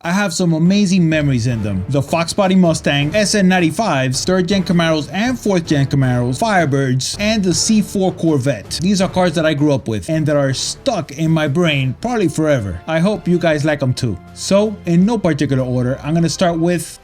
I have some amazing memories in them. The Foxbody Mustang, Sn95s, 3rd Gen Camaros and 4th Gen Camaros, Firebirds, and the C4 Corvette. These are cars that I grew up with and that are stuck in my brain probably forever. I hope you guys like them too. So, in no particular order, I'm gonna start with,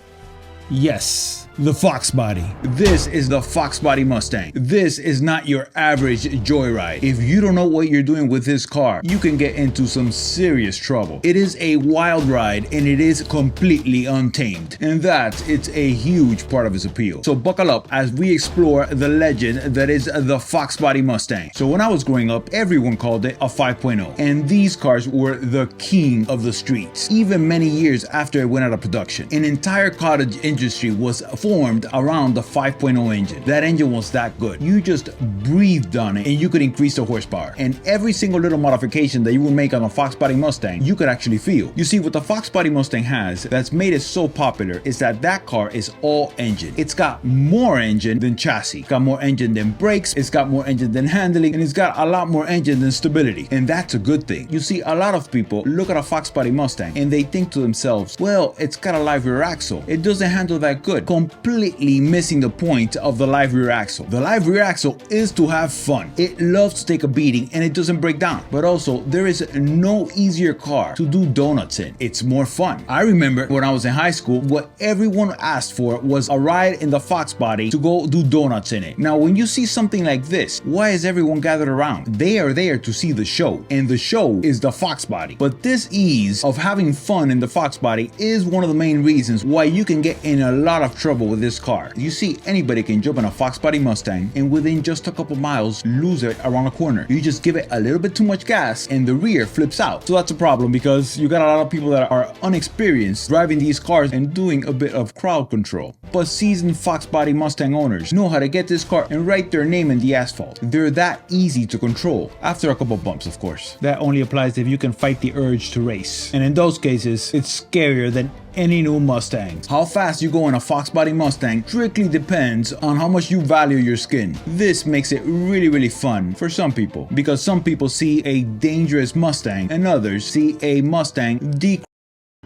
yes, the Foxbody. This is the Foxbody Mustang. This is not your average joyride. If you don't know what you're doing with this car, you can get into some serious trouble. It is a wild ride and it is completely untamed. And that it's a huge part of its appeal. So buckle up as we explore the legend that is the Foxbody Mustang. So when I was growing up, everyone called it a 5.0. And these cars were the king of the streets. Even many years after it went out of production, an entire cottage industry was formed around the 5.0 engine. That engine was that good. You just breathed on it and you could increase the horsepower. And every single little modification that you would make on a Foxbody Mustang, you could actually feel. You see, what the Foxbody Mustang has that's made it so popular is that that car is all engine. It's got more engine than chassis. It's got more engine than brakes. It's got more engine than handling. And it's got a lot more engine than stability. And that's a good thing. You see, a lot of people look at a Foxbody Mustang and they think to themselves, well, it's got a live rear axle. It doesn't handle that good. Completely missing the point of the live rear axle. The live rear axle is to have fun. It loves to take a beating and it doesn't break down. But also, there is no easier car to do donuts in. It's more fun. I remember when I was in high school, what everyone asked for was a ride in the Foxbody to go do donuts in it. Now, when you see something like this, why is everyone gathered around? They are there to see the show, and the show is the Foxbody. But this ease of having fun in the Foxbody is one of the main reasons why you can get in a lot of trouble with this car. You see, anybody can jump in a Foxbody Mustang and within just a couple miles lose it around a corner. You just give it a little bit too much gas and the rear flips out. So that's a problem because you got a lot of people that are unexperienced driving these cars and doing a bit of crowd control. But seasoned Foxbody Mustang owners know how to get this car and write their name in the asphalt. They're that easy to control, after a couple bumps of course. That only applies if you can fight the urge to race. And in those cases, it's scarier than any new Mustang. How fast you go in a Foxbody Mustang strictly depends on how much you value your skin. This makes it really fun for some people, because some people see a dangerous Mustang and others see a Mustang decrease.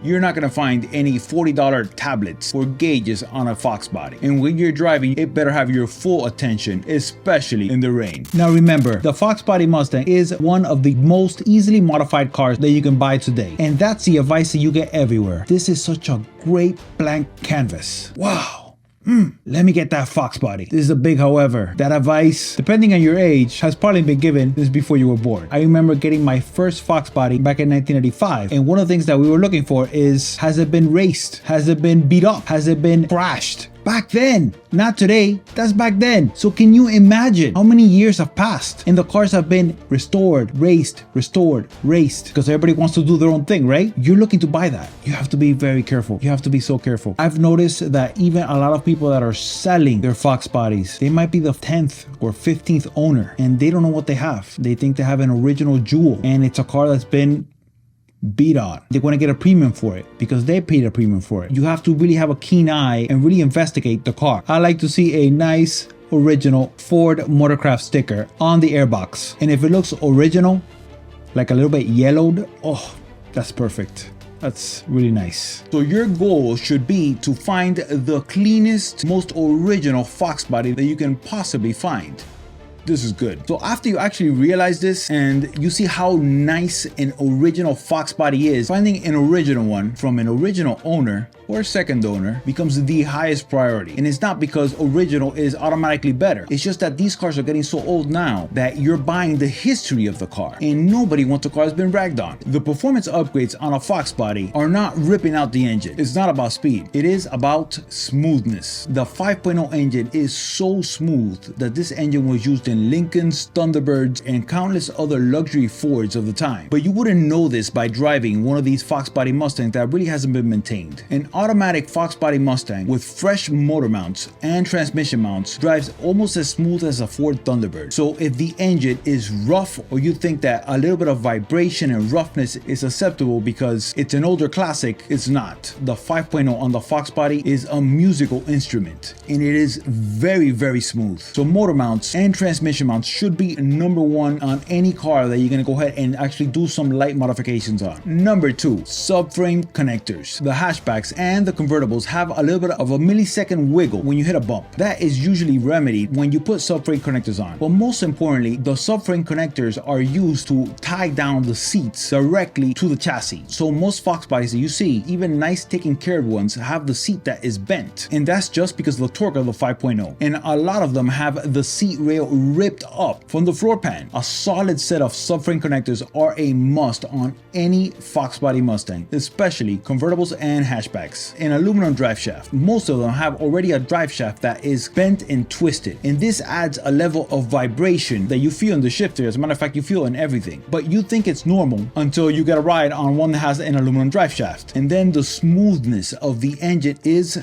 You're not gonna find any $40 tablets or gauges on a Foxbody. And when you're driving, it better have your full attention, especially in the rain. Now remember, the Foxbody Mustang is one of the most easily modified cars that you can buy today. And that's the advice that you get everywhere. This is such a great blank canvas. Wow. Let me get that Foxbody. This is a big however. That advice, depending on your age, has probably been given this before you were born. I remember getting my first Foxbody back in 1985, and one of the things that we were looking for is, has it been raced? Has it been beat up? Has it been crashed? Back then, not today, that's back then. So can you imagine how many years have passed and the cars have been restored, raced, because everybody wants to do their own thing, right? You're looking to buy that. You have to be very careful. You have to be so careful. I've noticed that even a lot of people that are selling their Foxbodies, they might be the 10th or 15th owner and they don't know what they have. They think they have an original jewel and it's a car that's been beat on. They want to get a premium for it because they paid a premium for it. You have to really have a keen eye and really investigate the car. I like to see a nice original Ford Motorcraft sticker on the airbox. And if it looks original, like a little bit yellowed, oh, that's perfect. That's really nice. So your goal should be to find the cleanest, most original Foxbody that you can possibly find. This is good. So after you actually realize this and you see how nice an original Foxbody is, finding an original one from an original owner or second owner becomes the highest priority. And it's not because original is automatically better. It's just that these cars are getting so old now that you're buying the history of the car and nobody wants a car that's been ragged on. The performance upgrades on a Foxbody are not ripping out the engine. It's not about speed. It is about smoothness. The 5.0 engine is so smooth that this engine was used in Lincolns, Thunderbirds, and countless other luxury Fords of the time. But you wouldn't know this by driving one of these Foxbody Mustangs that really hasn't been maintained. An automatic Foxbody Mustang with fresh motor mounts and transmission mounts drives almost as smooth as a Ford Thunderbird. So if the engine is rough or you think that a little bit of vibration and roughness is acceptable because it's an older classic, it's not. The 5.0 on the Foxbody is a musical instrument and it is very smooth. So motor mounts and transmission transmission mounts should be number one on any car that you're gonna go ahead and actually do some light modifications on. Number 2, subframe connectors. The hatchbacks and the convertibles have a little bit of a millisecond wiggle when you hit a bump. That is usually remedied when you put subframe connectors on. But most importantly, the subframe connectors are used to tie down the seats directly to the chassis. So most Fox bodies that you see, even nice taken care of ones, have the seat that is bent. And that's just because of the torque of the 5.0. And a lot of them have the seat rail ripped up from the floor pan. A solid set of subframe connectors are a must on any Fox body Mustang, especially convertibles and hatchbacks. An aluminum drive shaft. Most of them have already a drive shaft that is bent and twisted, and this adds a level of vibration that you feel in the shifter. As a matter of fact, you feel in everything, but you think it's normal until you get a ride on one that has an aluminum drive shaft, and then the smoothness of the engine is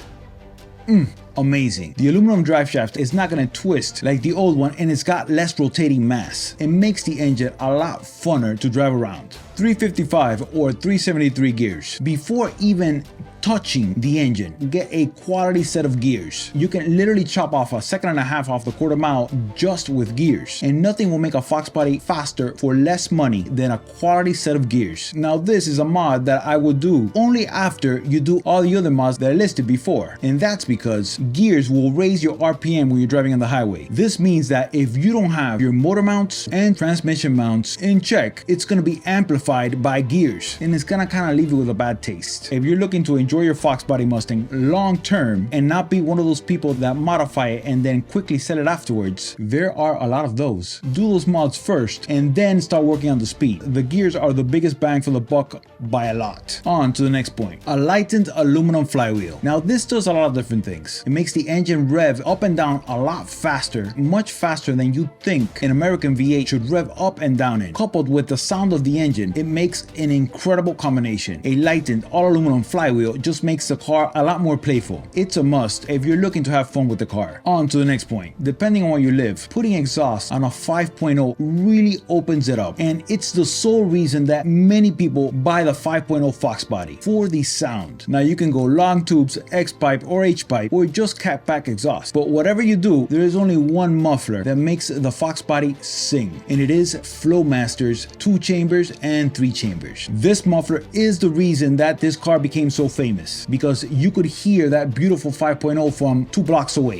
amazing. The aluminum drive shaft is not going to twist like the old one, and it's got less rotating mass. It makes the engine a lot funner to drive around. 355 or 373 gears. Before even touching the engine, get a quality set of gears. You can literally chop off a second and a half off the quarter mile just with gears, and nothing will make a Fox body faster for less money than a quality set of gears. Now this is a mod that I would do only after you do all the other mods that I listed before, and that's because gears will raise your RPM when you're driving on the highway. This means that if you don't have your motor mounts and transmission mounts in check, it's going to be amplified by gears, and it's going to kind of leave you with a bad taste. If you're looking to enjoy your Fox body Mustang long term and not be one of those people that modify it and then quickly sell it afterwards, there are a lot of those. Do those mods first and then start working on the speed. The gears are the biggest bang for the buck by a lot. On to the next point. A lightened aluminum flywheel. Now this does a lot of different things. It makes the engine rev up and down a lot faster, much faster than you think an American V8 should rev up and down in. Coupled with the sound of the engine, it makes an incredible combination. A lightened all aluminum flywheel just makes the car a lot more playful. It's a must if you're looking to have fun with the car. On to the next point. Depending on where you live, putting exhaust on a 5.0 really opens it up, and it's the sole reason that many people buy the 5.0 Fox body, for the sound. Now you can go long tubes, X-pipe or H-pipe, or just cat pack exhaust, but whatever you do, there is only one muffler that makes the Fox body sing, and it is Flowmaster's 2 chambers and 3 chambers. This muffler is the reason that this car became so famous, because you could hear that beautiful 5.0 from 2 blocks away.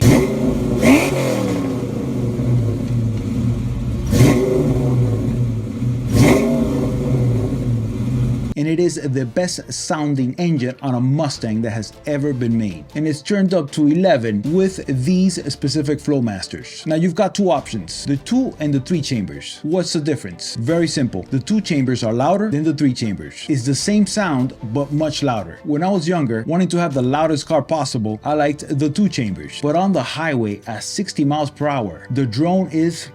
And it is the best sounding engine on a Mustang that has ever been made, and it's turned up to 11 with these specific Flowmasters. Now you've got 2 options, the 2 and the 3 chambers. What's the difference? Very simple. The 2 chambers are louder than the 3 chambers. It's the same sound but much louder. When I was younger, wanting to have the loudest car possible, I liked the 2 chambers, but on the highway at 60 miles per hour, the drone is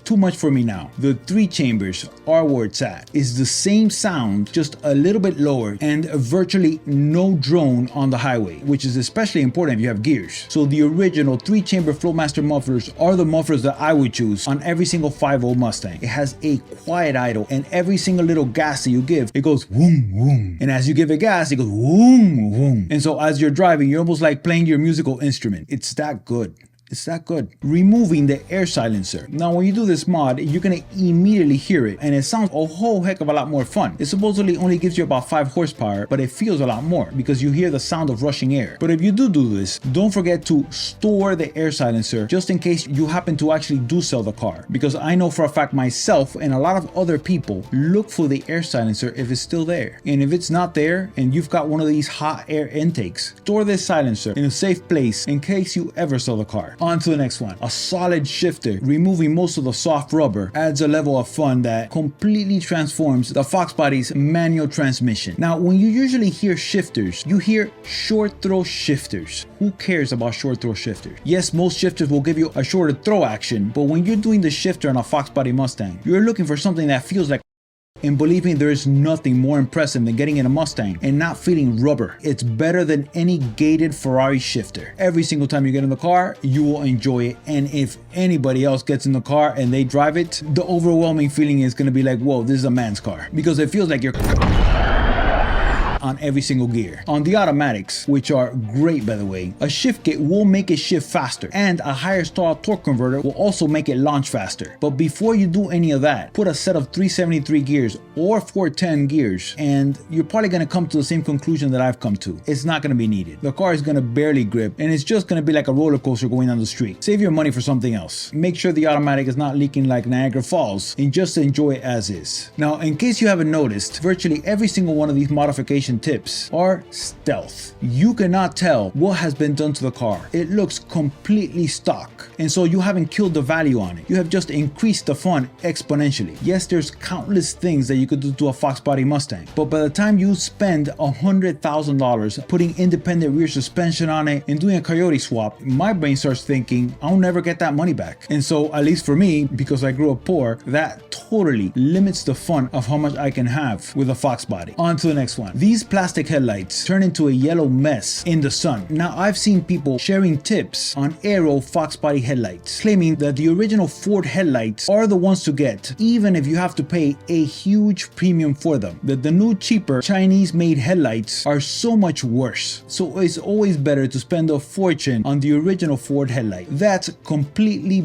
too much for me now. The 3 chambers are where it's at. It's the same sound, just a little bit lower, and virtually no drone on the highway, which is especially important if you have gears. So the original 3 chamber Flowmaster mufflers are the mufflers that I would choose on every single 5.0 Mustang. It has a quiet idle, and every single little gas that you give, it goes whoom whoom, and as you give it gas, it goes whoom whoom. And so as you're driving, you're almost like playing your musical instrument. It's that good. It's that good. Removing the air silencer. Now when you do this mod, you're gonna immediately hear it, and it sounds a whole heck of a lot more fun. It supposedly only gives you about 5 horsepower, but it feels a lot more because you hear the sound of rushing air. But if you do this, don't forget to store the air silencer just in case you happen to actually do sell the car, because I know for a fact myself and a lot of other people look for the air silencer if it's still there. And if it's not there and you've got one of these hot air intakes, store this silencer in a safe place in case you ever sell the car. On to the next one. A solid shifter. Removing most of the soft rubber adds a level of fun that completely transforms the Fox body's manual transmission. Now when you usually hear shifters, you hear short throw shifters. Who cares about short throw shifters? Yes, most shifters will give you a shorter throw action, but when you're doing the shifter on a Fox body Mustang, you're looking for something that feels like. And believe me, there is nothing more impressive than getting in a Mustang and not feeling rubber. It's better than any gated Ferrari shifter. Every single time you get in the car, you will enjoy it. And if anybody else gets in the car and they drive it, the overwhelming feeling is going to be like, whoa, this is a man's car. Because it feels like you're on every single gear. On the automatics, which are great by the way, a shift kit will make it shift faster, and a higher stall torque converter will also make it launch faster. But before you do any of that, put a set of 373 gears or 410 gears, and you're probably going to come to the same conclusion that I've come to. It's not going to be needed. The car is going to barely grip, and it's just going to be like a roller coaster going down the street. Save your money for something else. Make sure the automatic is not leaking like Niagara Falls, and just enjoy it as is. Now, in case you haven't noticed, virtually every single one of these modification tips are stealth. You cannot tell what has been done to the car. It looks completely stock, and so you haven't killed the value on it. You have just increased the fun exponentially. Yes, there's countless things that you could do to a Foxbody Mustang, but by the time you spend $100,000 putting independent rear suspension on it and doing a coyote swap, my brain starts thinking I'll never get that money back. And so, at least for me, because I grew up poor, that totally limits the fun of how much I can have with a Foxbody. On to the next one. These plastic headlights turn into a yellow mess in the sun. Now, I've seen people sharing tips on Aero Foxbody headlights, claiming that the original Ford headlights are the ones to get, even if you have to pay a huge premium for them. That the new cheaper Chinese made headlights are so much worse. So it's always better to spend a fortune on the original Ford headlight. That's completely...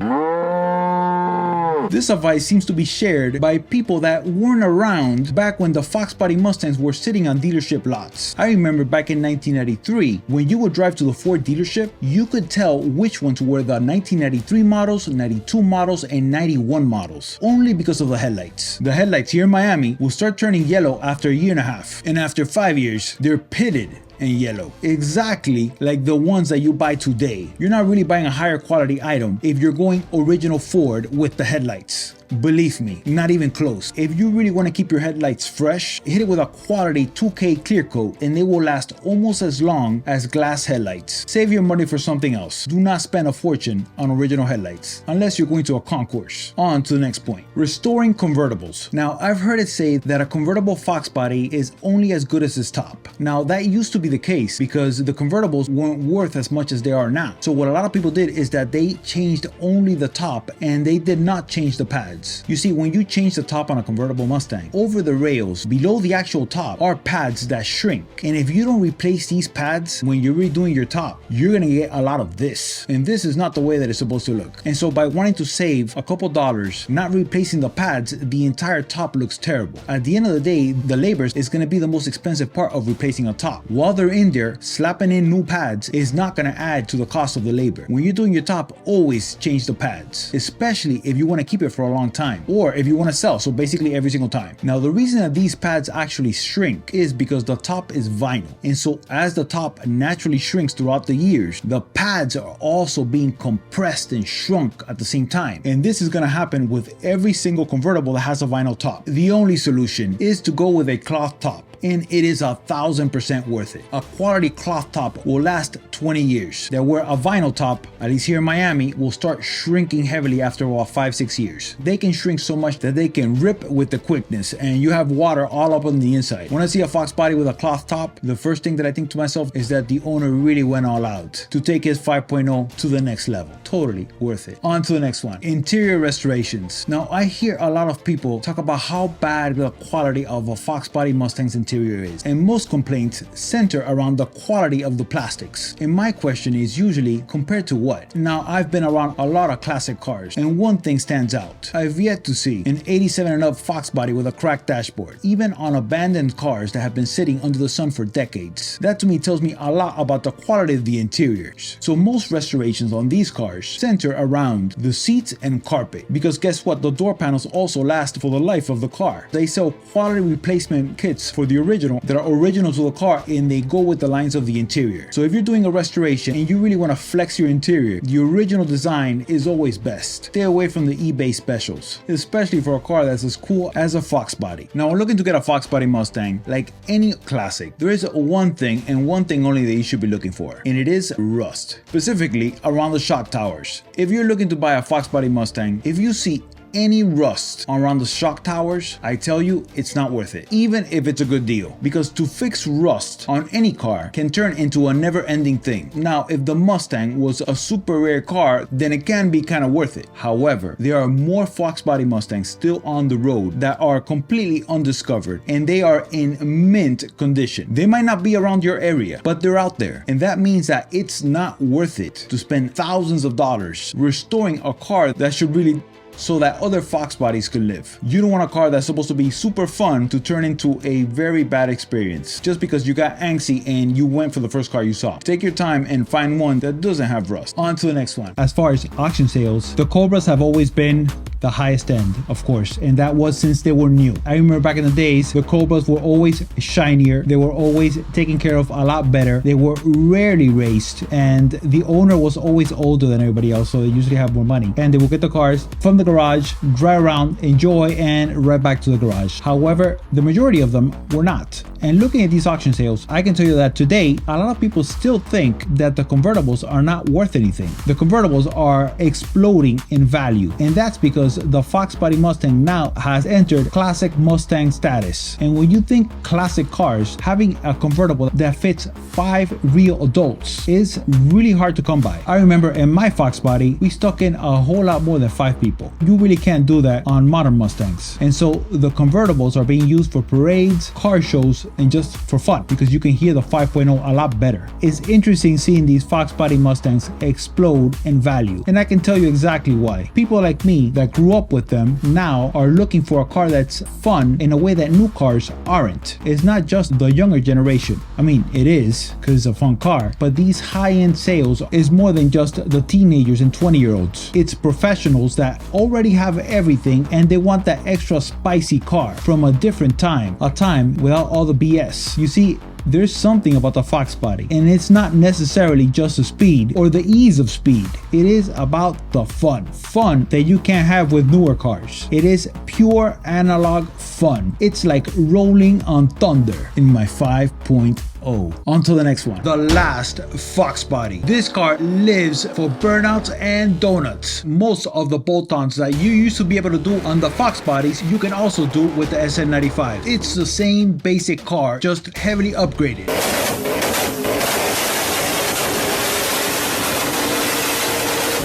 This advice seems to be shared by people that weren't around back when the Foxbody Mustangs were sitting on dealership lots. I remember back in 1993, when you would drive to the Ford dealership, you could tell which ones were the 1993 models, 92 models, and 91 models, only because of the headlights. The headlights here in Miami will start turning yellow after a year and a half, and after 5 years, they're pitted and yellow, exactly like the ones that you buy today. You're not really buying a higher quality item if you're going original Ford with the headlights. Believe me, not even close. If you really want to keep your headlights fresh, hit it with a quality 2K clear coat and they will last almost as long as glass headlights. Save your money for something else. Do not spend a fortune on original headlights unless you're going to a concourse. On to the next point. Restoring convertibles. Now, I've heard it say that a convertible Foxbody is only as good as its top. Now, that used to be the case because the convertibles weren't worth as much as they are now. So what a lot of people did is that they changed only the top and they did not change the pads. You see, when you change the top on a convertible Mustang, over the rails below the actual top are pads that shrink, and if you don't replace these pads when you're redoing your top, you're gonna get a lot of this, and this is not the way that it's supposed to look. And so by wanting to save a couple dollars not replacing the pads, the entire top looks terrible. At the end of the day, the labor is gonna be the most expensive part of replacing a top. While they're in there, slapping in new pads is not gonna add to the cost of the labor. When you're doing your top, always change the pads, especially if you want to keep it for a long time, or if you want to sell, so basically every single time. Now, the reason that these pads actually shrink is because the top is vinyl, and so as the top naturally shrinks throughout the years, the pads are also being compressed and shrunk at the same time, and this is going to happen with every single convertible that has a vinyl top. The only solution is to go with a cloth top, and it is 1000% worth it. A quality cloth top will last 20 years, that where a vinyl top, at least here in Miami, will start shrinking heavily after about 5-6 years. They can shrink so much that they can rip with the quickness, and you have water all up on the inside. When I see a Foxbody with a cloth top, the first thing that I think to myself is that the owner really went all out to take his 5.0 to the next level. Totally worth it. On to the next one. Interior restorations. Now, I hear a lot of people talk about how bad the quality of a Foxbody Mustang's interior is, and most complaints center around the quality of the plastics. And my question is usually, compared to what? Now, I've been around a lot of classic cars, and one thing stands out. I've yet to see an 87 and up Foxbody with a cracked dashboard, even on abandoned cars that have been sitting under the sun for decades. That to me tells me a lot about the quality of the interiors. So most restorations on these cars center around the seats and carpet, because guess what? The door panels also last for the life of the car. They sell quality replacement kits for the original that are original to the car, and they go with the lines of the interior. So if you're doing a restoration and you really want to flex your interior, the original design is always best. Stay away from the eBay specials, especially for a car that's as cool as a Foxbody. Now, when looking to get a Foxbody Mustang, like any classic, there is one thing and one thing only that you should be looking for, and it is rust, specifically around the shock towers. If you're looking to buy a Foxbody Mustang, if you see any rust around the shock towers, I tell you, it's not worth it, even if it's a good deal, because to fix rust on any car can turn into a never-ending thing. Now, if the Mustang was a super rare car, then it can be kind of worth it. However, there are more Foxbody Mustangs still on the road that are completely undiscovered, and they are in mint condition. They might not be around your area, but they're out there, and that means that it's not worth it to spend thousands of dollars restoring a car that should really so that other Foxbodies could live. You don't want a car that's supposed to be super fun to turn into a very bad experience just because you got antsy and you went for the first car you saw. Take your time and find one that doesn't have rust. On to the next one. As far as auction sales, the Cobras have always been the highest end, of course, and that was since they were new. I remember back in the days, the Cobras were always shinier, they were always taken care of a lot better, they were rarely raced, and the owner was always older than everybody else, so they usually have more money. And they will get the cars from the garage, drive around, enjoy, and right back to the garage. However, the majority of them were not. And looking at these auction sales, I can tell you that today, a lot of people still think that the convertibles are not worth anything. The convertibles are exploding in value, and that's because the Foxbody Mustang now has entered classic Mustang status. And when you think classic cars, having a convertible that fits 5 real adults is really hard to come by. I remember in my Foxbody, we stuck in a whole lot more than 5 people. You really can't do that on modern Mustangs. And so the convertibles are being used for parades, car shows, and just for fun, because you can hear the 5.0 a lot better. It's interesting seeing these Foxbody Mustangs explode in value, and I can tell you exactly why. People like me that grew up with them now are looking for a car that's fun in a way that new cars aren't. It's not just the younger generation. I mean, it is, because it's a fun car, but these high-end sales is more than just the teenagers and 20-year-olds. It's professionals that already have everything and they want that extra spicy car from a different time, a time without all the BS. You see, there's something about the Foxbody, and it's not necessarily just the speed or the ease of speed. It is about the fun that you can't have with newer cars. It is pure analog fun. It's like rolling on thunder in my 5.0. On to the next one. The last Foxbody. This car lives for burnouts and donuts. Most of the bolt-ons that you used to be able to do on the Foxbodies, you can also do with the Sn95. It's the same basic car, just heavily upgraded.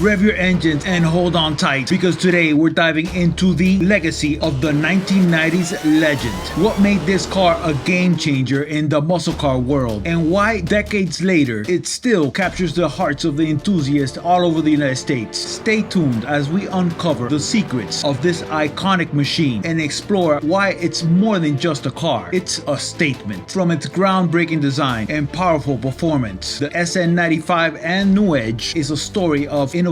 Rev your engines and hold on tight, because today we're diving into the legacy of the 1990s legend. What made this car a game changer in the muscle car world, and why decades later it still captures the hearts of the enthusiasts all over the United States. Stay tuned as we uncover the secrets of this iconic machine and explore why it's more than just a car. It's a statement. From its groundbreaking design and powerful performance, the Sn95 and New Edge is a story of innovation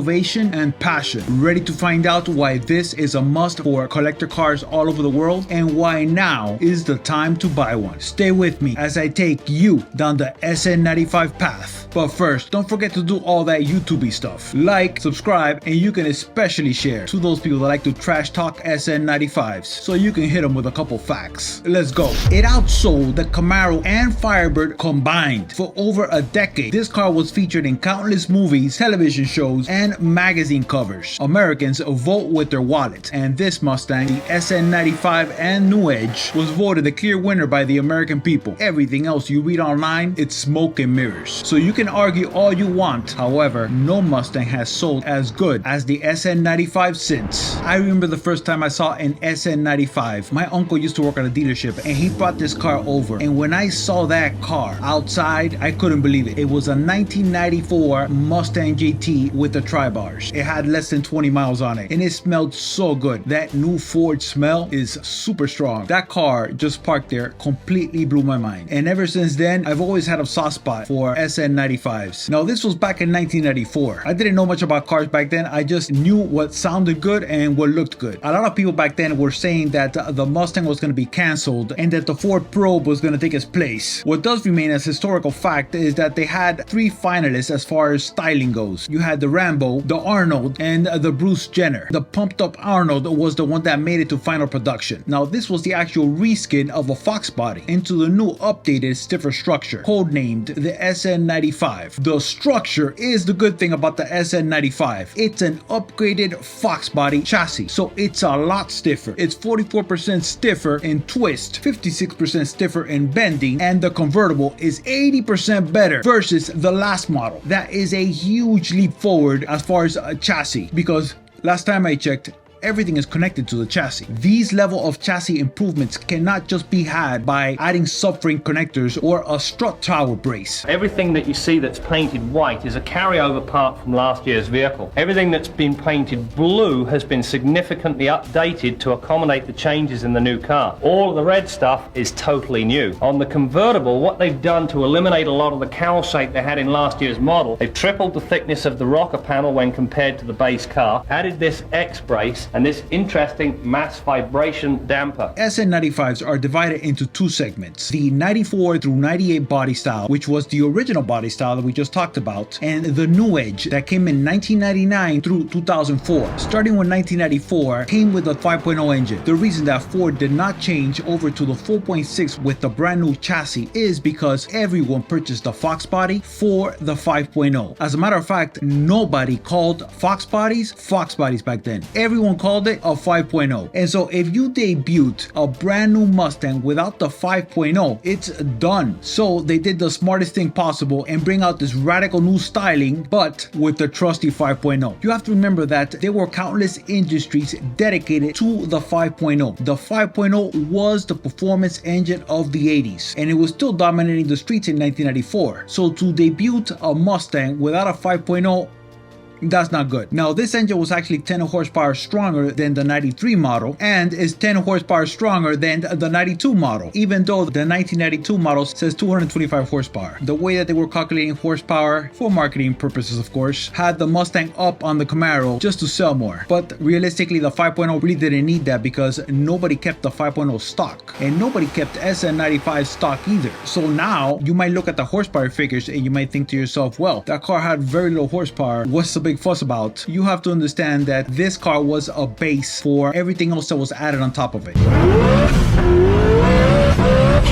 and passion. Ready to find out why this is a must for collector cars all over the world, and why now is the time to buy one. Stay with me as I take you down the Sn95 path. But first, don't forget to do all that YouTubey stuff. Like, subscribe, and you can especially share to those people that like to trash talk Sn95s, so you can hit them with a couple facts. Let's go. It outsold the Camaro and Firebird combined. For over a decade, this car was featured in countless movies, television shows, and magazine covers. Americans vote with their wallets, and this Mustang, the Sn95 and New Edge, was voted the clear winner by the American people. Everything else you read online, it's smoke and mirrors. So you can argue all you want. However, no Mustang has sold as good as the Sn95 since. I remember the first time I saw an Sn95. My uncle used to work at a dealership, and he brought this car over, and when I saw that car outside, I couldn't believe it. It was a 1994 Mustang GT with the tri-bars. It had less than 20 miles on it, and it smelled so good. That new Ford smell is super strong. That car just parked there completely blew my mind, and ever since then I've always had a soft spot for Sn95s. Now this was back in 1994. I didn't know much about cars back then. I just knew what sounded good and what looked good. A lot of people back then were saying that the Mustang was going to be canceled and that the Ford Probe was going to take its place. What does remain as historical fact is that they had 3 finalists as far as styling goes. You had the Rambo, Turbo, the Arnold, and the Bruce Jenner. The pumped up Arnold was the one that made it to final production. Now this was the actual reskin of a Fox body into the new updated stiffer structure, codenamed the Sn95. The structure is the good thing about the Sn95. It's an upgraded Fox body chassis, so it's a lot stiffer. It's 44% stiffer in twist, 56% stiffer in bending, and the convertible is 80% better versus the last model. That is a huge leap forward as far as a chassis, because last time I checked, everything is connected to the chassis. These level of chassis improvements cannot just be had by adding subframe connectors or a strut tower brace. Everything that you see that's painted white is a carryover part from last year's vehicle. Everything that's been painted blue has been significantly updated to accommodate the changes in the new car. All of the red stuff is totally new. On the convertible, what they've done to eliminate a lot of the cowl shape they had in last year's model, they've tripled the thickness of the rocker panel when compared to the base car, added this X-brace and this interesting mass vibration damper. Sn95s are divided into two segments: the 94 through 98 body style, which was the original body style that we just talked about, and the New Edge that came in 1999 through 2004. Starting with 1994, came with a 5.0 engine. The reason that Ford did not change over to the 4.6 with the brand new chassis is because everyone purchased the Fox body for the 5.0. As a matter of fact, nobody called Fox bodies back then. Everyone called it a 5.0. And so if you debut a brand new Mustang without the 5.0, it's done. So they did the smartest thing possible and bring out this radical new styling, but with the trusty 5.0. You have to remember that there were countless industries dedicated to the 5.0. The 5.0 was the performance engine of the 80s, and it was still dominating the streets in 1994. So to debut a Mustang without a 5.0, that's not good. Now this engine was actually 10 horsepower stronger than the 93 model and is 10 horsepower stronger than the 92 model, even though the 1992 model says 225 horsepower. The way that they were calculating horsepower, for marketing purposes of course, had the Mustang up on the Camaro just to sell more. But realistically the 5.0 really didn't need that because nobody kept the 5.0 stock and nobody kept Sn95 stock either. So now you might look at the horsepower figures and you might think to yourself, well, that car had very low horsepower. What's the big fuss about? You have to understand that this car was a base for everything else that was added on top of it.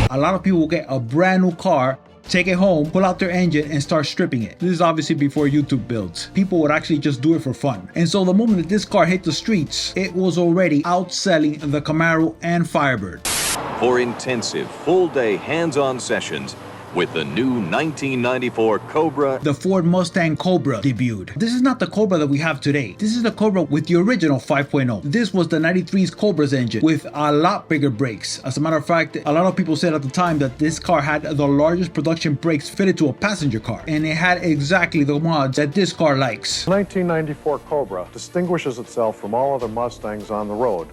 A lot of people will get a brand new car, take it home, pull out their engine and start stripping it. This is obviously before YouTube builds. People would actually just do it for fun. And so the moment that this car hit the streets, it was already outselling the Camaro and Firebird. For intensive, full-day hands-on sessions with the new 1994 Cobra. The Ford Mustang Cobra debuted. This is not the Cobra that we have today. This is the Cobra with the original 5.0. This was the 93's Cobra's engine with a lot bigger brakes. As a matter of fact, a lot of people said at the time that this car had the largest production brakes fitted to a passenger car, and it had exactly the mods that this car likes. The 1994 Cobra distinguishes itself from all other Mustangs on the road.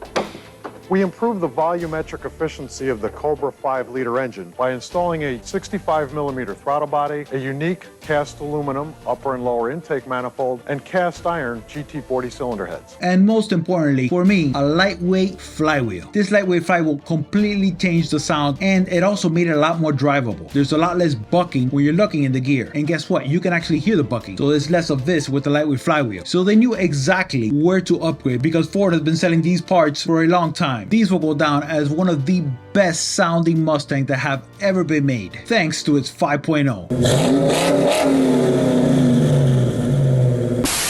We improved the volumetric efficiency of the Cobra 5-liter engine by installing a 65mm throttle body, a unique cast aluminum upper and lower intake manifold, and cast iron GT40 cylinder heads. And most importantly, for me, a lightweight flywheel. This lightweight flywheel completely changed the sound, and it also made it a lot more drivable. There's a lot less bucking when you're looking in the gear. And guess what? You can actually hear the bucking. So there's less of this with the lightweight flywheel. So they knew exactly where to upgrade because Ford has been selling these parts for a long time. These will go down as one of the best sounding Mustangs that have ever been made, thanks to its 5.0.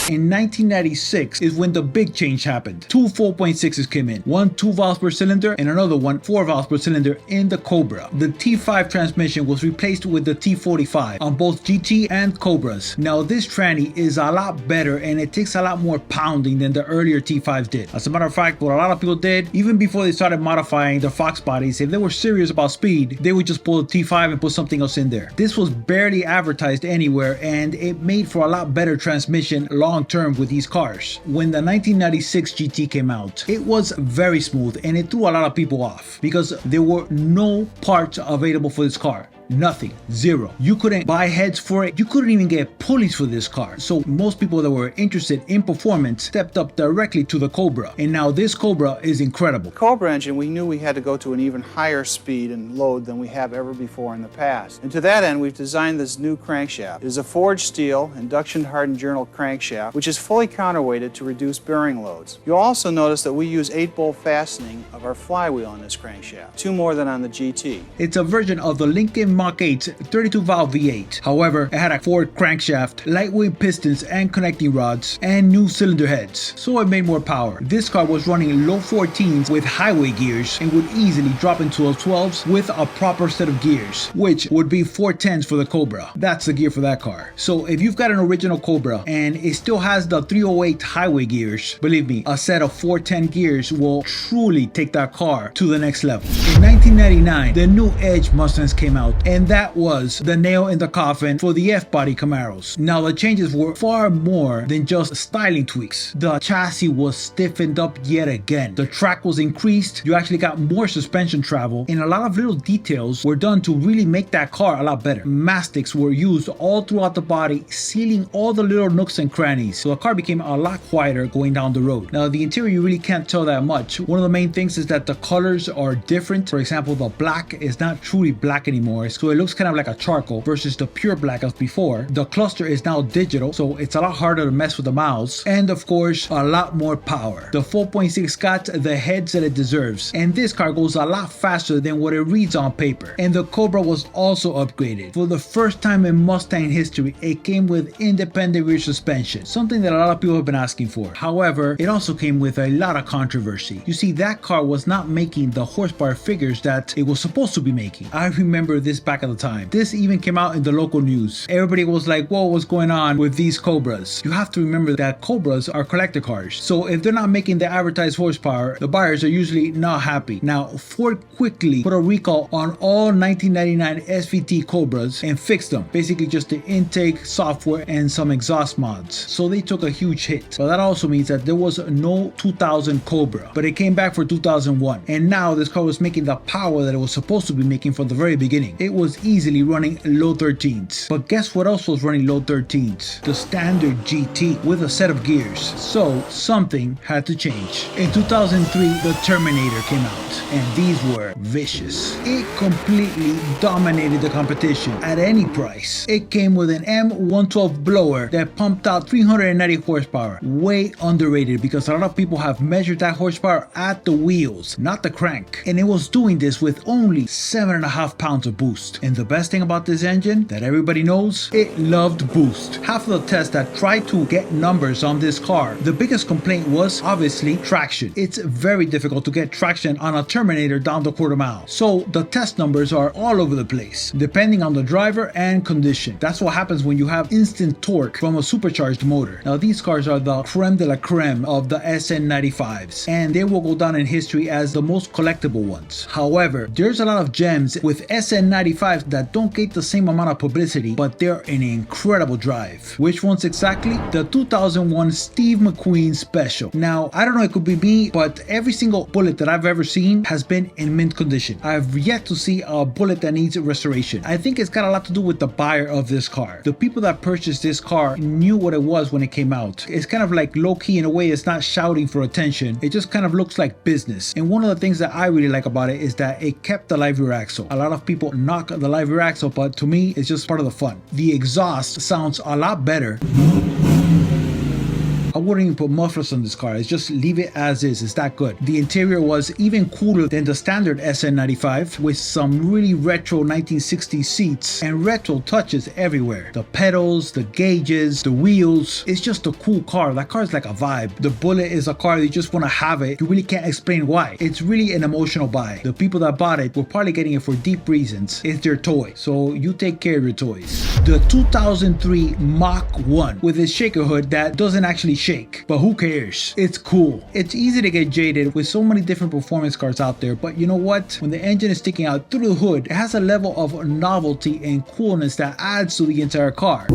In 1996 is when the big change happened. Two 4.6s came in, one 2 valves per cylinder and another one 4 valves per cylinder in the Cobra. The T5 transmission was replaced with the T45 on both GT and Cobras. Now this tranny is a lot better and it takes a lot more pounding than the earlier T5s did. As a matter of fact, what a lot of people did, even before they started modifying the Fox bodies, if they were serious about speed, they would just pull the T5 and put something else in there. This was barely advertised anywhere and it made for a lot better transmission long term with these cars. When the 1996 GT came out, it was very smooth and it threw a lot of people off because there were no parts available for this car. Nothing. Zero. You couldn't buy heads for it. You couldn't even get pulleys for this car. So most people that were interested in performance stepped up directly to the Cobra. And now this Cobra is incredible. Cobra engine, we knew we had to go to an even higher speed and load than we have ever before in the past. And to that end, we've designed this new crankshaft. It is a forged steel, induction hardened journal crankshaft, which is fully counterweighted to reduce bearing loads. You'll also notice that we use 8-bolt fastening of our flywheel on this crankshaft, 2 more than on the GT. It's a version of the Lincoln Mach 8's 32-valve V8. However, it had a Ford crankshaft, lightweight pistons and connecting rods, and new cylinder heads, so it made more power. This car was running low 14s with highway gears and would easily drop into a 12s with a proper set of gears, which would be 410s for the Cobra. That's the gear for that car. So if you've got an original Cobra and it still has the 308 highway gears, believe me, a set of 410 gears will truly take that car to the next level. In 1999, the new Edge Mustangs came out, and that was the nail in the coffin for the F-body Camaros. Now the changes were far more than just styling tweaks. The chassis was stiffened up yet again. The track was increased, you actually got more suspension travel, and a lot of little details were done to really make that car a lot better. Mastics were used all throughout the body, sealing all the little nooks and crannies, so the car became a lot quieter going down the road. Now the interior, you really can't tell that much. One of the main things is that the colors are different. For example, the black is not truly black anymore, so it looks kind of like a charcoal versus the pure black of before. The cluster is now digital, so it's a lot harder to mess with the mouse, and of course a lot more power. The 4.6 got the heads that it deserves, and this car goes a lot faster than what it reads on paper. And the Cobra was also upgraded. For the first time in Mustang history, it came with independent rear suspension, something that a lot of people have been asking for. However, it also came with a lot of controversy. You see, that car was not making the horsepower figures that it was supposed to be making. I remember this back at the time. This even came out in the local news. Everybody was like, whoa, what's going on with these Cobras? You have to remember that Cobras are collector cars, so if they're not making the advertised horsepower, the buyers are usually not happy. Now, Ford quickly put a recall on all 1999 SVT Cobras and fixed them. Basically just the intake, software, and some exhaust mods. So they took a huge hit. But that also means that there was no 2000 Cobra, but it came back for 2001. And now this car was making the power that it was supposed to be making from the very beginning. It was easily running low 13s. But guess what else was running low 13s? The standard GT with a set of gears. So something had to change. In 2003, the Terminator came out, and these were vicious. It completely dominated the competition at any price. It came with an M112 blower that pumped out 390 horsepower. Way underrated because a lot of people have measured that horsepower at the wheels, not the crank. And it was doing this with only 7.5 pounds of boost. And the best thing about this engine that everybody knows, it loved boost. Half of the tests that tried to get numbers on this car, the biggest complaint was obviously traction. It's very difficult to get traction on a Terminator down the quarter mile. So the test numbers are all over the place, depending on the driver and condition. That's what happens when you have instant torque from a supercharged motor. Now these cars are the creme de la creme of the Sn95s, and they will go down in history as the most collectible ones. However, there's a lot of gems with Sn95s that don't get the same amount of publicity, but they're an incredible drive. Which ones exactly? The 2001 Steve McQueen Special. Now, I don't know, it could be me, but every single bullet that I've ever seen has been in mint condition. I've yet to see a bullet that needs restoration. I think it's got a lot to do with the buyer of this car. The people that purchased this car knew what it was when it came out. It's kind of like low-key in a way. It's not shouting for attention. It just kind of looks like business. And one of the things that I really like about it is that it kept the live rear axle. A lot of people knock the live rear axle, but to me, it's just part of the fun. The exhaust sounds a lot better. I wouldn't even put mufflers on this car. It's just leave it as is. It's that good. The interior was even cooler than the standard Sn95 with some really retro 1960s seats and retro touches everywhere. The pedals, the gauges, the wheels. It's just a cool car. That car is like a vibe. The Bullet is a car you just want to have it. You really can't explain why. It's really an emotional buy. The people that bought it were probably getting it for deep reasons. It's their toy. So you take care of your toys. The 2003 Mach 1 with its shaker hood that doesn't actually shake, but who cares? It's cool. It's easy to get jaded with so many different performance cars out there, but you know what? When the engine is sticking out through the hood, it has a level of novelty and coolness that adds to the entire car.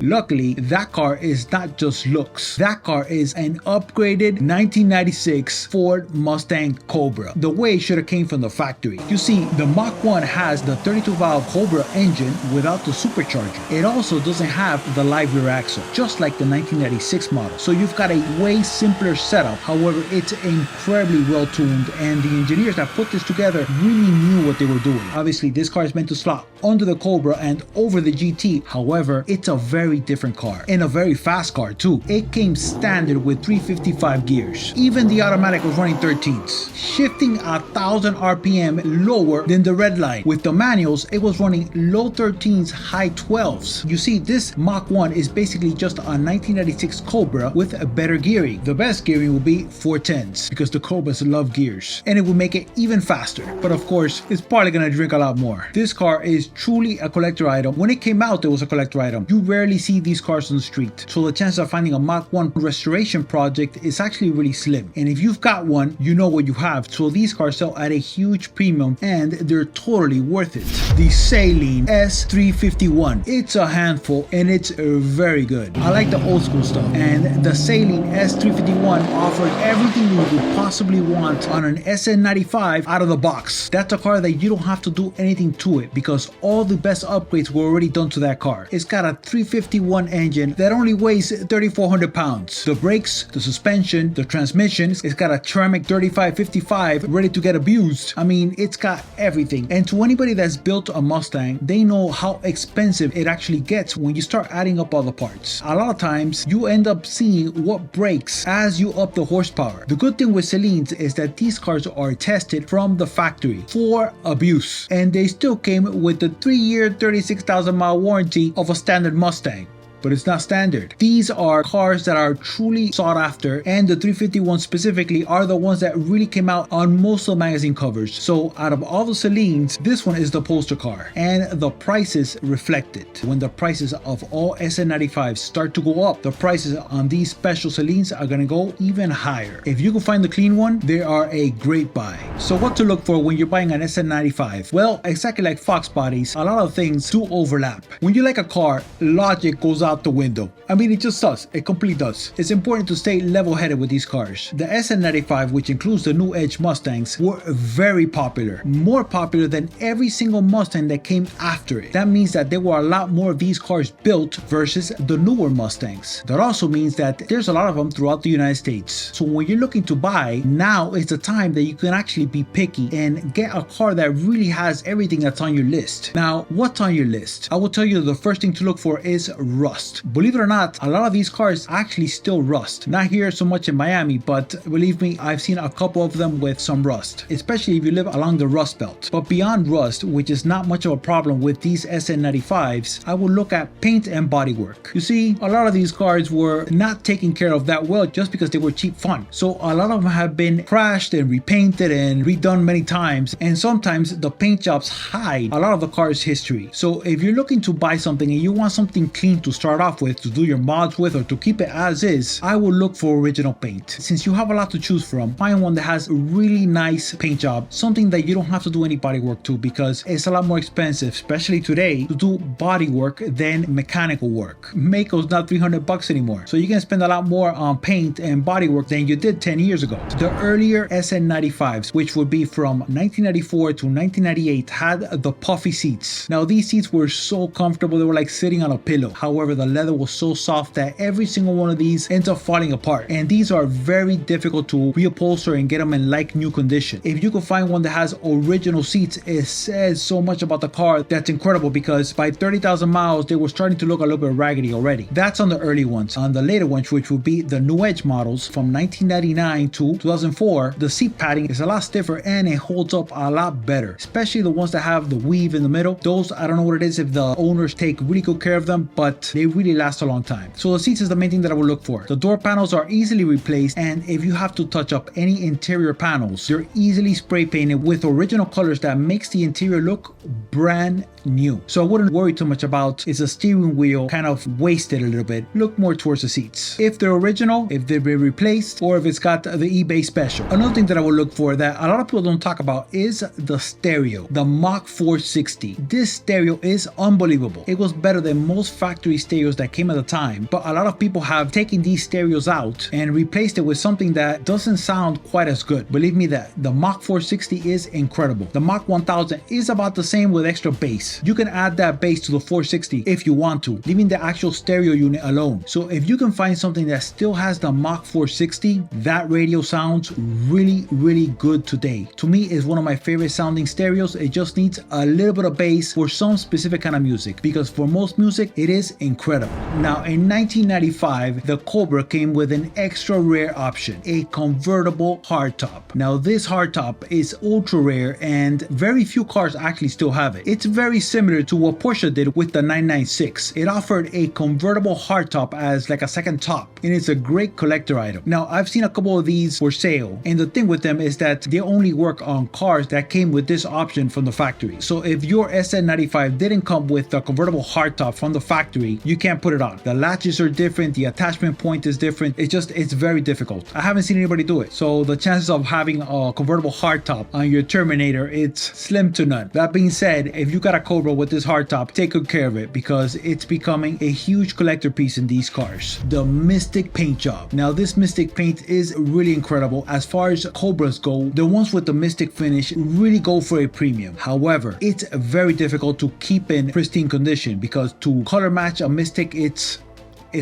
Luckily, that car is not just looks. That car is an upgraded 1996 Ford Mustang Cobra. The way it should have came from the factory. You see, the Mach 1 has the 32-valve Cobra engine without the supercharger. It also doesn't have the live rear axle, just like the 1996 model. So you've got a way simpler setup. However, it's incredibly well tuned, and the engineers that put this together really knew what they were doing. Obviously, this car is meant to slot under the Cobra and over the GT. However, it's a very different car, and a very fast car too. It came standard with 355 gears. Even the automatic was running 13s, shifting 1000 RPM lower than the red line. With the manuals, it was running low 13s, high 12s. You see, this Mach 1 is basically just a 1996 Cobra with a better gearing. The best gearing will be 410s because the Cobras love gears, and it will make it even faster. But of course, it's probably gonna drink a lot more. This car is truly a collector item. When it came out, it was a collector item. You rarely see these cars on the street, so the chance of finding a Mach 1 restoration project is actually really slim. And if you've got one, you know what you have. So these cars sell at a huge premium, and they're totally worth it. The Saleen S351. It's a handful, and it's very good. I like the old school stuff, and the Saleen S351 offers everything you could possibly want on an Sn95 out of the box. That's a car that you don't have to do anything to it because all the best upgrades were already done to that car. It's got a 351 engine that only weighs 3,400 pounds. The brakes, the suspension, the transmission, it's got a ceramic 3555 ready to get abused. I mean, it's got everything. And to anybody that's built a Mustang, they know how expensive it actually gets when you start adding up all the parts. A lot of times, you end up seeing what breaks as you up the horsepower. The good thing with Saleen's is that these cars are tested from the factory for abuse, and they still came with the 3-year 36,000-mile warranty of a standard Mustang. But it's not standard. These are cars that are truly sought after, and the 351 specifically are the ones that really came out on most of the magazine covers. So out of all the Saleens, this one is the poster car, and the prices reflect it. When the prices of all Sn95s start to go up, the prices on these special Saleens are going to go even higher. If you can find the clean one, they are a great buy. So what to look for when you're buying an Sn95? Well, exactly like Foxbodies, a lot of things do overlap. When you like a car, logic goes out the window. I mean, it just does. It completely does. It's important to stay level-headed with these cars. The Sn95, which includes the New Edge Mustangs, were very popular. More popular than every single Mustang that came after it. That means that there were a lot more of these cars built versus the newer Mustangs. That also means that there's a lot of them throughout the United States. So when you're looking to buy, now is the time that you can actually be picky and get a car that really has everything that's on your list. Now, what's on your list? I will tell you the first thing to look for is rust. Believe it or not, a lot of these cars actually still rust. Not here so much in Miami, but believe me, I've seen a couple of them with some rust, especially if you live along the rust belt. But beyond rust, which is not much of a problem with these Sn95s, I will look at paint and bodywork. You see, a lot of these cars were not taken care of that well just because they were cheap fun. So a lot of them have been crashed and repainted and redone many times, and sometimes the paint jobs hide a lot of the car's history. So if you're looking to buy something and you want something clean to start off with, to do your mods with, or to keep it as is, I will look for original paint. Since you have a lot to choose from, find one that has a really nice paint job, something that you don't have to do any body work to, because it's a lot more expensive, especially today, to do body work than mechanical work. Mako's not $300 anymore, so you can spend a lot more on paint and body work than you did 10 years ago. The earlier Sn95s, which would be from 1994 to 1998, had the puffy seats. Now these seats were so comfortable, they were like sitting on a pillow. However, the leather was so soft that every single one of these ends up falling apart, and these are very difficult to reupholster and get them in like new condition. If you can find one that has original seats, it says so much about the car. That's incredible, because by 30,000 miles they were starting to look a little bit raggedy already. That's on the early ones. On the later ones, which would be the New Edge models from 1999 to 2004, the seat padding is a lot stiffer and it holds up a lot better, especially the ones that have the weave in the middle. Those, I don't know what it is if the owners take really good care of them, but they really last a long time. So the seats is the main thing that I would look for. The door panels are easily replaced, and if you have to touch up any interior panels, they're easily spray painted with original colors that makes the interior look brand new. So I wouldn't worry too much about is the steering wheel kind of wasted a little bit. Look more towards the seats. If they're original, if they've been replaced, or if it's got the eBay special. Another thing that I would look for that a lot of people don't talk about is the stereo, the Mach 460. This stereo is unbelievable. It was better than most factory stereo stereos that came at the time, but a lot of people have taken these stereos out and replaced it with something that doesn't sound quite as good. Believe me that the Mach 460 is incredible. The Mach 1000 is about the same with extra bass. You can add that bass to the 460 if you want to, leaving the actual stereo unit alone. So if you can find something that still has the Mach 460, that radio sounds really good today. To me, it's one of my favorite sounding stereos. It just needs a little bit of bass for some specific kind of music, because for most music it is incredible. Now in 1995, the Cobra came with an extra rare option, a convertible hardtop. Now this hardtop is ultra rare and very few cars actually still have it. It's very similar to what Porsche did with the 996. It offered a convertible hardtop as like a second top, and it's a great collector item. Now I've seen a couple of these for sale, and the thing with them is that they only work on cars that came with this option from the factory. So if your Sn95 didn't come with the convertible hardtop from the factory, you can't put it on. The latches are different, the attachment point is different. It's very difficult. I haven't seen anybody do it. So the chances of having a convertible hardtop on your Terminator, it's slim to none. That being said, if you got a Cobra with this hardtop, take good care of it, because it's becoming a huge collector piece in these cars. The Mystic paint job. Now this Mystic paint is really incredible. As far as Cobras go, the ones with the Mystic finish really go for a premium. However, it's very difficult to keep in pristine condition, because to color match a Mystic, it's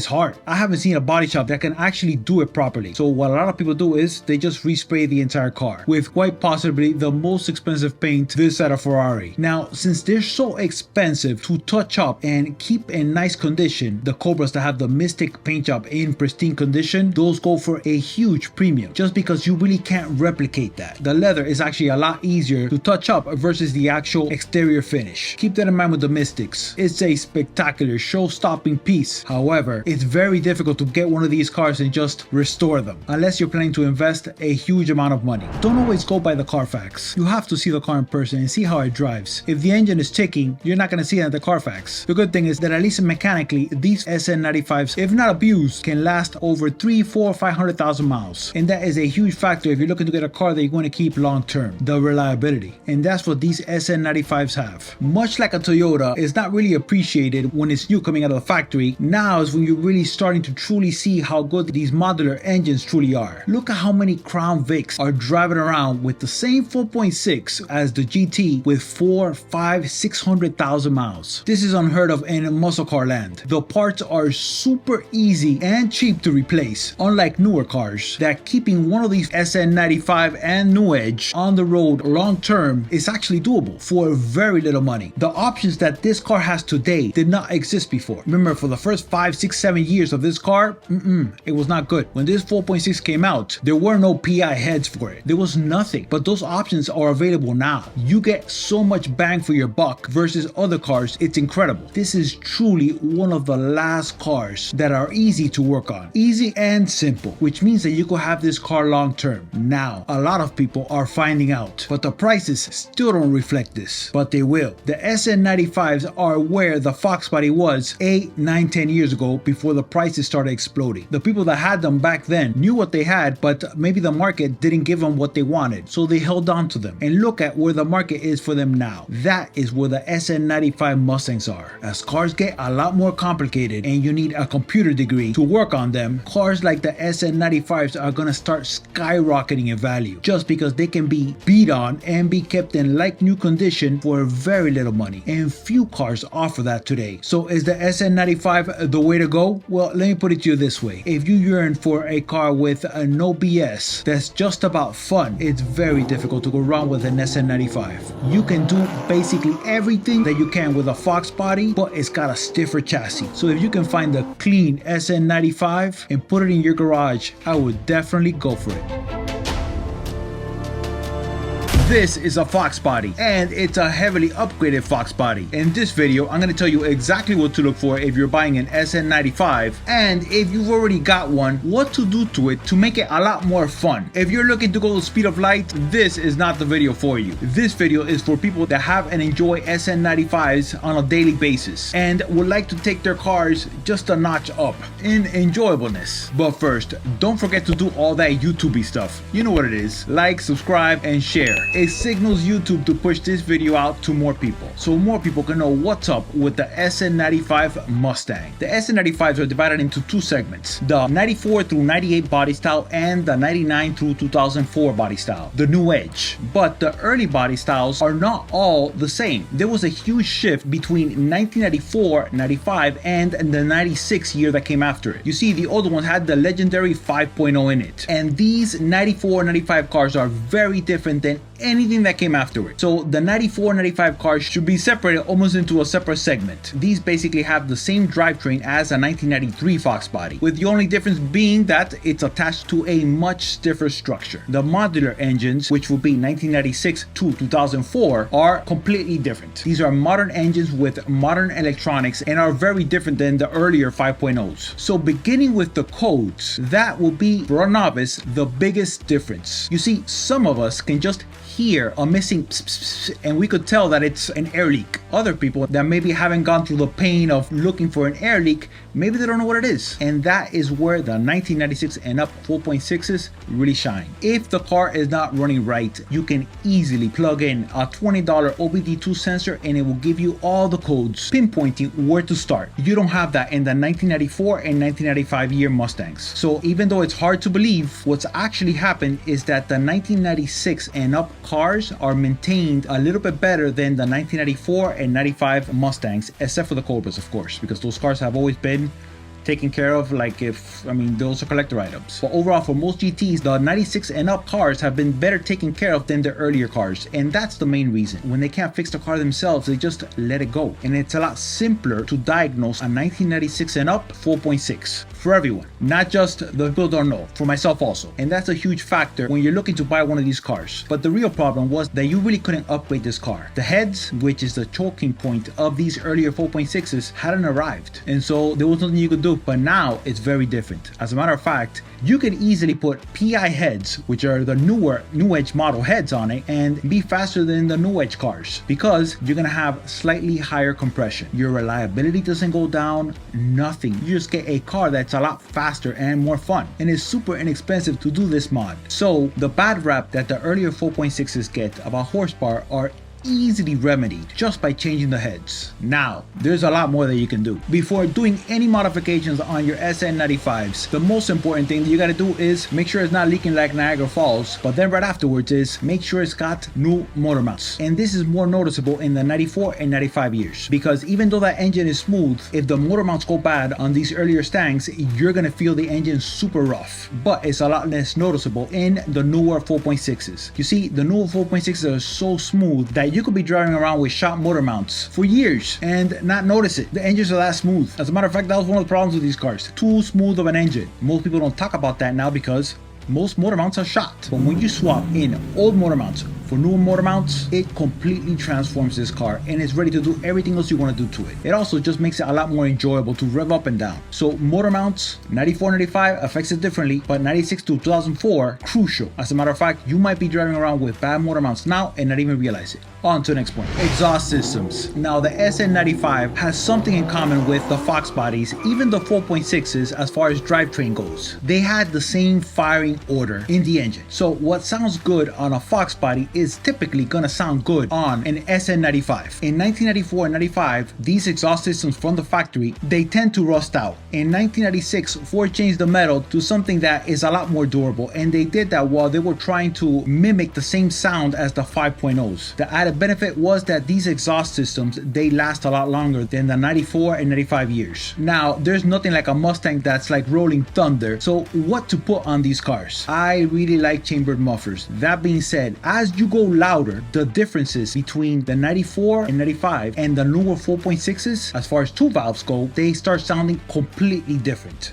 hard. I haven't seen a body shop that can actually do it properly. So what a lot of people do is they just respray the entire car with quite possibly the most expensive paint this side of Ferrari. Now, since they're so expensive to touch up and keep in nice condition, the Cobras that have the Mystic paint job in pristine condition, those go for a huge premium, just because you really can't replicate that. The leather is actually a lot easier to touch up versus the actual exterior finish. Keep that in mind with the Mystics. It's a spectacular show-stopping piece. However, it's very difficult to get one of these cars and just restore them, unless you're planning to invest a huge amount of money. Don't always go by the Carfax. You have to see the car in person and see how it drives. If the engine is ticking, you're not going to see it at the Carfax. The good thing is that at least mechanically, these Sn95s, if not abused, can last over 3, 4, 500,000 miles. And that is a huge factor if you're looking to get a car that you're going to keep long term, the reliability. And that's what these Sn95s have. Much like a Toyota is not really appreciated when it's new coming out of the factory, now is when you're really starting to truly see how good these modular engines truly are. Look at how many Crown Vics are driving around with the same 4.6 as the GT with 4, 5, 600,000 miles. This is unheard of in muscle car land. The parts are super easy and cheap to replace, unlike newer cars, that keeping one of these Sn95 and New Edge on the road long term is actually doable for very little money. The options that this car has today did not exist before. Remember, for the first 5, 6, 7 years of this car, it was not good. When this 4.6 came out, there were no PI heads for it. There was nothing, but those options are available now. You get so much bang for your buck versus other cars. It's incredible. This is truly one of the last cars that are easy to work on. Easy and simple, which means that you could have this car long term. Now, a lot of people are finding out, but the prices still don't reflect this, but they will. The Sn95s are where the Foxbody was 8, 9, 10 years ago, before the prices started exploding. The people that had them back then knew what they had, but maybe the market didn't give them what they wanted, so they held on to them. And look at where the market is for them now. That is where the Sn95 Mustangs are. As cars get a lot more complicated and you need a computer degree to work on them, cars like the Sn95s are gonna start skyrocketing in value, just because they can be beat on and be kept in like new condition for very little money, and few cars offer that today. So is the Sn95 the way to go? Well, let me put it to you this way. If you yearn for a car with no BS that's just about fun, it's very difficult to go wrong with an Sn95. You can do basically everything that you can with a Foxbody, but it's got a stiffer chassis. So if you can find a clean Sn95 and put it in your garage, I would definitely go for it. This is a Foxbody, and it's a heavily upgraded Foxbody. In this video, I'm going to tell you exactly what to look for if you're buying an Sn95, and if you've already got one, what to do to it to make it a lot more fun. If you're looking to go the speed of light, this is not the video for you. This video is for people that have and enjoy Sn95s on a daily basis and would like to take their cars just a notch up in enjoyableness. But first, don't forget to do all that YouTubey stuff. You know what it is. Like, subscribe, and share. it signals YouTube to push this video out to more people, so more people can know what's up with the Sn95 Mustang. The Sn95s are divided into two segments, the 94 through 98 body style and the 99 through 2004 body style, the New Edge. But the early body styles are not all the same. There was a huge shift between 1994, 95 and the 96 year that came after it. You see, the older ones had the legendary 5.0 in it, and these 94, 95 cars are very different than anything that came after it. So the 94, 95 cars should be separated almost into a separate segment. These basically have the same drivetrain as a 1993 Foxbody, with the only difference being that it's attached to a much stiffer structure. The modular engines, which will be 1996 to 2004, are completely different. These are modern engines with modern electronics and are very different than the earlier 5.0s. So beginning with the codes, that will be, for a novice, the biggest difference. You see, some of us can just hear a missing pss, pss, pss, and we could tell that it's an air leak. Other people that maybe haven't gone through the pain of looking for an air leak, maybe they don't know what it is. And that is where the 1996 and up 4.6s really shine. If the car is not running right, you can easily plug in a $20 OBD2 sensor and it will give you all the codes pinpointing where to start. You don't have that in the 1994 and 1995 year Mustangs. So even though it's hard to believe, what's actually happened is that the 1996 and up cars are maintained a little bit better than the 1994 and 95 Mustangs, except for the Cobras, of course, because those cars have always been taken care of, like those are collector items. But overall, for most GTs, the 96 and up cars have been better taken care of than the earlier cars, and that's the main reason. When they can't fix the car themselves, they just let it go, and it's a lot simpler to diagnose a 1996 and up 4.6 for everyone, not just the people don't know, for myself also. And that's a huge factor when you're looking to buy one of these cars. But the real problem was that you really couldn't upgrade this car. The heads, which is the choking point of these earlier 4.6s, hadn't arrived, and so there was nothing you could do. But now it's very different. As a matter of fact, you could easily put PI heads, which are the newer New Edge model heads, on it and be faster than the New Edge cars, because you're gonna have slightly higher compression. Your reliability doesn't go down, nothing. You just get a car that's a lot faster and more fun, and it's super inexpensive to do this mod. So the bad rap that the earlier 4.6s get about horsepower are easily remedied just by changing the heads. Now, there's a lot more that you can do. Before doing any modifications on your Sn95s, the most important thing that you gotta do is make sure it's not leaking like Niagara Falls, but then right afterwards is make sure it's got new motor mounts. And this is more noticeable in the 94 and 95 years, because even though that engine is smooth, if the motor mounts go bad on these earlier Stangs, you're gonna feel the engine super rough, but it's a lot less noticeable in the newer 4.6s. You see, the newer 4.6s are so smooth that you could be driving around with shop motor mounts for years and not notice it. The engines are that smooth. As a matter of fact, that was one of the problems with these cars. Too smooth of an engine. Most people don't talk about that now because most motor mounts are shot. But when you swap in old motor mounts for newer motor mounts, it completely transforms this car and it's ready to do everything else you want to do to it. It also just makes it a lot more enjoyable to rev up and down. So motor mounts, 94, 95 affects it differently, but 96 to 2004, crucial. As a matter of fact, you might be driving around with bad motor mounts now and not even realize it. On to the next point. Exhaust systems. Now the Sn95 has something in common with the Foxbodies, even the 4.6s as far as drivetrain goes. They had the same firing order in the engine. So what sounds good on a Foxbody is typically gonna sound good on an Sn95. In 1994 and 95, these exhaust systems from the factory, they tend to rust out. In 1996, Ford changed the metal to something that is a lot more durable, and they did that while they were trying to mimic the same sound as the 5.0s. The added benefit was that these exhaust systems, they last a lot longer than the 94 and 95 years. Now, there's nothing like a Mustang that's like rolling thunder, so what to put on these cars? I really like chambered mufflers. That being said, as you go louder, the differences between the 94 and 95 and the newer 4.6s, as far as two valves go, they start sounding completely different.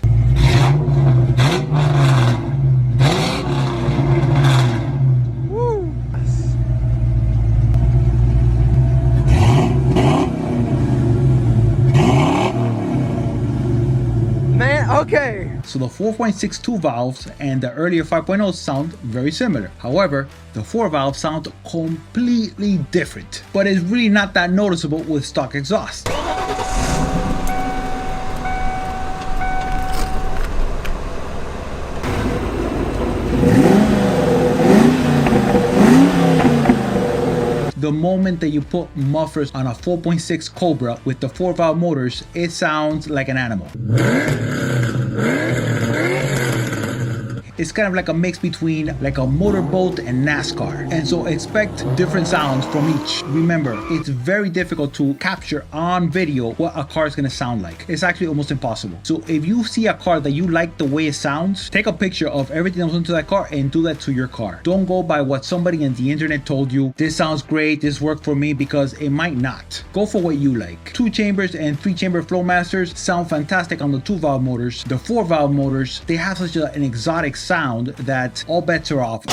Okay. So the 4.62 valves and the earlier 5.0s sound very similar. However, the 4 valves sound completely different, but it's really not that noticeable with stock exhaust. the moment that you put mufflers on a 4.6 Cobra with the 4-valve motors, it sounds like an animal. It's kind of like a mix between like a motorboat and NASCAR. And so expect different sounds from each. Remember, it's very difficult to capture on video what a car is going to sound like. It's actually almost impossible. So if you see a car that you like the way it sounds, take a picture of everything that was into that car and do that to your car. Don't go by what somebody on the internet told you. This sounds great, this worked for me, because it might not. Go for what you like. 2 chambers and 3 chamber Flowmasters sound fantastic on the 2-valve motors. The 4-valve motors, they have such an exotic sound that all bets are off.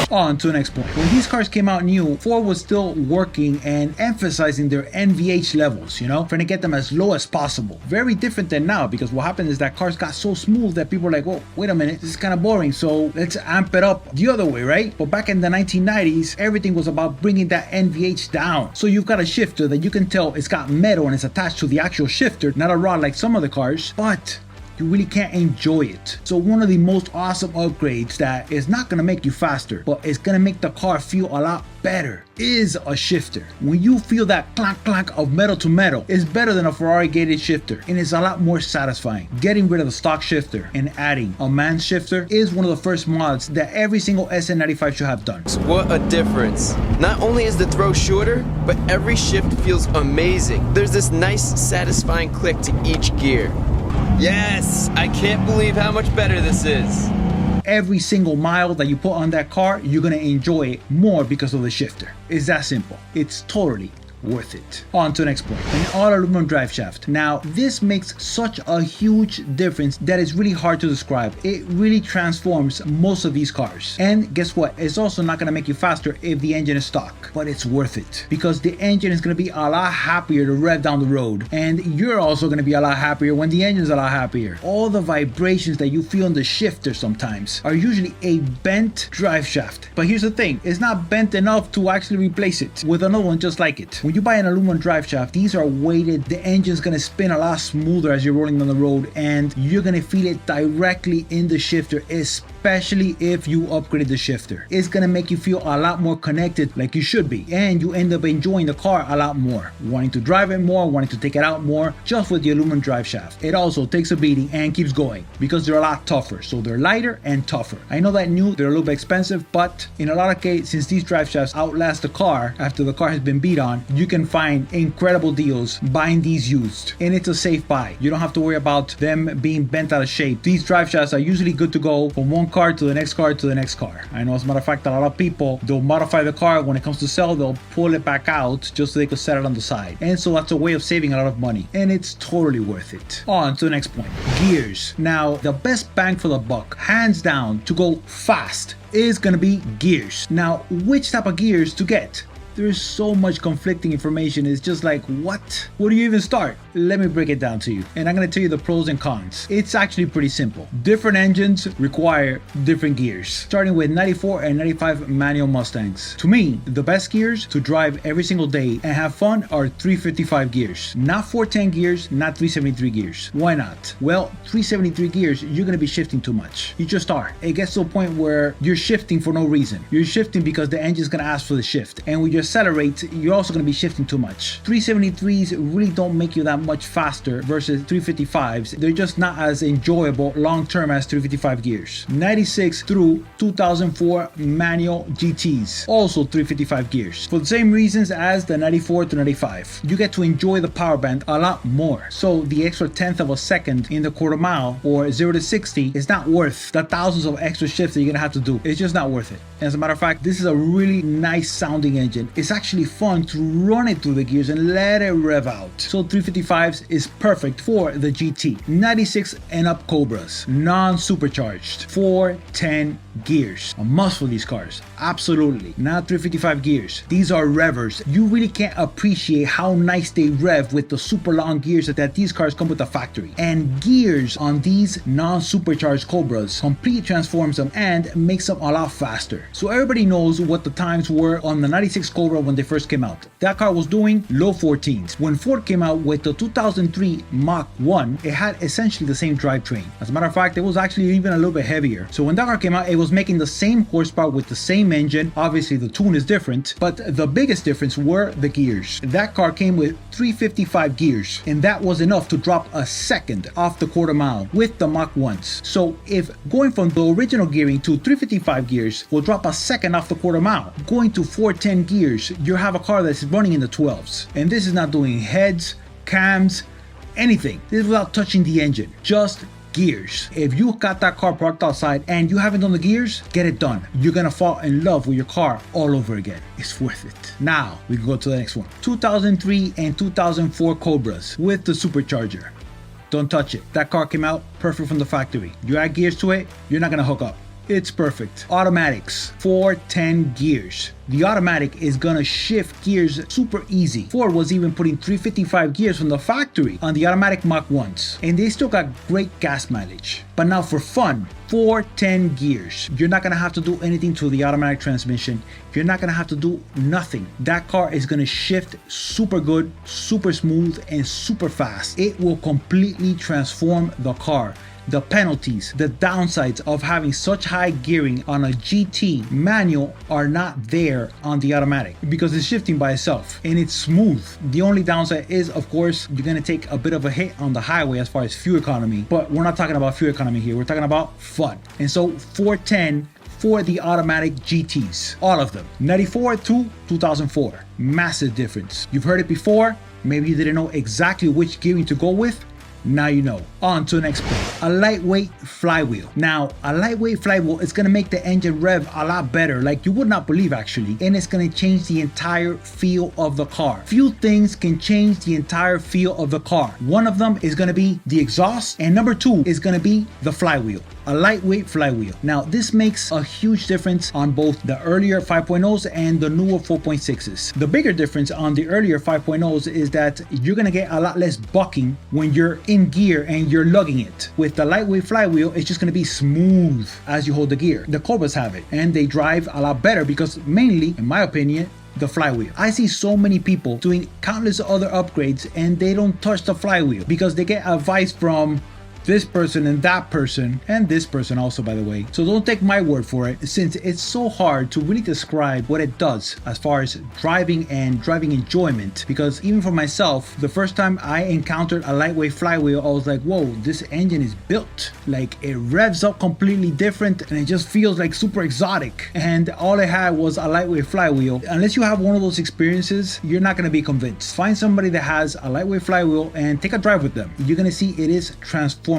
On to the next point. When these cars came out new, Ford was still working and emphasizing their NVH levels, you know, trying to get them as low as possible. Very different than now, because what happened is that cars got so smooth that people were like, whoa, wait a minute, this is kind of boring, so let's amp it up the other way, right? But back in the 1990s, everything was about bringing that NVH down. So you've got a shifter that you can tell it's got metal and it's attached to the actual shifter, not a rod like some other cars, but you really can't enjoy it. So one of the most awesome upgrades that is not gonna make you faster, but it's gonna make the car feel a lot better, is a shifter. When you feel that clank clank of metal to metal, it's better than a Ferrari gated shifter, and it's a lot more satisfying. Getting rid of the stock shifter and adding a man shifter is one of the first mods that every single Sn95 should have done. What a difference. Not only is the throw shorter, but every shift feels amazing. There's this nice satisfying click to each gear. Yes, I can't believe how much better this is. Every single mile that you put on that car, you're gonna enjoy it more because of the shifter. It's that simple. It's totally worth it. On to the next point, an all aluminum drive shaft. Now this makes such a huge difference that it's really hard to describe. It really transforms most of these cars. And guess what? It's also not gonna make you faster if the engine is stock, but it's worth it because the engine is gonna be a lot happier to rev down the road, and you're also gonna be a lot happier when the engine is a lot happier. All the vibrations that you feel in the shifter sometimes are usually a bent drive shaft. But here's the thing, it's not bent enough to actually replace it with another one just like it. When you buy an aluminum drive shaft, these are weighted, the engine's gonna spin a lot smoother as you're rolling down the road, and you're gonna feel it directly in the shifter, especially if you upgrade the shifter. It's gonna make you feel a lot more connected like you should be, and you end up enjoying the car a lot more, wanting to drive it more, wanting to take it out more, just with the aluminum drive shaft. It also takes a beating and keeps going because they're a lot tougher, so they're lighter and tougher. I know that new, they're a little bit expensive, but in a lot of cases, since these drive shafts outlast the car after the car has been beat on, you can find incredible deals buying these used, and it's a safe buy. You don't have to worry about them being bent out of shape. These drive shafts are usually good to go from one car to the next car to the next car. I know, as a matter of fact, a lot of people, they'll modify the car, when it comes to sell, they'll pull it back out just so they could set it on the side, and so that's a way of saving a lot of money, and it's totally worth it. On to the next point, gears. Now the best bang for the buck, hands down, to go fast is gonna be gears. Now which type of gears to get? There's so much conflicting information. It's just like, what? Where do you even start? Let me break it down to you, and I'm gonna tell you the pros and cons. It's actually pretty simple. Different engines require different gears, starting with 94 and 95 manual Mustangs. To me, the best gears to drive every single day and have fun are 355 gears. Not 410 gears, not 373 gears. Why not? Well, 373 gears, you're gonna be shifting too much. You just are. It gets to a point where you're shifting for no reason. You're shifting because the engine's gonna ask for the shift, and when you accelerate, you're also going to be shifting too much. 373s really don't make you that much faster versus 355s. They're just not as enjoyable long term as 355 gears. 96 through 2004 manual GTs, also 355 gears, for the same reasons as the 94 to 95. You get to enjoy the power band a lot more, so the extra tenth of a second in the quarter mile or 0 to 60 is not worth the thousands of extra shifts that you're gonna have to do. It's just not worth it. As a matter of fact, this is a really nice sounding engine. It's actually fun to run it through the gears and let it rev out. So 355s is perfect for the GT. 96 and up Cobras, non-supercharged, 410 gears. A must for these cars. Absolutely. Not 355 gears. These are revvers. You really can't appreciate how nice they rev with the super long gears that these cars come with the factory. And gears on these non-supercharged Cobras completely transforms them and makes them a lot faster. So everybody knows what the times were on the 96 Cobra when they first came out. That car was doing low 14s. When Ford came out with the 2003 Mach 1, it had essentially the same drivetrain. As a matter of fact, it was actually even a little bit heavier. So when that car came out, it was making the same horsepower with the same engine. Obviously the tune is different, but the biggest difference were the gears. That car came with 355 gears, and that was enough to drop a second off the quarter mile with the Mach 1s. So if going from the original gearing to 355 gears will drop a second off the quarter mile, going to 410 gears, you have a car that's running in the 12s. And this is not doing heads, cams, anything. This is without touching the engine, just gears. If you got that car parked outside and you haven't done the gears, get it done. You're gonna fall in love with your car all over again. It's worth it. Now we can go to the next one. 2003 and 2004 Cobras with the supercharger. Don't touch it. That car came out perfect from the factory. You add gears to it, you're not gonna hook up. It's perfect. Automatics, 410 gears. The automatic is gonna shift gears super easy. Ford was even putting 355 gears from the factory on the automatic Mach 1s, and they still got great gas mileage. But now for fun, 410 gears. You're not gonna have to do anything to the automatic transmission. You're not gonna have to do nothing. That car is gonna shift super good, super smooth, and super fast. It will completely transform the car. The penalties, the downsides of having such high gearing on a GT manual are not there on the automatic because it's shifting by itself and it's smooth. The only downside is, of course, you're gonna take a bit of a hit on the highway as far as fuel economy, but we're not talking about fuel economy here. We're talking about fun. And so 410 for the automatic GTs, all of them, 94 to 2004, massive difference. You've heard it before. Maybe you didn't know exactly which gearing to go with. Now you know. On to the next point. A lightweight flywheel. Now, a lightweight flywheel is going to make the engine rev a lot better, like you would not believe actually, and it's going to change the entire feel of the car. Few things can change the entire feel of the car. One of them is going to be the exhaust, and number two is going to be the flywheel. A lightweight flywheel. Now, this makes a huge difference on both the earlier 5.0s and the newer 4.6s. The bigger difference on the earlier 5.0s is that you're going to get a lot less bucking when you're in gear and you're lugging it. With the lightweight flywheel, it's just going to be smooth as you hold the gear. The Cobras have it, and they drive a lot better because mainly, in my opinion, the flywheel. I see so many people doing countless other upgrades and they don't touch the flywheel because they get advice from this person and that person, and this person also, by the way. So don't take my word for it, since it's so hard to really describe what it does as far as driving and driving enjoyment. Because even for myself, the first time I encountered a lightweight flywheel, I was like, whoa, this engine is built. Like, it revs up completely different and it just feels like super exotic. And all it had was a lightweight flywheel. Unless you have one of those experiences, you're not gonna be convinced. Find somebody that has a lightweight flywheel and take a drive with them. You're gonna see it is transformative.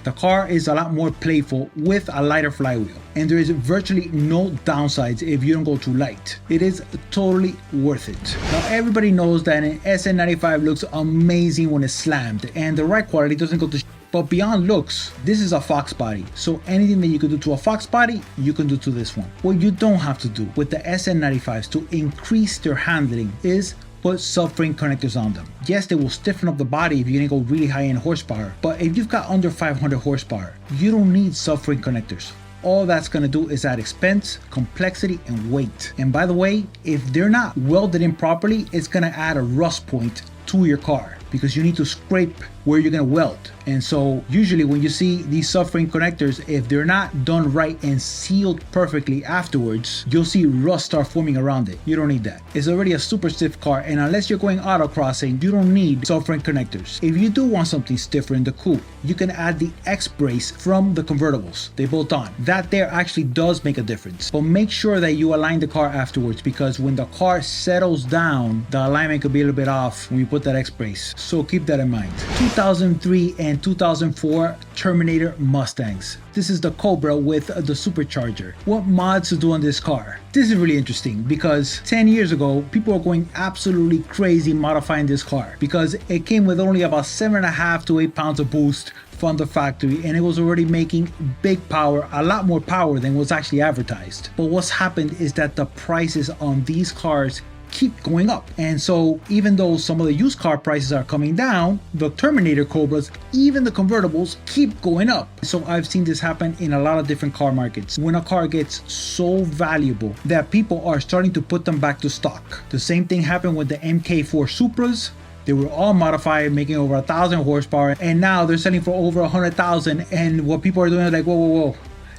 The car is a lot more playful with a lighter flywheel, and there is virtually no downsides if you don't go too light. It is totally worth it. Now, everybody knows that an Sn95 looks amazing when it's slammed, and the ride quality doesn't go to but beyond looks, this is a Fox body, so anything that you can do to a Fox body, you can do to this one. What you don't have to do with the Sn95s to increase their handling is put subframe connectors on them. Yes, they will stiffen up the body if you're gonna go really high end horsepower, but if you've got under 500 horsepower, you don't need subframe connectors. All that's gonna do is add expense, complexity, and weight. And by the way, if they're not welded in properly, it's gonna add a rust point to your car because you need to scrape where you're gonna weld. And so usually when you see these subframe connectors, if they're not done right and sealed perfectly afterwards, you'll see rust start forming around it. You don't need that. It's already a super stiff car, and unless you're going autocrossing, you don't need subframe connectors. If you do want something stiffer in the coupe, you can add the X-brace from the convertibles. They bolt on. That there actually does make a difference. But make sure that you align the car afterwards, because when the car settles down, the alignment could be a little bit off when you put that X-brace. So keep that in mind. 2003 and 2004 Terminator Mustangs. This is the Cobra with the supercharger. What mods to do on this car? This is really interesting because 10 years ago, people were going absolutely crazy modifying this car because it came with only about 7.5 to 8 pounds of boost, from the factory and it was already making big power, a lot more power than was actually advertised. But what's happened is that the prices on these cars keep going up. And so even though some of the used car prices are coming down, the Terminator Cobras, even the convertibles, keep going up. So I've seen this happen in a lot of different car markets. When a car gets so valuable that people are starting to put them back to stock. The same thing happened with the MK4 Supras. They were all modified, making over 1,000 horsepower, and now they're selling for over 100,000. And what people are doing is like, whoa, whoa, whoa.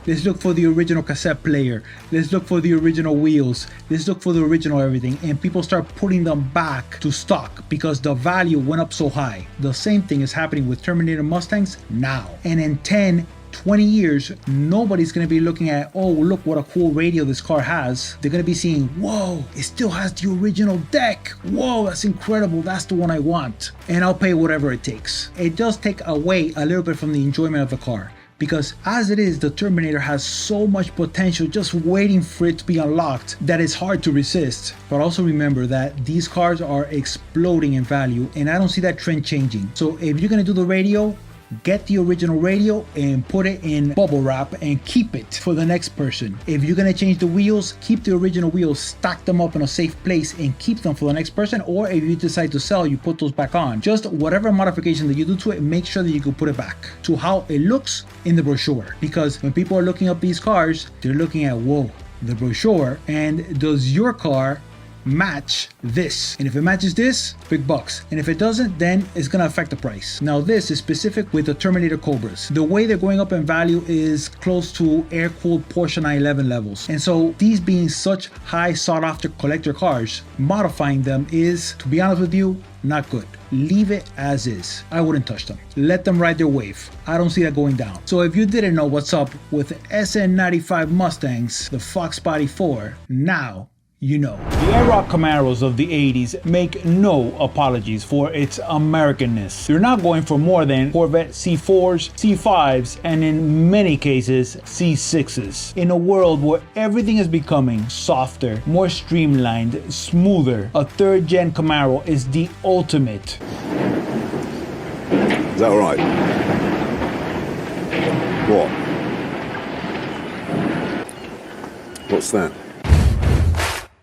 Let's look for the original cassette player. Let's look for the original wheels. Let's look for the original everything. And people start putting them back to stock because the value went up so high. The same thing is happening with Terminator Mustangs now. And in 10, 20 years, nobody's going to be looking at, oh, look what a cool radio this car has. They're going to be seeing, whoa, it still has the original deck. Whoa, that's incredible. That's the one I want. And I'll pay whatever it takes. It does take away a little bit from the enjoyment of the car. Because as it is, the Terminator has so much potential just waiting for it to be unlocked that it's hard to resist. But also remember that these cars are exploding in value and I don't see that trend changing. So if you're going to do the radio, get the original radio and put it in bubble wrap and keep it for the next person. If you're going to change the wheels, keep the original wheels, stack them up in a safe place and keep them for the next person. Or if you decide to sell, you put those back on. Just whatever modification that you do to it, make sure that you can put it back to how it looks in the brochure. Because when people are looking up these cars, they're looking at, whoa, the brochure, and does your car match this? And if it matches this, big bucks. And if it doesn't, then it's gonna affect the price. Now this is specific with the Terminator Cobras. The way they're going up in value is close to air-cooled Porsche 911 levels. And so these being such high sought-after collector cars, modifying them is, to be honest with you, not good. Leave it as is. I wouldn't touch them. Let them ride their wave. I don't see that going down. So if you didn't know what's up with the Sn95 Mustangs, the Foxbody 4, now you know. The IROC Camaros of the 80s make no apologies for its Americanness. They're not going for more than Corvette C4s, C5s, and in many cases, C6s. In a world where everything is becoming softer, more streamlined, smoother, a third gen Camaro is the ultimate. Is that all right? What? What's that?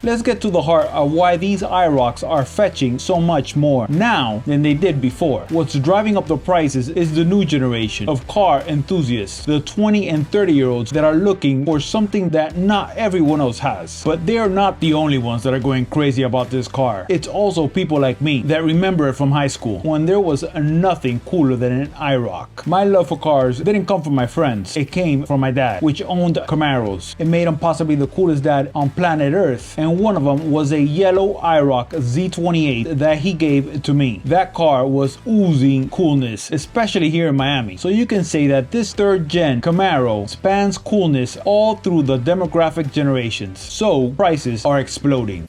Let's get to the heart of why these IROCs are fetching so much more now than they did before. What's driving up the prices is the new generation of car enthusiasts, the 20 and 30 year olds that are looking for something that not everyone else has. But they are not the only ones that are going crazy about this car. It's also people like me that remember it from high school when there was nothing cooler than an IROC. My love for cars didn't come from my friends. It came from my dad, which owned Camaros. It made him possibly the coolest dad on planet Earth. And one of them was a yellow IROC Z28 that he gave to me. That car was oozing coolness, especially here in Miami. So you can say that this third gen Camaro spans coolness all through the demographic generations. So prices are exploding.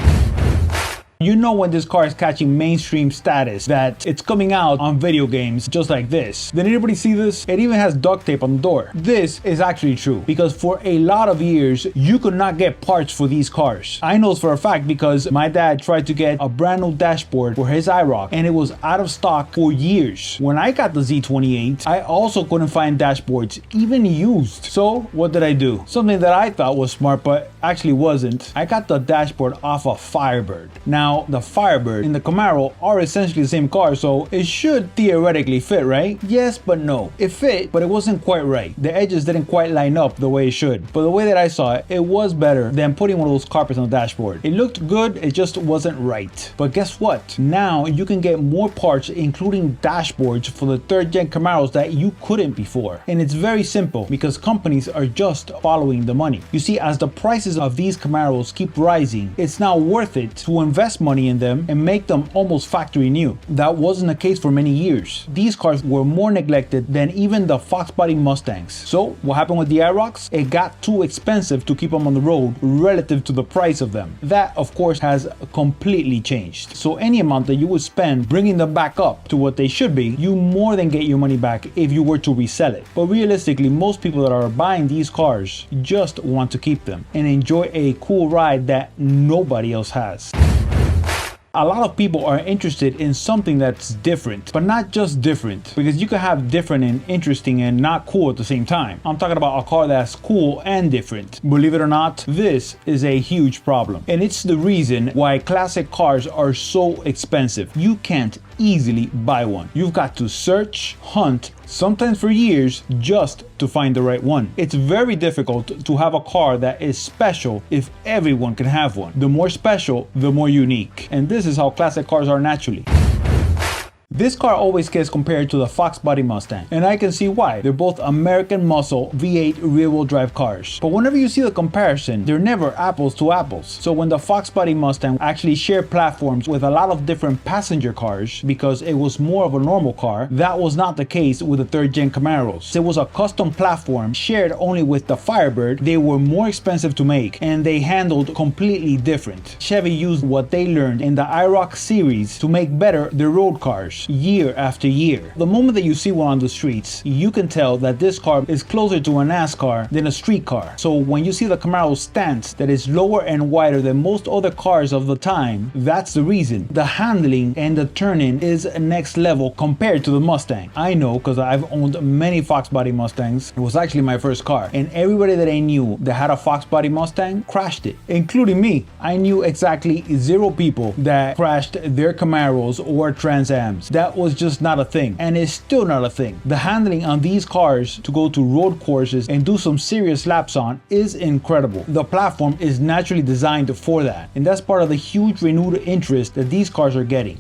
You know when this car is catching mainstream status, that it's coming out on video games just like this. Did anybody see this? It even has duct tape on the door. This is actually true because for a lot of years, you could not get parts for these cars. I know this for a fact because my dad tried to get a brand new dashboard for his IROC and it was out of stock for years. When I got the Z28, I also couldn't find dashboards, even used. So what did I do? Something that I thought was smart but actually wasn't. I got the dashboard off a Firebird. Now, the Firebird and the Camaro are essentially the same car, so it should theoretically fit, right? Yes, but no. It fit, but it wasn't quite right. The edges didn't quite line up the way it should. But the way that I saw it, it was better than putting one of those carpets on the dashboard. It looked good, it just wasn't right. But guess what? Now you can get more parts, including dashboards for the third gen Camaros that you couldn't before. And it's very simple because companies are just following the money. You see, as the prices of these Camaros keep rising, it's now worth it to invest money in them and make them almost factory new. That wasn't the case for many years. These cars were more neglected than even the Foxbody Mustangs. So what happened with the IROCs? It got too expensive to keep them on the road relative to the price of them. That of course has completely changed. So any amount that you would spend bringing them back up to what they should be, you more than get your money back if you were to resell it. But realistically, most people that are buying these cars just want to keep them and enjoy a cool ride that nobody else has. A lot of people are interested in something that's different, but not just different, because you can have different and interesting and not cool at the same time. I'm talking about a car that's cool and different. Believe it or not, this is a huge problem, and it's the reason why classic cars are so expensive. You can't easily buy one. You've got to search, hunt, sometimes for years, just to find the right one. It's very difficult to have a car that is special if everyone can have one. The more special, the more unique. And this is how classic cars are naturally. This car always gets compared to the Foxbody Mustang, and I can see why. They're both American muscle V8 rear-wheel drive cars. But whenever you see the comparison, they're never apples to apples. So when the Foxbody Mustang actually shared platforms with a lot of different passenger cars because it was more of a normal car, that was not the case with the 3rd Gen Camaros. It was a custom platform shared only with the Firebird. They were more expensive to make, and they handled completely different. Chevy used what they learned in the IROC series to make better their road cars year after year. The moment that you see one on the streets, you can tell that this car is closer to a NASCAR than a street car. So when you see the Camaro stance that is lower and wider than most other cars of the time, that's the reason. The handling and the turning is next level compared to the Mustang. I know, because I've owned many Foxbody Mustangs. It was actually my first car, and everybody that I knew that had a Foxbody Mustang crashed it, including me. I knew exactly 0 people that crashed their Camaros or Trans Ams. That was just not a thing, and it's still not a thing. The handling on these cars to go to road courses and do some serious laps on is incredible. The platform is naturally designed for that, and that's part of the huge renewed interest that these cars are getting.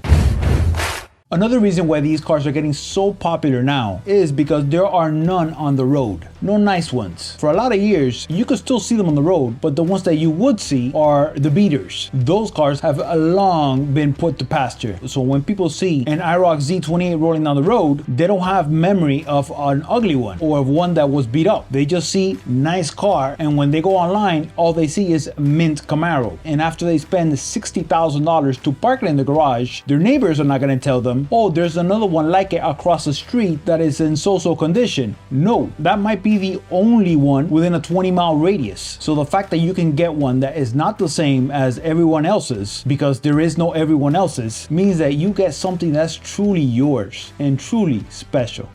Another reason why these cars are getting so popular now is because there are none on the road. No nice ones. For a lot of years, you could still see them on the road, but the ones that you would see are the beaters. Those cars have long been put to pasture. So when people see an IROC Z28 rolling down the road, they don't have memory of an ugly one or of one that was beat up. They just see nice car, and when they go online, all they see is mint Camaro. And after they spend $60,000 to park it in the garage, their neighbors are not going to tell them, oh, there's another one like it across the street that is in so-so condition. No, that might be the only one within a 20-mile radius. So the fact that you can get one that is not the same as everyone else's, because there is no everyone else's, means that you get something that's truly yours and truly special.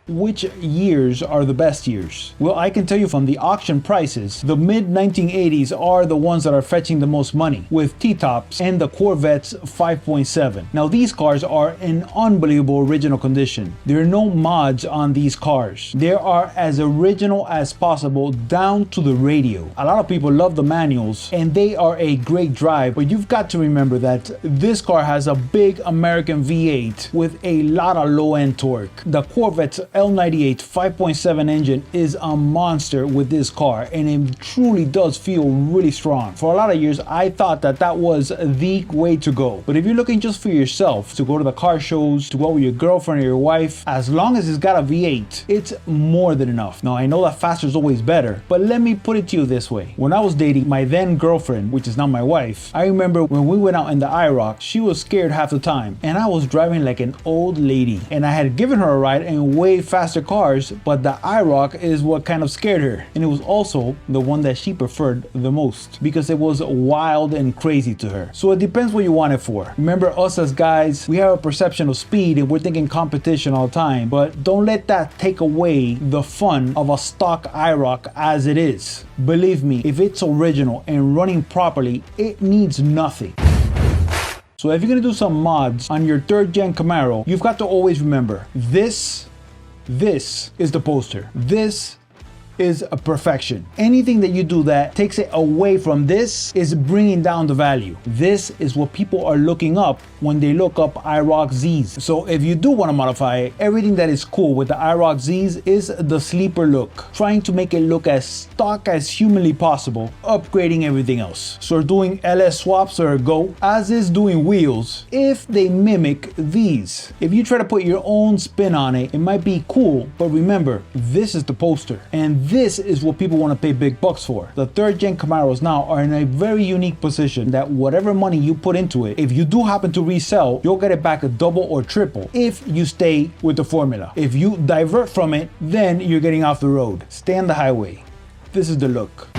Which years are the best years? Well, I can tell you from the auction prices, the mid-1980s are the ones that are fetching the most money, with T-tops and the Corvette's 5.7. Now these cars are in unbelievable original condition. There are no mods on these cars. They are as original as possible down to the radio. A lot of people love the manuals, and they are a great drive, but you've got to remember that this car has a big American V8 with a lot of low-end torque. The Corvette's L98 5.7 engine is a monster with this car, and it truly does feel really strong. For a lot of years, I thought that that was the way to go. But if you're looking just for yourself, to go to the car shows, to go with your girlfriend or your wife, as long as it's got a V8, it's more than enough. Now, I know that faster is always better, but let me put it to you this way. When I was dating my then girlfriend, which is now my wife, I remember when we went out in the IROC, she was scared half the time, and I was driving like an old lady, and I had given her a ride in way faster cars, but the IROC is what kind of scared her, and it was also the one that she preferred the most because it was wild and crazy to her. So it depends what you want it for. Remember, us as guys, we have a perception of speed and we're thinking competition all the time, but don't let that take away the fun of a stock IROC as it is. Believe me, if it's original and running properly, it needs nothing. So if you're gonna do some mods on your 3rd Gen Camaro, you've got to always remember, this is the poster. This is a perfection. Anything that you do that takes it away from this is bringing down the value. This is what people are looking up when they look up IROC Zs. So if you do want to modify it, everything that is cool with the IROC Zs is the sleeper look, trying to make it look as stock as humanly possible, upgrading everything else. So doing LS swaps are a go, as is doing wheels, if they mimic these. If you try to put your own spin on it, it might be cool, but remember, this is the poster, and this is what people want to pay big bucks for. The 3rd Gen Camaros now are in a very unique position that whatever money you put into it, if you do happen to resell, you'll get it back a double or triple if you stay with the formula. If you divert from it, then you're getting off the road. Stay on the highway. This is the look.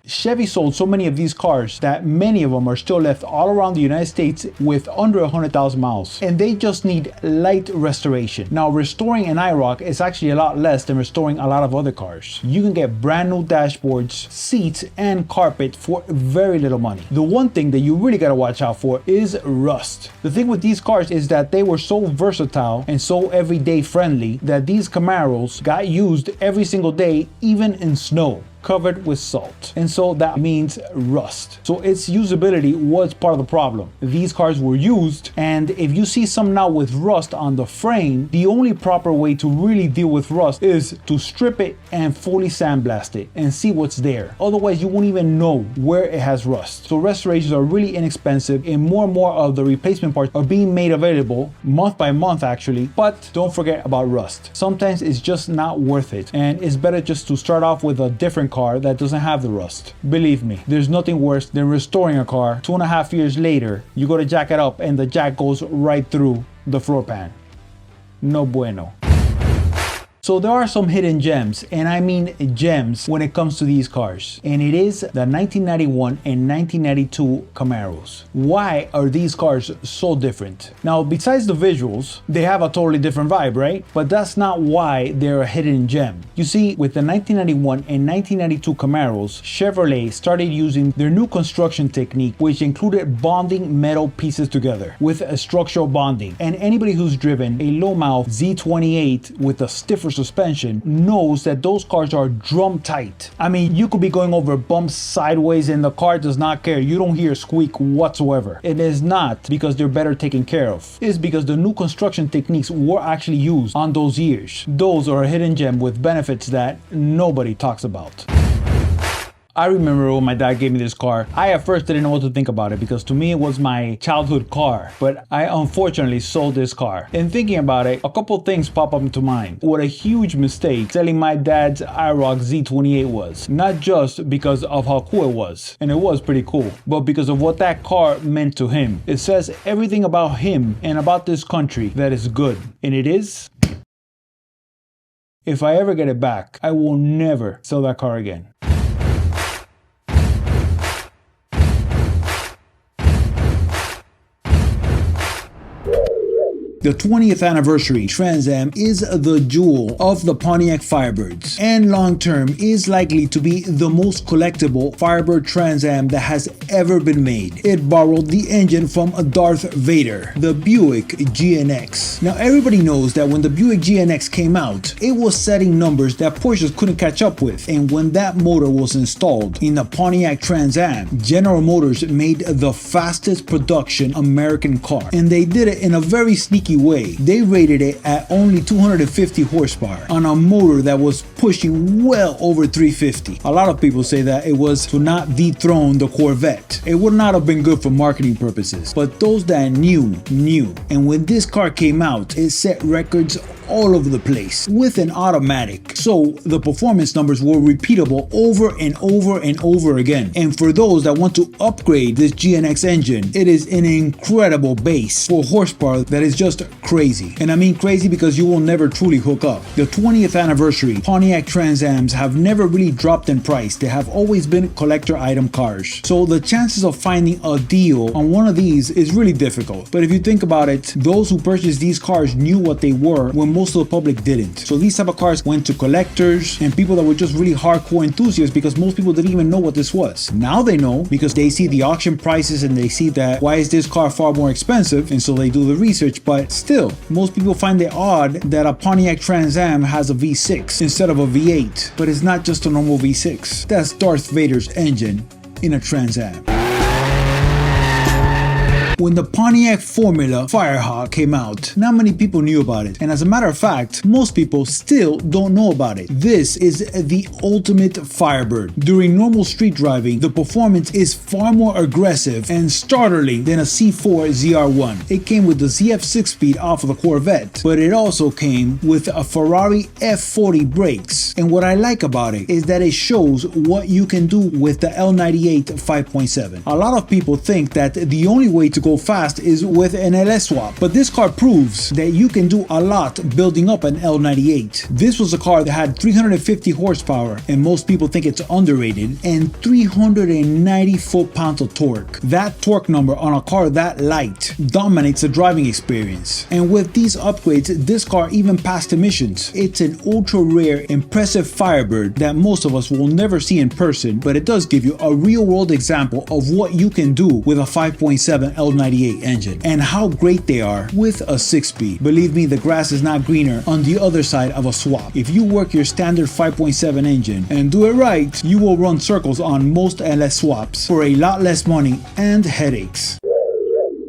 Chevy sold so many of these cars that many of them are still left all around the United States with under 100,000 miles, and they just need light restoration. Now, restoring an IROC is actually a lot less than restoring a lot of other cars. You can get brand new dashboards, seats, and carpet for very little money. The one thing that you really gotta watch out for is rust. The thing with these cars is that they were so versatile and so everyday friendly that these Camaros got used every single day, even in snow, covered with salt, and so that means rust. So its usability was part of the problem. These cars were used, and if you see some now with rust on the frame, the only proper way to really deal with rust is to strip it and fully sandblast it and see what's there. Otherwise, you won't even know where it has rust. So restorations are really inexpensive, and more of the replacement parts are being made available month by month actually, but don't forget about rust. Sometimes it's just not worth it, and it's better just to start off with a different car that doesn't have the rust. Believe me, there's nothing worse than restoring a car 2.5 years later. You go to jack it up and the jack goes right through the floor pan. No bueno. So there are some hidden gems, and I mean gems, when it comes to these cars, and it is the 1991 and 1992 Camaros. Why are these cars so different? Now, besides the visuals, they have a totally different vibe, right? But that's not why they're a hidden gem. You see, with the 1991 and 1992 Camaros, Chevrolet started using their new construction technique, which included bonding metal pieces together with a structural bonding. And anybody who's driven a low-mouth Z28 with a stiffer suspension knows that those cars are drum tight. I mean, you could be going over bumps sideways and the car does not care. You don't hear a squeak whatsoever. It is not because they're better taken care of. It's because the new construction techniques were actually used on those years. Those are a hidden gem with benefits that nobody talks about. I remember when my dad gave me this car, I at first didn't know what to think about it because to me it was my childhood car, but I unfortunately sold this car. And thinking about it, a couple things pop up into mind. What a huge mistake selling my dad's IROC Z28 was. Not just because of how cool it was, and it was pretty cool, but because of what that car meant to him. It says everything about him and about this country that is good, and it is. If I ever get it back, I will never sell that car again. The 20th anniversary Trans Am is the jewel of the Pontiac Firebirds, and long term is likely to be the most collectible Firebird Trans Am that has ever been made. It borrowed the engine from Darth Vader, the Buick GNX. Now everybody knows that when the Buick GNX came out, it was setting numbers that Porsches couldn't catch up with, and when that motor was installed in the Pontiac Trans Am, General Motors made the fastest production American car, and they did it in a very sneaky way. They rated it at only 250 horsepower on a motor that was pushing well over 350. A lot of people say that it was to not dethrone the Corvette. It would not have been good for marketing purposes, but those that knew. And when this car came out, it set records all over the place with an automatic, so the performance numbers were repeatable over and over again. And for those that want to upgrade this GNX engine, it is an incredible base for horsepower that is just crazy. And I mean crazy because you will never truly hook up. The 20th anniversary Pontiac Trans Ams have never really dropped in price. They have always been collector item cars, so the chances of finding a deal on one of these is really difficult. But if you think about it, those who purchased these cars knew what they were when most of the public didn't. So these type of cars went to collectors and people that were just really hardcore enthusiasts, because most people didn't even know what this was. Now they know because they see the auction prices and they see that why is this car far more expensive, and so they do the research. But still, most people find it odd that a Pontiac Trans Am has a V6 instead of a V8. But it's not just a normal V6. That's Darth Vader's engine in a Trans Am. When the Pontiac Formula Firehawk came out, not many people knew about it, and as a matter of fact, most people still don't know about it. This is the ultimate Firebird. During normal street driving, the performance is far more aggressive and startling than a C4 ZR1. It came with the ZF 6-speed off of the Corvette, but it also came with a Ferrari F40 brakes. And what I like about it is that it shows what you can do with the L98 5.7. A lot of people think that the only way to go go fast is with an LS swap, but this car proves that you can do a lot building up an L98. This was a car that had 350 horsepower, and most people think it's underrated, and 390 foot-pounds of torque. That torque number on a car that light dominates the driving experience. And with these upgrades, this car even passed emissions. It's an ultra-rare, impressive Firebird that most of us will never see in person, but it does give you a real-world example of what you can do with a 5.7 L98 engine, and how great they are with a 6-speed. Believe me, the grass is not greener on the other side of a swap. If you work your standard 5.7 engine and do it right, you will run circles on most LS swaps for a lot less money and headaches.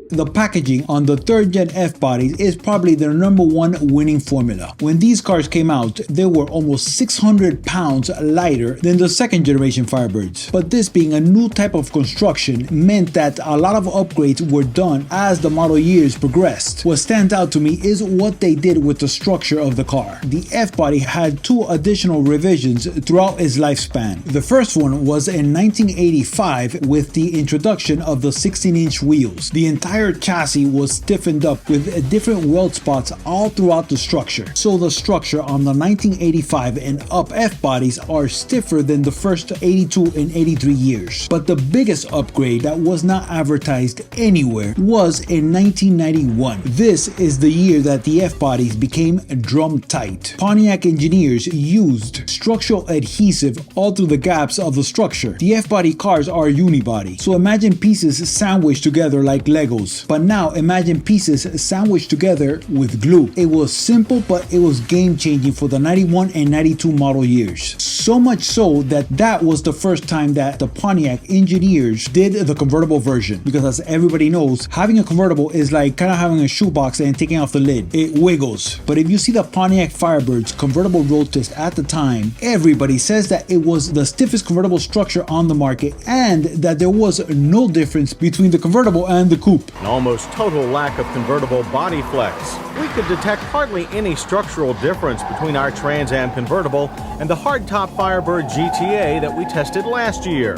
The packaging on the 3rd gen F-bodies is probably their #1 winning formula. When these cars came out, they were almost 600 pounds lighter than the 2nd generation Firebirds. But this being a new type of construction meant that a lot of upgrades were done as the model years progressed. What stands out to me is what they did with the structure of the car. The F-body had 2 additional revisions throughout its lifespan. The first one was in 1985 with the introduction of the 16-inch wheels. The entire chassis was stiffened up with different weld spots all throughout the structure. So the structure on the 1985 and up F-bodies are stiffer than the first 82 and 83 years. But the biggest upgrade that was not advertised anywhere was in 1991. This is the year that the F-bodies became drum tight. Pontiac engineers used structural adhesive all through the gaps of the structure. The F-body cars are unibody, so imagine pieces sandwiched together like Legos. But now imagine pieces sandwiched together with glue. It was simple, but it was game-changing for the 91 and 92 model years. So much so that that was the first time that the Pontiac engineers did the convertible version. Because as everybody knows, having a convertible is like kind of having a shoebox and taking off the lid. It wiggles. But if you see the Pontiac Firebird's convertible road test at the time, everybody says that it was the stiffest convertible structure on the market and that there was no difference between the convertible and the coupe. An almost total lack of convertible body flex. We could detect hardly any structural difference between our Trans Am convertible and the hardtop Firebird GTA that we tested last year.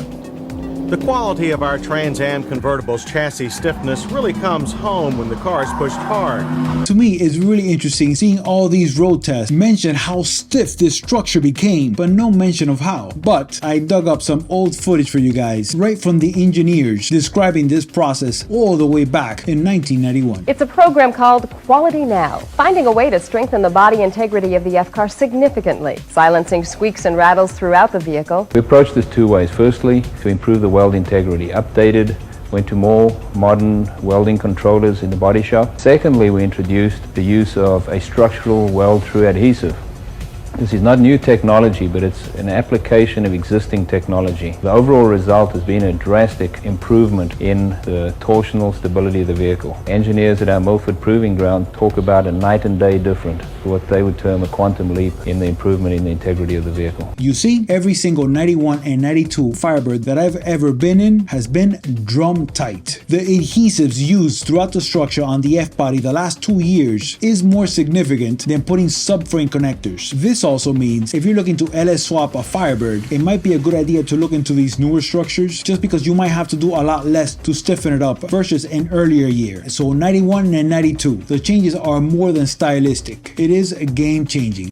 The quality of our Trans Am convertible's chassis stiffness really comes home when the car is pushed hard. To me, it's really interesting seeing all these road tests mention how stiff this structure became, but no mention of how. But I dug up some old footage for you guys, right from the engineers describing this process all the way back in 1991. It's a program called Quality Now, finding a way to strengthen the body integrity of the F-car significantly, silencing squeaks and rattles throughout the vehicle. We approached this 2 ways. Firstly, to improve the weld integrity, updated, went to more modern welding controllers in the body shop. Secondly, we introduced the use of a structural weld-through adhesive. This is not new technology, but it's an application of existing technology. The overall result has been a drastic improvement in the torsional stability of the vehicle. Engineers at our Milford Proving Ground talk about a night and day difference, what they would term a quantum leap in the improvement in the integrity of the vehicle. You see, every single 91 and 92 Firebird that I've ever been in has been drum tight. The adhesives used throughout the structure on the F-body the last 2 years is more significant than putting subframe connectors. This also means if you're looking to LS swap a Firebird, it might be a good idea to look into these newer structures just because you might have to do a lot less to stiffen it up versus an earlier year. So 91 and 92, the changes are more than stylistic. It is game changing.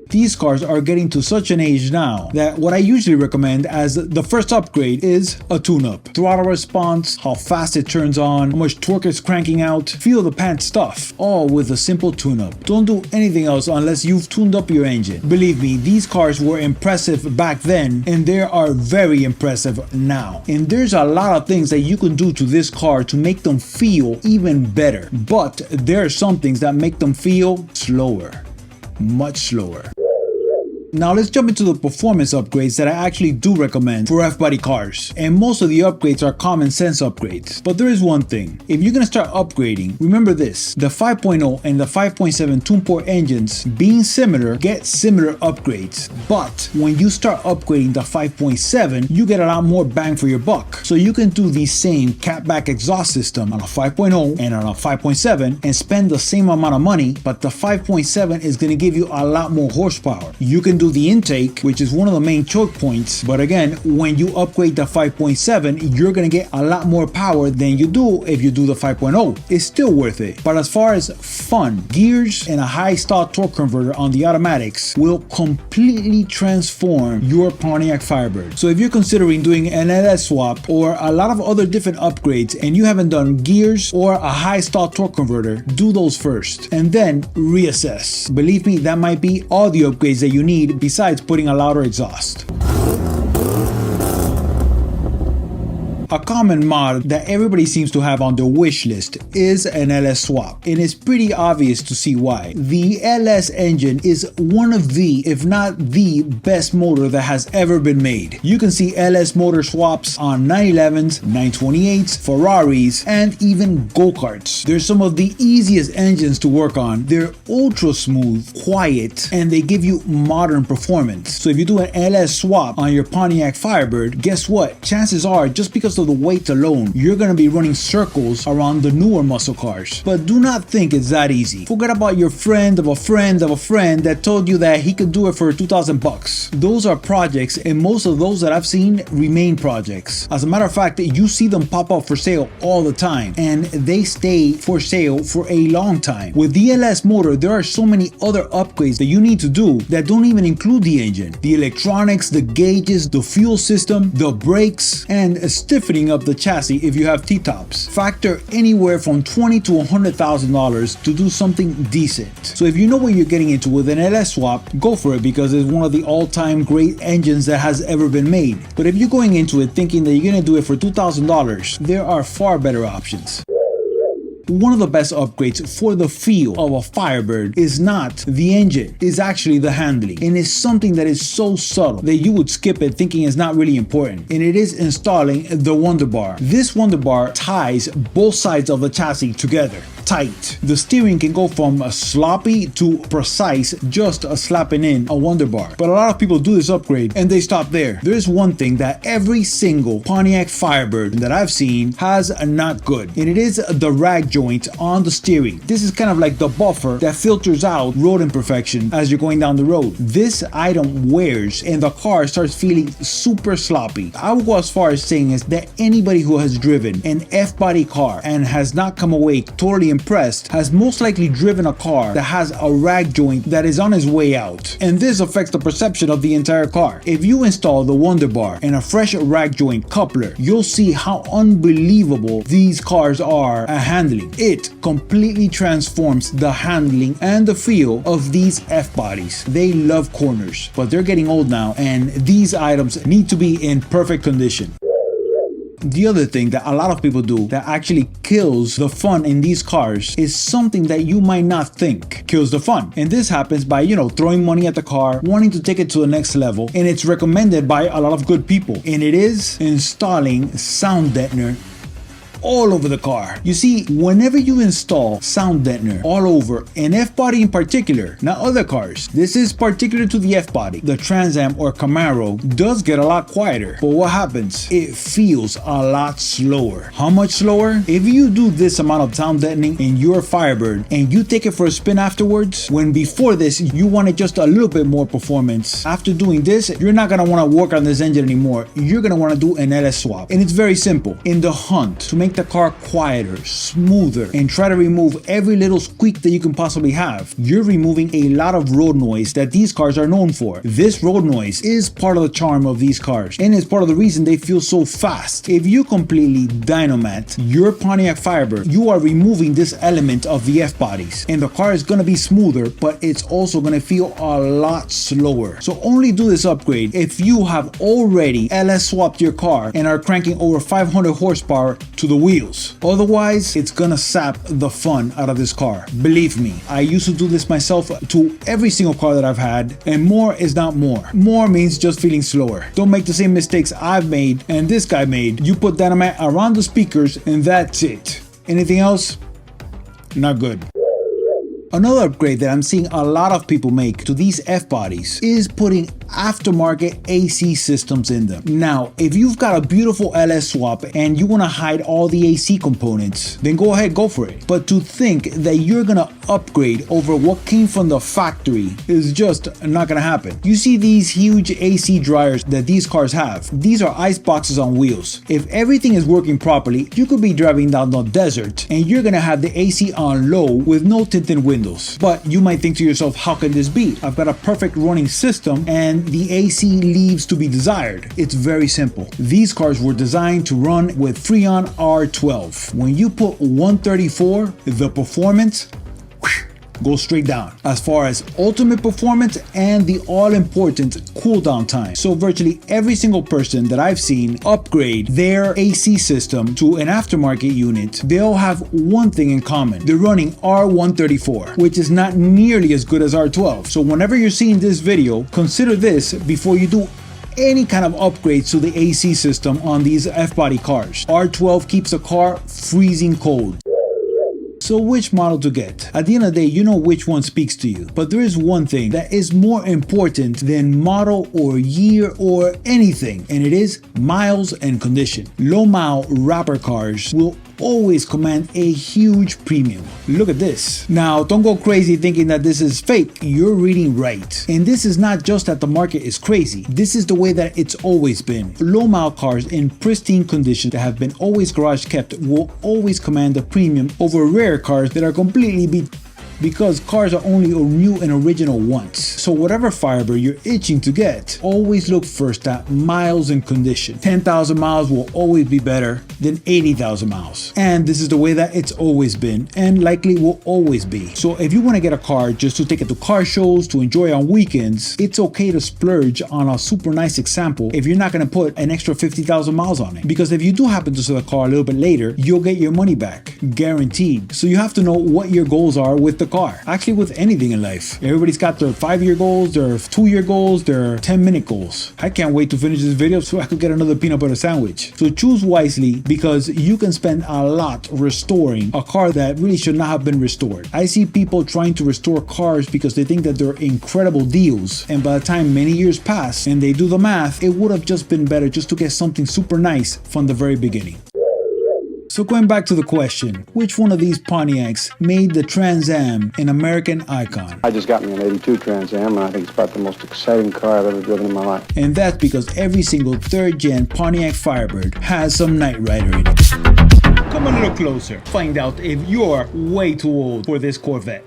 These cars are getting to such an age now that what I usually recommend as the first upgrade is a tune-up. Throttle response, how fast it turns on, how much torque it's cranking out, feel the pants stuff, all with a simple tune-up. Don't do anything else unless you've tuned up your engine. Believe me, these cars were impressive back then and they are very impressive now. And there's a lot of things that you can do to this car to make them feel even better. But there are some things that make them feel slower. Much slower. Now let's jump into the performance upgrades that I actually do recommend for F-body cars. And most of the upgrades are common sense upgrades. But there is one thing. If you're gonna start upgrading, remember this. The 5.0 and the 5.7 twin-port engines, being similar, get similar upgrades. But when you start upgrading the 5.7, you get a lot more bang for your buck. So you can do the same catback exhaust system on a 5.0 and on a 5.7 and spend the same amount of money, but the 5.7 is gonna give you a lot more horsepower. You can do the intake, which is one of the main choke points, but again, when you upgrade the 5.7, you're gonna get a lot more power than you do if you do the 5.0. It's still worth it. But as far as fun, gears and a high stall torque converter on the automatics will completely transform your Pontiac Firebird. So if you're considering doing an LS swap or a lot of other different upgrades and you haven't done gears or a high stall torque converter, do those first and then reassess. Believe me, that might be all the upgrades that you need besides putting a louder exhaust. A common mod that everybody seems to have on their wish list is an LS swap, and it's pretty obvious to see why. The LS engine is one of the, if not the best motor that has ever been made. You can see LS motor swaps on 911s, 928s, Ferraris, and even go-karts. They're some of the easiest engines to work on. They're ultra smooth, quiet, and they give you modern performance. So if you do an LS swap on your Pontiac Firebird, guess what? Chances are, just because of the weight alone, you're gonna be running circles around the newer muscle cars. But do not think it's that easy. Forget about your friend of a friend of a friend that told you that he could do it for 2,000 bucks. Those are projects, and most of those that I've seen remain projects. As a matter of fact, you see them pop up for sale all the time, and they stay for sale for a long time. With the LS motor, there are so many other upgrades that you need to do that don't even include the engine. The electronics, the gauges, the fuel system, the brakes, and stiffening up the chassis if you have T-tops. Factor anywhere from $20,000 to $100,000 to do something decent. So if you know what you're getting into with an LS swap, go for it because it's one of the all-time great engines that has ever been made. But if you're going into it thinking that you're gonna do it for $2,000, there are far better options. One of the best upgrades for the feel of a Firebird is not the engine, it's actually the handling. And it's something that is so subtle that you would skip it thinking it's not really important. And it is installing the Wonder Bar. This Wonder Bar ties both sides of the chassis together. Tight. The steering can go from sloppy to precise, just slapping in a Wonder Bar. But a lot of people do this upgrade and they stop there. There's one thing that every single Pontiac Firebird that I've seen has not good, and it is the rag joint on the steering. This is kind of like the buffer that filters out road imperfection as you're going down the road. This item wears and the car starts feeling super sloppy. I would go as far as saying is that anybody who has driven an F-body car and has not come away totally impressed has most likely driven a car that has a rag joint that is on its way out, and this affects the perception of the entire car. If you install the Wonder Bar and a fresh rag joint coupler, you'll see how unbelievable these cars are at handling. It completely transforms the handling and the feel of these F-bodies. They love corners, but they're getting old now, and these items need to be in perfect condition. The other thing that a lot of people do that actually kills the fun in these cars is something that you might not think kills the fun. And this happens by, throwing money at the car, wanting to take it to the next level, and it's recommended by a lot of good people. And it is installing sound deadener all over the car. You see, whenever you install sound deadener all over an F-body in particular, not other cars, this is particular to the F-body, the Trans Am or Camaro does get a lot quieter. But what happens? It feels a lot slower. How much slower? If you do this amount of sound deadening in your Firebird and you take it for a spin afterwards, when before this you wanted just a little bit more performance, after doing this, you're not gonna wanna work on this engine anymore. You're gonna wanna do an LS swap. And it's very simple. In the hunt to make the car quieter, smoother, and try to remove every little squeak that you can possibly have, you're removing a lot of road noise that these cars are known for. This road noise is part of the charm of these cars, and it's part of the reason they feel so fast. If you completely dynamat your Pontiac Firebird, you are removing this element of the F-bodies, and the car is gonna be smoother, but it's also gonna feel a lot slower. So only do this upgrade if you have already LS swapped your car and are cranking over 500 horsepower to the wheels. Otherwise, it's gonna sap the fun out of this car. Believe me, I used to do this myself to every single car that I've had, and more is not more. More means just feeling slower. Don't make the same mistakes I've made and this guy made. You put dynamite around the speakers and that's it. Anything else? Not good. Another upgrade that I'm seeing a lot of people make to these F-bodies is putting aftermarket AC systems in them. Now, if you've got a beautiful LS swap and you want to hide all the AC components, then go ahead, go for it. But to think that you're gonna upgrade over what came from the factory is just not gonna happen. You see these huge AC dryers that these cars have. These are ice boxes on wheels. If everything is working properly, you could be driving down the desert and you're gonna have the AC on low with no tinted windows. But you might think to yourself, how can this be? I've got a perfect running system and the AC leaves to be desired. It's very simple. These cars were designed to run with Freon R12. When you put 134, the performance goes straight down as far as ultimate performance and the all-important cooldown time. So virtually every single person that I've seen upgrade their AC system to an aftermarket unit, they all have one thing in common. They're running R134, which is not nearly as good as R12. So whenever you're seeing this video, consider this before you do any kind of upgrades to the AC system on these F-body cars. R12 keeps a car freezing cold. So which model to get? At the end of the day, you know which one speaks to you. But there is one thing that is more important than model or year or anything, and it is miles and condition. Low mile rapper cars will always command a huge premium. Look at this. Now, don't go crazy thinking that this is fake. You're reading right. And this is not just that the market is crazy. This is the way that it's always been. Low mile cars in pristine condition that have been always garage kept will always command a premium over rare cars that are completely beat, because cars are only new and original once. So whatever Firebird you're itching to get, always look first at miles and condition. 10,000 miles will always be better than 80,000 miles. And this is the way that it's always been and likely will always be. So if you want to get a car just to take it to car shows, to enjoy on weekends, it's okay to splurge on a super nice example if you're not going to put an extra 50,000 miles on it. Because if you do happen to sell the car a little bit later, you'll get your money back, guaranteed. So you have to know what your goals are with the car. Actually, with anything in life. Everybody's got their 5-year goals, their 2-year goals, their 10-minute goals. I can't wait to finish this video so I could get another peanut butter sandwich. So choose wisely, because you can spend a lot restoring a car that really should not have been restored. I see people trying to restore cars because they think that they're incredible deals, and by the time many years pass and they do the math, it would have just been better just to get something super nice from the very beginning. So going back to the question, which one of these Pontiacs made the Trans Am an American icon? I just got me an 82 Trans Am, and I think it's about the most exciting car I've ever driven in my life. And that's because every single 3rd gen Pontiac Firebird has some Knight Rider in it. Come a little closer, find out if you're way too old for this Corvette.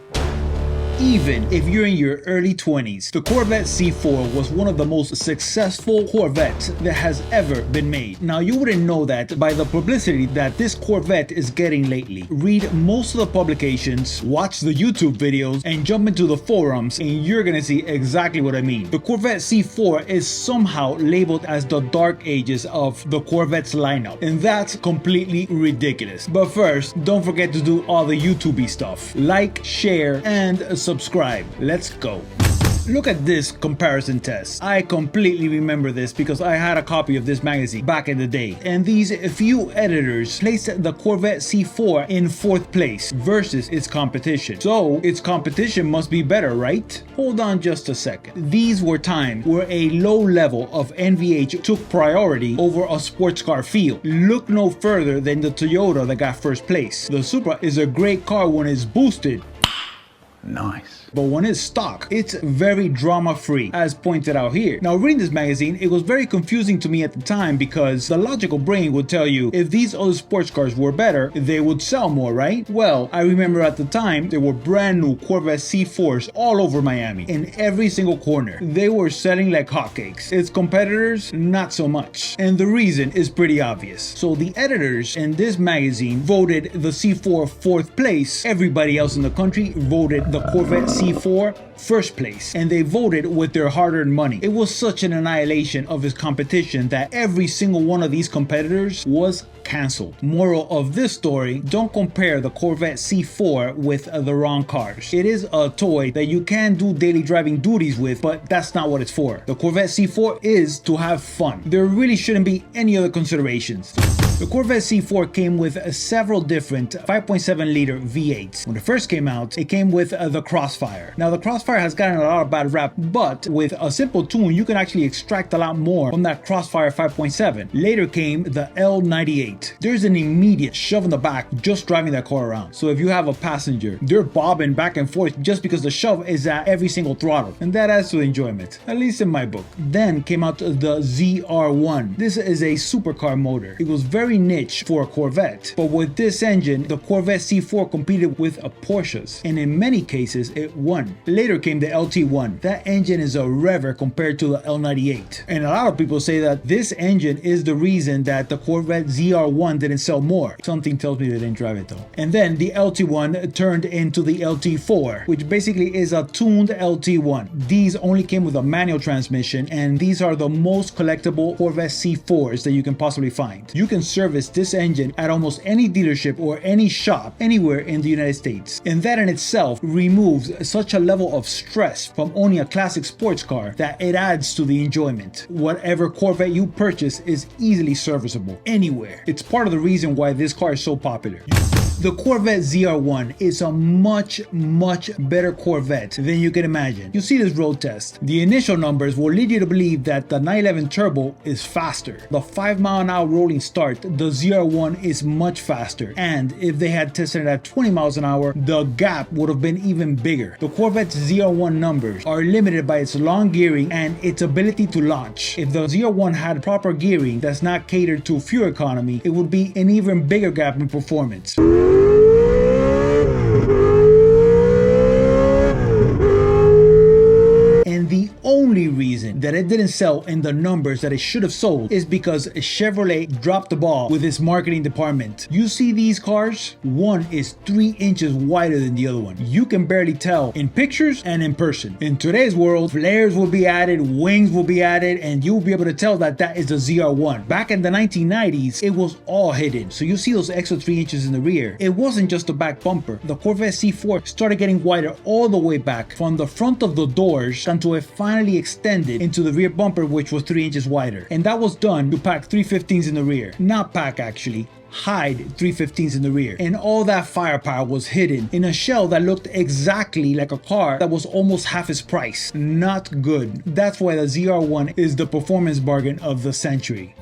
Even if you're in your early 20s, the Corvette C4 was one of the most successful Corvettes that has ever been made. Now, you wouldn't know that by the publicity that this Corvette is getting lately. Read most of the publications, watch the YouTube videos, and jump into the forums, and you're gonna see exactly what I mean. The Corvette C4 is somehow labeled as the dark ages of the Corvette's lineup, and that's completely ridiculous. But first, don't forget to do all the YouTubey stuff. Like, share, and subscribe. Let's go. Look at this comparison test. I completely remember this because I had a copy of this magazine back in the day, and these few editors placed the Corvette C4 in 4th place versus its competition. So its competition must be better, right? Hold on just a second. These were times where a low level of NVH took priority over a sports car feel. Look no further than the Toyota that got 1st place. The Supra is a great car when it's boosted. Nice. But when it's stock, it's very drama-free, as pointed out here. Now, reading this magazine, it was very confusing to me at the time because the logical brain would tell you if these other sports cars were better, they would sell more, right? Well, I remember at the time, there were brand new Corvette C4s all over Miami, in every single corner. They were selling like hotcakes. Its competitors, not so much. And the reason is pretty obvious. So the editors in this magazine voted the C4 4th place. Everybody else in the country voted the Corvette C4 1st place, and they voted with their hard-earned money. It was such an annihilation of his competition that every single one of these competitors was cancelled. Moral of this story, don't compare the Corvette C4 with the wrong cars. It is a toy that you can do daily driving duties with, but that's not what it's for. The Corvette C4 is to have fun. There really shouldn't be any other considerations. The Corvette C4 came with several different 5.7 liter V8s. When it first came out, it came with the Crossfire. Now the Crossfire has gotten a lot of bad rap, but with a simple tune you can actually extract a lot more from that Crossfire 5.7. Later came the L98. There's an immediate shove in the back just driving that car around. So if you have a passenger, they're bobbing back and forth just because the shove is at every single throttle, and that adds to the enjoyment, at least in my book. Then came out the ZR1. This is a supercar motor. It was very niche for a Corvette, but with this engine, the Corvette C4 competed with a Porsches, and in many cases it won. Later came the LT1. That engine is a rever compared to the L98, and a lot of people say that this engine is the reason that the Corvette ZR1 didn't sell more. Something tells me they didn't drive it though. And then the LT1 turned into the LT4, which basically is a tuned LT1. These only came with a manual transmission, and these are the most collectible Corvette C4s that you can possibly find. You can service this engine at almost any dealership or any shop anywhere in the United States, and that in itself removes such a level of stress from owning a classic sports car that it adds to the enjoyment. Whatever Corvette you purchase is easily serviceable anywhere. It's part of the reason why this car is so popular. The Corvette ZR1 is a much better Corvette than you can imagine. You see this road test. The initial numbers will lead you to believe that the 911 Turbo is faster. The 5-mile-an-hour rolling start, the ZR1 is much faster, and if they had tested it at 20 miles an hour, the gap would have been even bigger. The Corvette's ZR1 numbers are limited by its long gearing and its ability to launch. If the ZR1 had proper gearing that's not catered to fuel economy, it would be an even bigger gap in performance. And the only reason that it didn't sell in the numbers that it should have sold is because Chevrolet dropped the ball with its marketing department. You see these cars? One is 3 inches wider than the other one. You can barely tell in pictures and in person. In today's world, flares will be added, wings will be added, and you'll be able to tell that that is the ZR1. Back in the 1990s, it was all hidden. So you see those extra 3 inches in the rear. It wasn't just the back bumper. The Corvette C4 started getting wider all the way back from the front of the doors until it finally extended into the rear bumper, which was 3 inches wider. And that was done to pack 315s in the rear. Not pack, actually. Hide 315s in the rear, and all that firepower was hidden in a shell that looked exactly like a car that was almost half its price. Not good. That's why the ZR1 is the performance bargain of the century.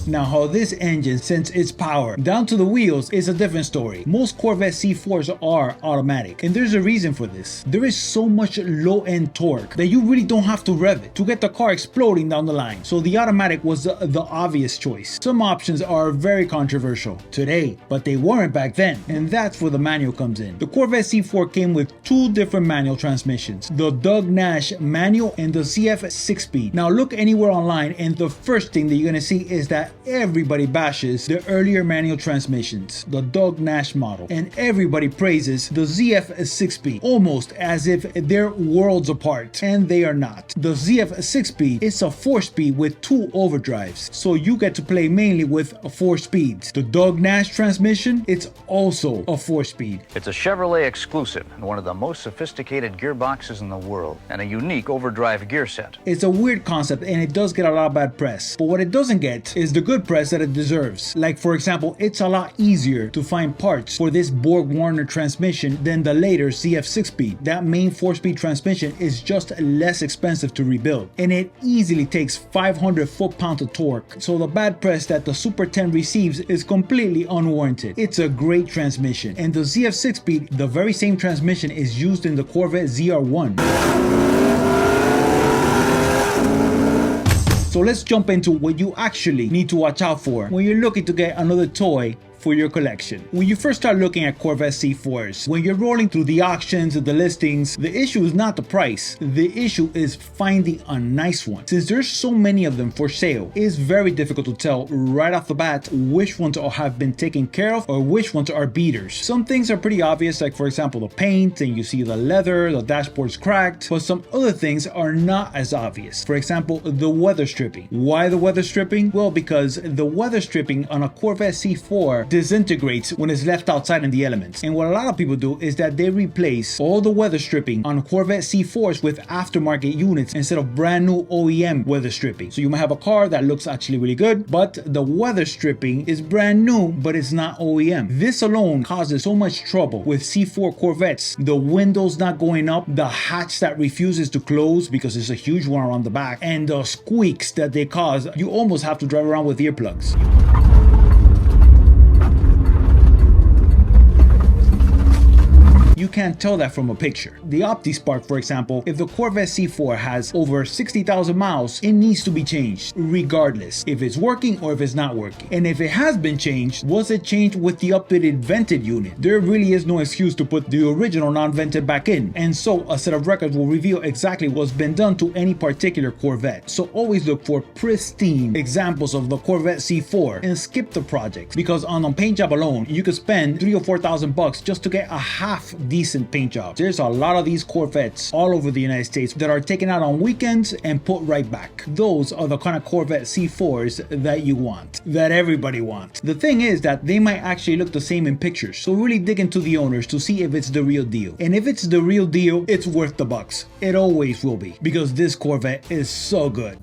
Now, how this engine sends its power down to the wheels is a different story. Most Corvette C4s are automatic, and there's a reason for this. There is so much low-end torque that you really don't have to rev it to get the car exploding down the line. So the automatic was the obvious choice. Some options are very controversial today, but they weren't back then, and that's where the manual comes in. The Corvette C4 came with 2 different manual transmissions, the Doug Nash manual and the CF 6-speed. Now look anywhere online, and the first thing that you're gonna see is that everybody bashes the earlier manual transmissions, the Doug Nash model, and everybody praises the ZF 6-speed, almost as if they're worlds apart, and they are not. The ZF 6-speed is a 4-speed with 2 overdrives, so you get to play mainly with 4 speeds. The Doug Nash transmission, it's also a 4-speed. It's a Chevrolet exclusive and one of the most sophisticated gearboxes in the world, and a unique overdrive gear set. It's a weird concept, and it does get a lot of bad press, but what it doesn't get is the good press that it deserves. Like, for example, it's a lot easier to find parts for this Borg-Warner transmission than the later CF 6-speed. That main 4-speed transmission is just less expensive to rebuild, and it easily takes 500 foot-pounds of torque, so the bad press that the Super 10 receives is completely unwarranted. It's a great transmission, and the ZF 6-speed, the very same transmission, is used in the Corvette ZR1. So let's jump into what you actually need to watch out for when you're looking to get another toy for your collection. When you first start looking at Corvette C4s, when you're rolling through the auctions, the listings, the issue is not the price. The issue is finding a nice one. Since there's so many of them for sale, it's very difficult to tell right off the bat which ones have been taken care of or which ones are beaters. Some things are pretty obvious, like for example the paint, and you see the leather, the dashboard's cracked, but some other things are not as obvious. For example, the weather stripping. Why the weather stripping? Well, because the weather stripping on a Corvette C4 disintegrates when it's left outside in the elements. And what a lot of people do is that they replace all the weather stripping on Corvette C4s with aftermarket units instead of brand new OEM weather stripping. So you might have a car that looks actually really good, but the weather stripping is brand new, but it's not OEM. This alone causes so much trouble with C4 Corvettes. The windows not going up, the hatch that refuses to close because there's a huge one around the back, and the squeaks that they cause. You almost have to drive around with earplugs. You can't tell that from a picture. The OptiSpark, for example, if the Corvette C4 has over 60,000 miles, it needs to be changed, regardless if it's working or if it's not working. And if it has been changed, was it changed with the updated vented unit? There really is no excuse to put the original non-vented back in. And so a set of records will reveal exactly what's been done to any particular Corvette. So always look for pristine examples of the Corvette C4 and skip the projects, because on a paint job alone, you could spend $3,000 or $4,000 just to get a half decent paint job. There's a lot of these Corvettes all over the United States that are taken out on weekends and put right back. Those are the kind of Corvette C4s that you want, that everybody wants. The thing is that they might actually look the same in pictures, so really dig into the owners to see if it's the real deal. And if it's the real deal, it's worth the bucks. It always will be, because this Corvette is so good.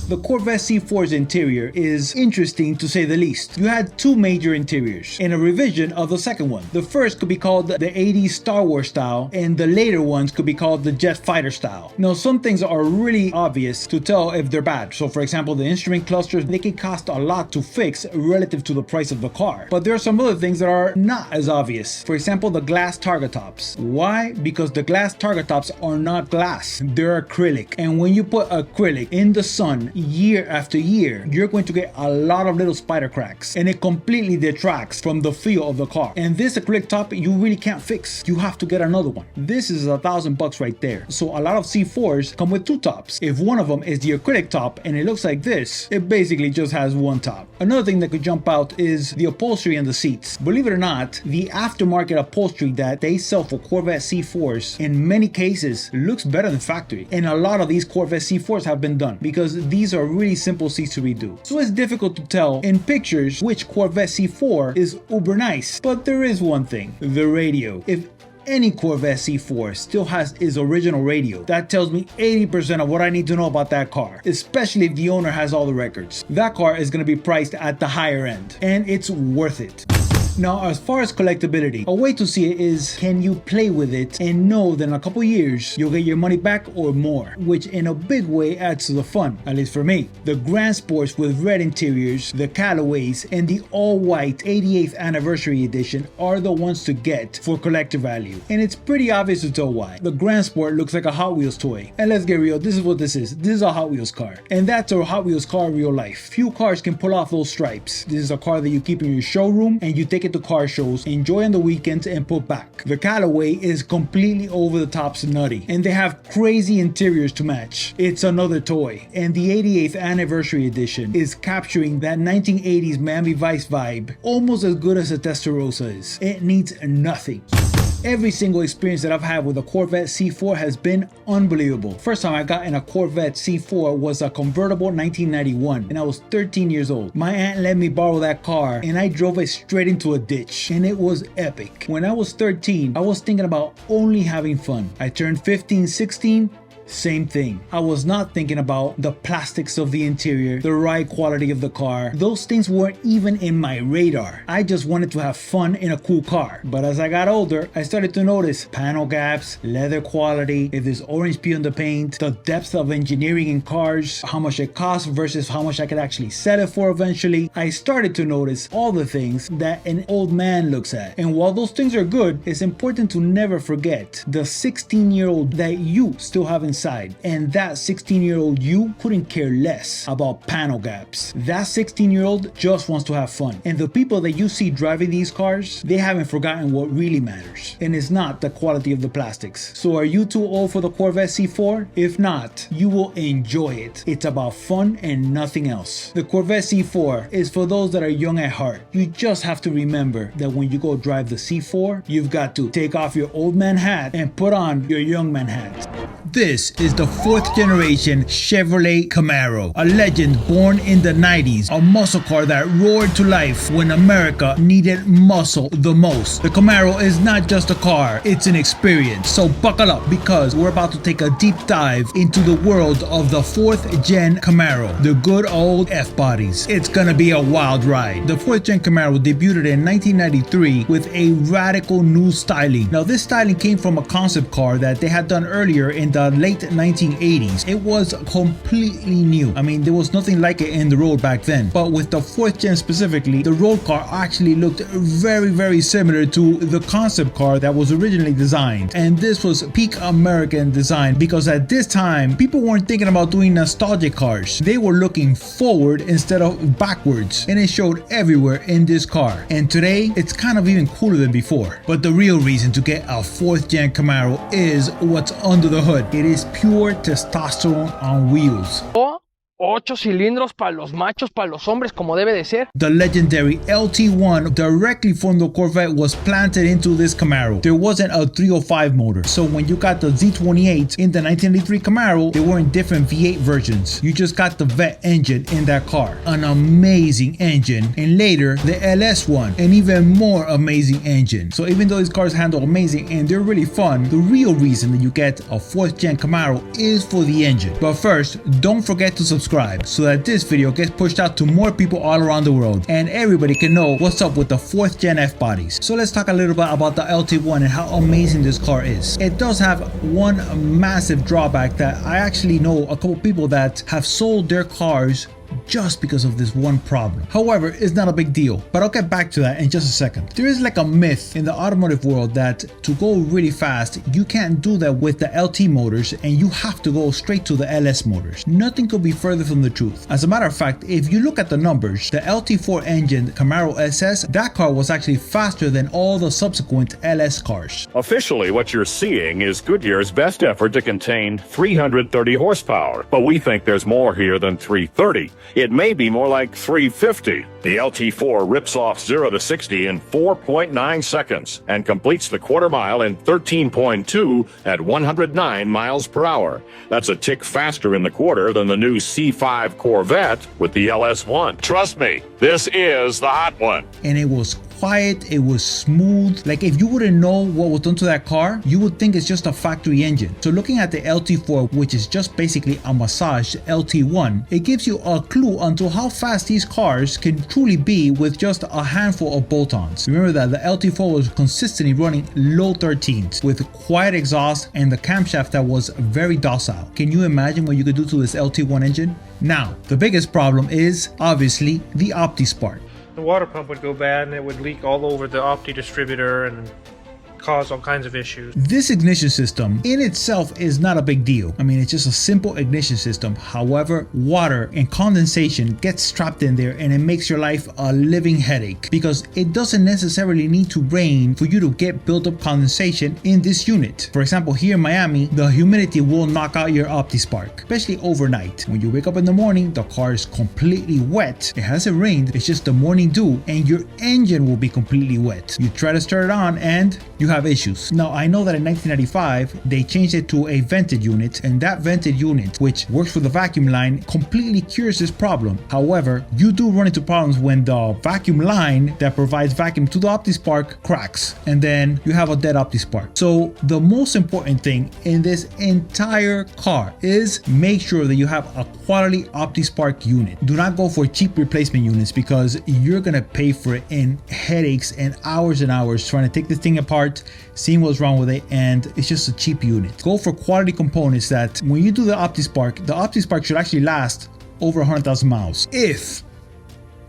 The Corvette C4's interior is interesting to say the least. You had two major interiors and a revision of the second one. The first could be called the 80's Star Wars style, and the later ones could be called the jet fighter style. Now, some things are really obvious to tell if they're bad. So for example, the instrument clusters, they can cost a lot to fix relative to the price of the car. But there are some other things that are not as obvious. For example, the glass target tops. Why? Because the glass target tops are not glass, they're acrylic. And when you put acrylic in the sun, year after year, you're going to get a lot of little spider cracks, and it completely detracts from the feel of the car. And this acrylic top you really can't fix. You have to get another one. This is $1,000 right there. So a lot of C4s come with two tops. If one of them is the acrylic top and it looks like this, it basically just has one top. Another thing that could jump out is the upholstery and the seats. Believe it or not, the aftermarket upholstery that they sell for Corvette C4s in many cases looks better than factory. And a lot of these Corvette C4s have been done because these are really simple seats to redo. So it's difficult to tell in pictures which Corvette C4 is uber nice. But there is one thing, the radio. If any Corvette C4 still has its original radio, that tells me 80% of what I need to know about that car, especially if the owner has all the records. That car is going to be priced at the higher end, and it's worth it. Now, as far as collectability, a way to see it is, can you play with it and know that in a couple years you'll get your money back or more, which in a big way adds to the fun, at least for me. The Grand Sports with red interiors, the Callaways, and the all-white 88th anniversary edition are the ones to get for collector value. And it's pretty obvious to tell why. The Grand Sport looks like a Hot Wheels toy. And let's get real, this is what this is. This is a Hot Wheels car. And that's a Hot Wheels car in real life. Few cars can pull off those stripes. This is a car that you keep in your showroom and you take it to car shows, enjoy on the weekends, and put back. The Callaway is completely over the top nutty, and they have crazy interiors to match. It's another toy. And the 88th anniversary edition is capturing that 1980s Miami Vice vibe almost as good as a Testarossa is. It needs nothing. Every single experience that I've had with a Corvette C4 has been unbelievable. First time I got in a Corvette C4 was a convertible 1991, and I was 13 years old. My aunt let me borrow that car, and I drove it straight into a ditch, and it was epic. When I was 13, I was thinking about only having fun. I turned 15, 16, same thing. I was not thinking about the plastics of the interior, the ride quality of the car. Those things weren't even in my radar. I just wanted to have fun in a cool car. But as I got older, I started to notice panel gaps, leather quality, if there's orange peel in the paint, the depth of engineering in cars, how much it costs versus how much I could actually sell it for eventually. I started to notice all the things that an old man looks at. And while those things are good, it's important to never forget the 16-year-old that you still have inside. And that 16-year-old you couldn't care less about panel gaps. That 16-year-old just wants to have fun. And the people that you see driving these cars, they haven't forgotten what really matters. And it's not the quality of the plastics. So are you too old for the Corvette C4? If not, you will enjoy it. It's about fun and nothing else. The Corvette C4 is for those that are young at heart. You just have to remember that when you go drive the C4, you've got to take off your old man hat and put on your young man hat. This This is the 4th generation Chevrolet Camaro, a legend born in the 90s, a muscle car that roared to life when America needed muscle the most. The Camaro is not just a car, it's an experience. So buckle up because we're about to take a deep dive into the world of the 4th Gen Camaro, the good old F-bodies. It's gonna be a wild ride. The 4th Gen Camaro debuted in 1993 with a radical new styling. Now this styling came from a concept car that they had done earlier in the late 1980s. It was completely new. I mean, there was nothing like it in the road back then. But with the 4th Gen specifically, the road car actually looked very similar to the concept car that was originally designed. And this was peak American design because at this time, people weren't thinking about doing nostalgic cars. They were looking forward instead of backwards. And it showed everywhere in this car. And today, it's kind of even cooler than before. But the real reason to get a 4th Gen Camaro is what's under the hood. It is pure testosterone on wheels. 8 cilindros para los machos, para los hombres, como debe de ser. The legendary LT1 directly from the Corvette was planted into this Camaro. There wasn't a 305 motor. So when you got the Z28 in the 1983 Camaro, they were in different V8 versions. You just got the Vet engine in that car. An amazing engine. And later, the LS1, an even more amazing engine. So even though these cars handle amazing and they're really fun, the real reason that you get a 4th Gen Camaro is for the engine. But first, don't forget to subscribe so that this video gets pushed out to more people all around the world and everybody can know what's up with the 4th Gen F-bodies. So let's talk a little bit about the LT1 and how amazing this car is. It does have one massive drawback that I actually know a couple people that have sold their cars just because of this one problem. However, it's not a big deal, but I'll get back to that in just a second. There is like a myth in the automotive world that to go really fast, you can't do that with the LT motors and you have to go straight to the LS motors. Nothing could be further from the truth. As a matter of fact, if you look at the numbers, the LT4 engine Camaro SS, that car was actually faster than all the subsequent LS cars. Officially, what you're seeing is Goodyear's best effort to contain 330 horsepower, but we think there's more here than 330. It may be more like 350. The LT4 rips off 0 to 60 in 4.9 seconds and completes the quarter mile in 13.2 at 109 miles per hour. That's a tick faster in the quarter than the new C5 Corvette with the LS1. Trust me, this is the hot one. And it was quiet, it was smooth. Like if you wouldn't know what was done to that car, you would think it's just a factory engine. So looking at the LT4, which is just basically a massaged LT1, it gives you a clue onto how fast these cars can truly be with just a handful of bolt-ons. Remember that the LT4 was consistently running low 13s with quiet exhaust and the camshaft that was very docile. Can you imagine what you could do to this LT1 engine? Now, the biggest problem is obviously the OptiSpark. The water pump would go bad and it would leak all over the Opti distributor and cause all kinds of issues. This ignition system in itself is not a big deal. I mean, it's just a simple ignition system. However, water and condensation gets trapped in there and it makes your life a living headache because it doesn't necessarily need to rain for you to get built up condensation in this unit. For example, here in Miami, the humidity will knock out your OptiSpark, especially overnight. When you wake up in the morning, the car is completely wet. It hasn't rained, it's just the morning dew and your engine will be completely wet. You try to start it on and you have issues. Now, I know that in 1995, they changed it to a vented unit, and that vented unit, which works with the vacuum line, completely cures this problem. However, you do run into problems when the vacuum line that provides vacuum to the OptiSpark cracks, and then you have a dead OptiSpark. So the most important thing in this entire car is make sure that you have a quality OptiSpark unit. Do not go for cheap replacement units because you're gonna pay for it in headaches and hours trying to take this thing apart, seeing what's wrong with it, and it's just a cheap unit. Go for quality components that when you do the OptiSpark should actually last over 100,000 miles if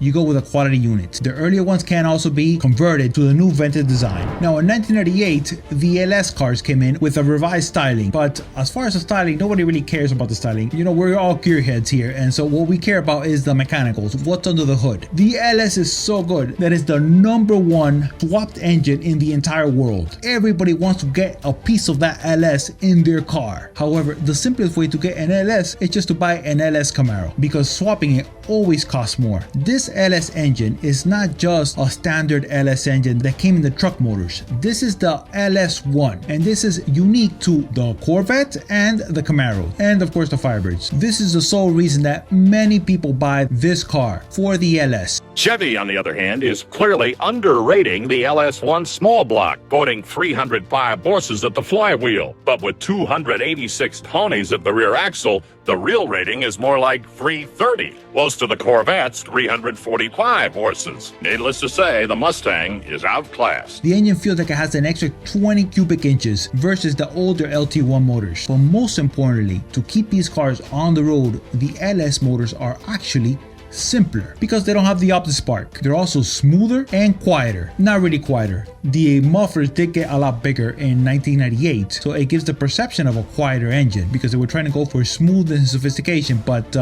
you go with a quality unit. The earlier ones can also be converted to the new vented design. Now in 1998, the LS cars came in with a revised styling, but as far as the styling, nobody really cares about the styling. You know, we're all gearheads here, and so what we care about is the mechanicals, what's under the hood. The LS is so good that it's the #1 swapped engine in the entire world. Everybody wants to get a piece of that LS in their car. However, the simplest way to get an LS is just to buy an LS Camaro because swapping it always costs more. This LS engine is not just a standard LS engine that came in the truck motors. This is the LS1, and this is unique to the Corvette and the Camaro, and of course the Firebirds. This is the sole reason that many people buy this car, for the LS. Chevy, on the other hand, is clearly underrating the LS1 small block, quoting 305 horses at the flywheel. But with 286 ponies at the rear axle, the real rating is more like 330, close to the Corvette's 345 horses. Needless to say, the Mustang is outclassed. The engine feels like it has an extra 20 cubic inches versus the older LT1 motors. But most importantly, to keep these cars on the road, the LS motors are actually simpler because they don't have the opposite spark. They're also smoother and quieter. Not really quieter. The mufflers did get a lot bigger in 1998, so it gives the perception of a quieter engine because they were trying to go for smoothness and sophistication, but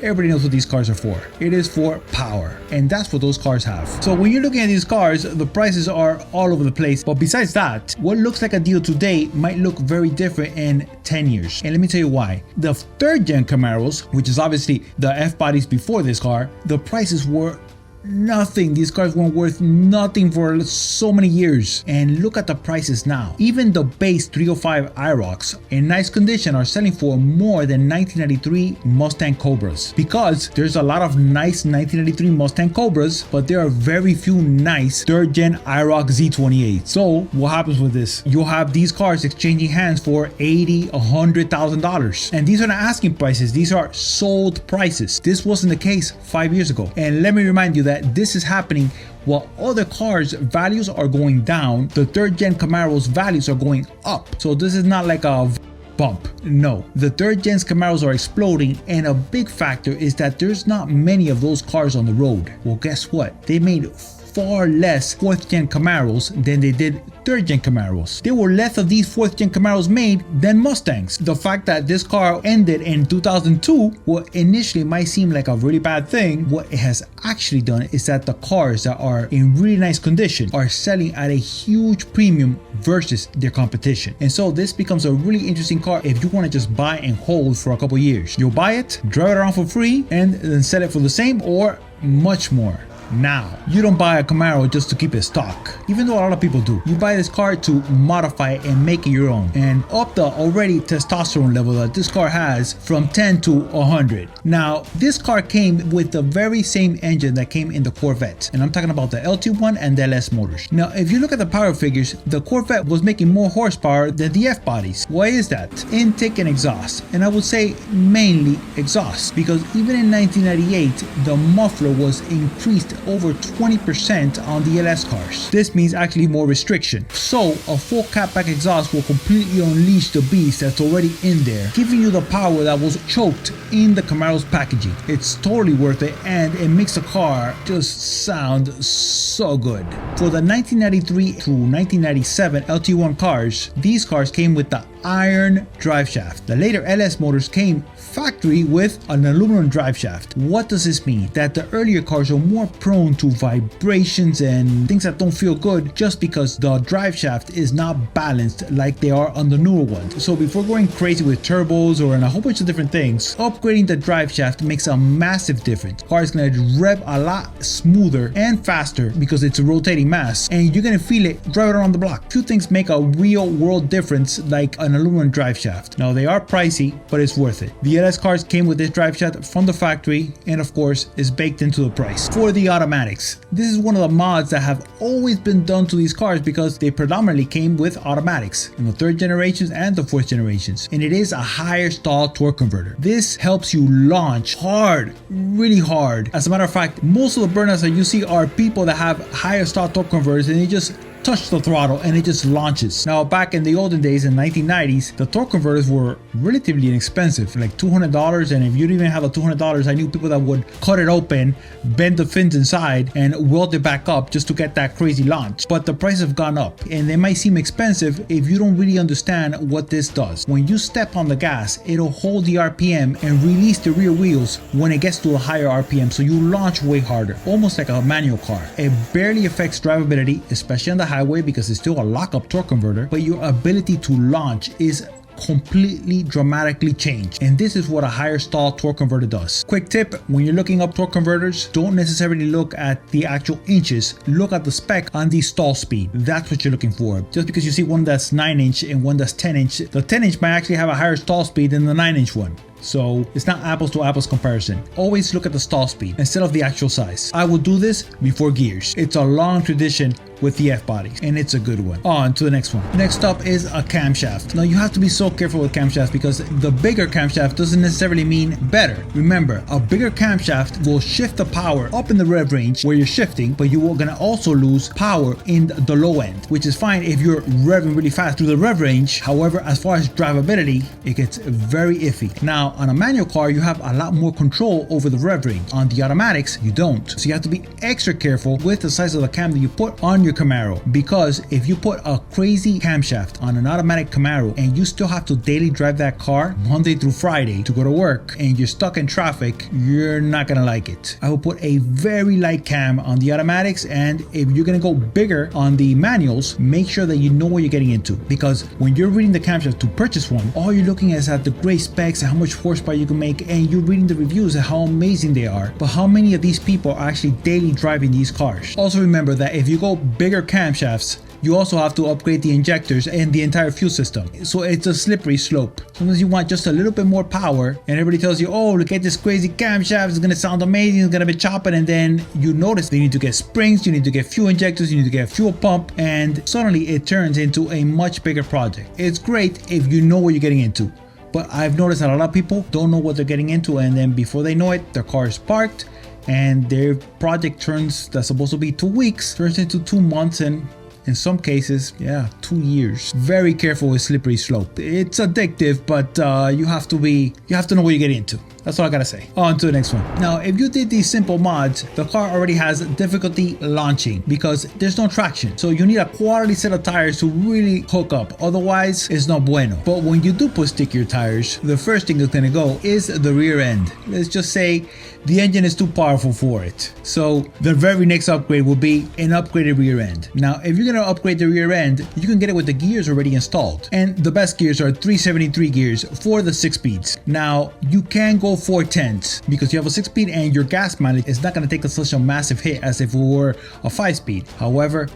everybody knows what these cars are for. It is for power, and that's what those cars have. So when you're looking at these cars, the prices are all over the place, but besides that, what looks like a deal today might look very different in 10 years. And let me tell you why. The third gen Camaros, which is obviously the F-bodies before this car, the prices were nothing. These cars weren't worth nothing for so many years, and look at the prices now. Even the base 305 IROCs in nice condition are selling for more than 1993 Mustang Cobras, because there's a lot of nice 1993 Mustang Cobras, but there are very few nice third gen IROC Z28. So what happens with this? You'll have these cars exchanging hands for $80,000, $100,000, and these are not asking prices. These are sold prices. This wasn't the case 5 years ago, and let me remind you that this is happening while other cars' values are going down. The third gen Camaros values are going up. So this is not like a bump. No, the third gen Camaros are exploding, and a big factor is that there's not many of those cars on the road. Well, guess what? They made far less 4th gen Camaros than they did 3rd gen Camaros. There were less of these 4th gen Camaros made than Mustangs. The fact that this car ended in 2002, what initially might seem like a really bad thing, what it has actually done is that the cars that are in really nice condition are selling at a huge premium versus their competition. And so this becomes a really interesting car if you want to just buy and hold for a couple years. You'll buy it, drive it around for free, and then sell it for the same or much more. Now, you don't buy a Camaro just to keep it stock, even though a lot of people do. You buy this car to modify it and make it your own, and up the already testosterone level that this car has from 10 to 100. Now, this car came with the very same engine that came in the Corvette, and I'm talking about the LT1 and the LS motors. Now, if you look at the power figures, the Corvette was making more horsepower than the F-bodies. Why is that? Intake and exhaust, and I would say mainly exhaust, because even in 1998, the muffler was increased over 20% on the LS cars. This means actually more restriction. So a full catback exhaust will completely unleash the beast that's already in there, giving you the power that was choked in the Camaro's packaging. It's totally worth it, and it makes the car just sound so good. For the 1993 through 1997 LT1 cars, these cars came with the iron drive shaft. The later LS motors came factory with an aluminum drive shaft. What does this mean? That the earlier cars are more prone to vibrations and things that don't feel good just because the drive shaft is not balanced like they are on the newer ones. So before going crazy with turbos or in a whole bunch of different things, upgrading the drive shaft makes a massive difference. The car is going to rev a lot smoother and faster because it's a rotating mass, and you're going to feel it driving around the block. Few things make a real world difference like an aluminum drive shaft. Now they are pricey, but it's worth it. The LS cars came with this drive shaft from the factory, and of course is baked into the price. For the automatics, this is one of the mods that have always been done to these cars because they predominantly came with automatics in the 3rd generations and the 4th generations, and it is a higher stall torque converter. This helps you launch hard, really hard. As a matter of fact, most of the burnouts that you see are people that have higher stall torque converters, and they just touch the throttle and it just launches. Now, back in the olden days in 1990s, the torque converters were relatively inexpensive, like $200, and if you didn't even have the $200, I knew people that would cut it open, bend the fins inside, and weld it back up just to get that crazy launch. But the prices have gone up, and they might seem expensive if you don't really understand what this does. When you step on the gas, it'll hold the RPM and release the rear wheels when it gets to a higher RPM, so you launch way harder, almost like a manual car. It barely affects drivability, especially on the highway because it's still a lockup torque converter, but your ability to launch is completely dramatically change, and this is what a higher stall torque converter does. Quick tip, when you're looking up torque converters, don't necessarily look at the actual inches, look at the spec on the stall speed. That's what you're looking for. Just because you see one that's 9-inch and one that's 10-inch, the 10-inch might actually have a higher stall speed than the 9-inch one. So it's not apples to apples comparison. Always look at the stall speed instead of the actual size. I will do this before gears. It's a long tradition with the F-bodies, and it's a good one. On to the next one. Next up is a camshaft. Now you have to be so careful with camshafts because the bigger camshaft doesn't necessarily mean better. Remember, a bigger camshaft will shift the power up in the rev range where you're shifting, but you are gonna also lose power in the low end, which is fine if you're revving really fast through the rev range. However, as far as drivability, it gets very iffy. Now, on a manual car, you have a lot more control over the rev range. On the automatics, you don't. So you have to be extra careful with the size of the cam that you put on your Camaro, because if you put a crazy camshaft on an automatic Camaro and you still have to daily drive that car Monday through Friday to go to work and you're stuck in traffic, you're not gonna like it. I will put a very light cam on the automatics, and if you're gonna go bigger on the manuals, make sure that you know what you're getting into, because when you're reading the camshaft to purchase one, all you're looking at is at the great specs and how much horsepower you can make, and you're reading the reviews and how amazing they are. But how many of these people are actually daily driving these cars? Also remember that if you go bigger camshafts, you also have to upgrade the injectors and the entire fuel system. So it's a slippery slope. Sometimes you want just a little bit more power and everybody tells you, oh, look at this crazy camshaft, it's gonna sound amazing, it's gonna be chopping, and then you notice they need to get springs, you need to get fuel injectors, you need to get a fuel pump, and suddenly it turns into a much bigger project. It's great if you know what you're getting into. But I've noticed that a lot of people don't know what they're getting into, and then before they know it, their car is parked and their project that's supposed to be 2 weeks turns into 2 months, and in some cases, 2 years. Very careful with slippery slope. It's addictive, but you have to know what you're getting into. That's all I gotta say. On to the next one. Now, if you did these simple mods, the car already has difficulty launching because there's no traction. So you need a quality set of tires to really hook up. Otherwise, it's not bueno. But when you do put stickier tires, the first thing that's gonna go is the rear end. Let's just say the engine is too powerful for it. So the very next upgrade will be an upgraded rear end. Now, if you're gonna upgrade the rear end, you can get it with the gears already installed. And the best gears are 373 gears for the 6 speeds. Now, you can go 410s because you have a 6-speed and your gas mileage is not going to take such a massive hit as if it were a 5-speed. However,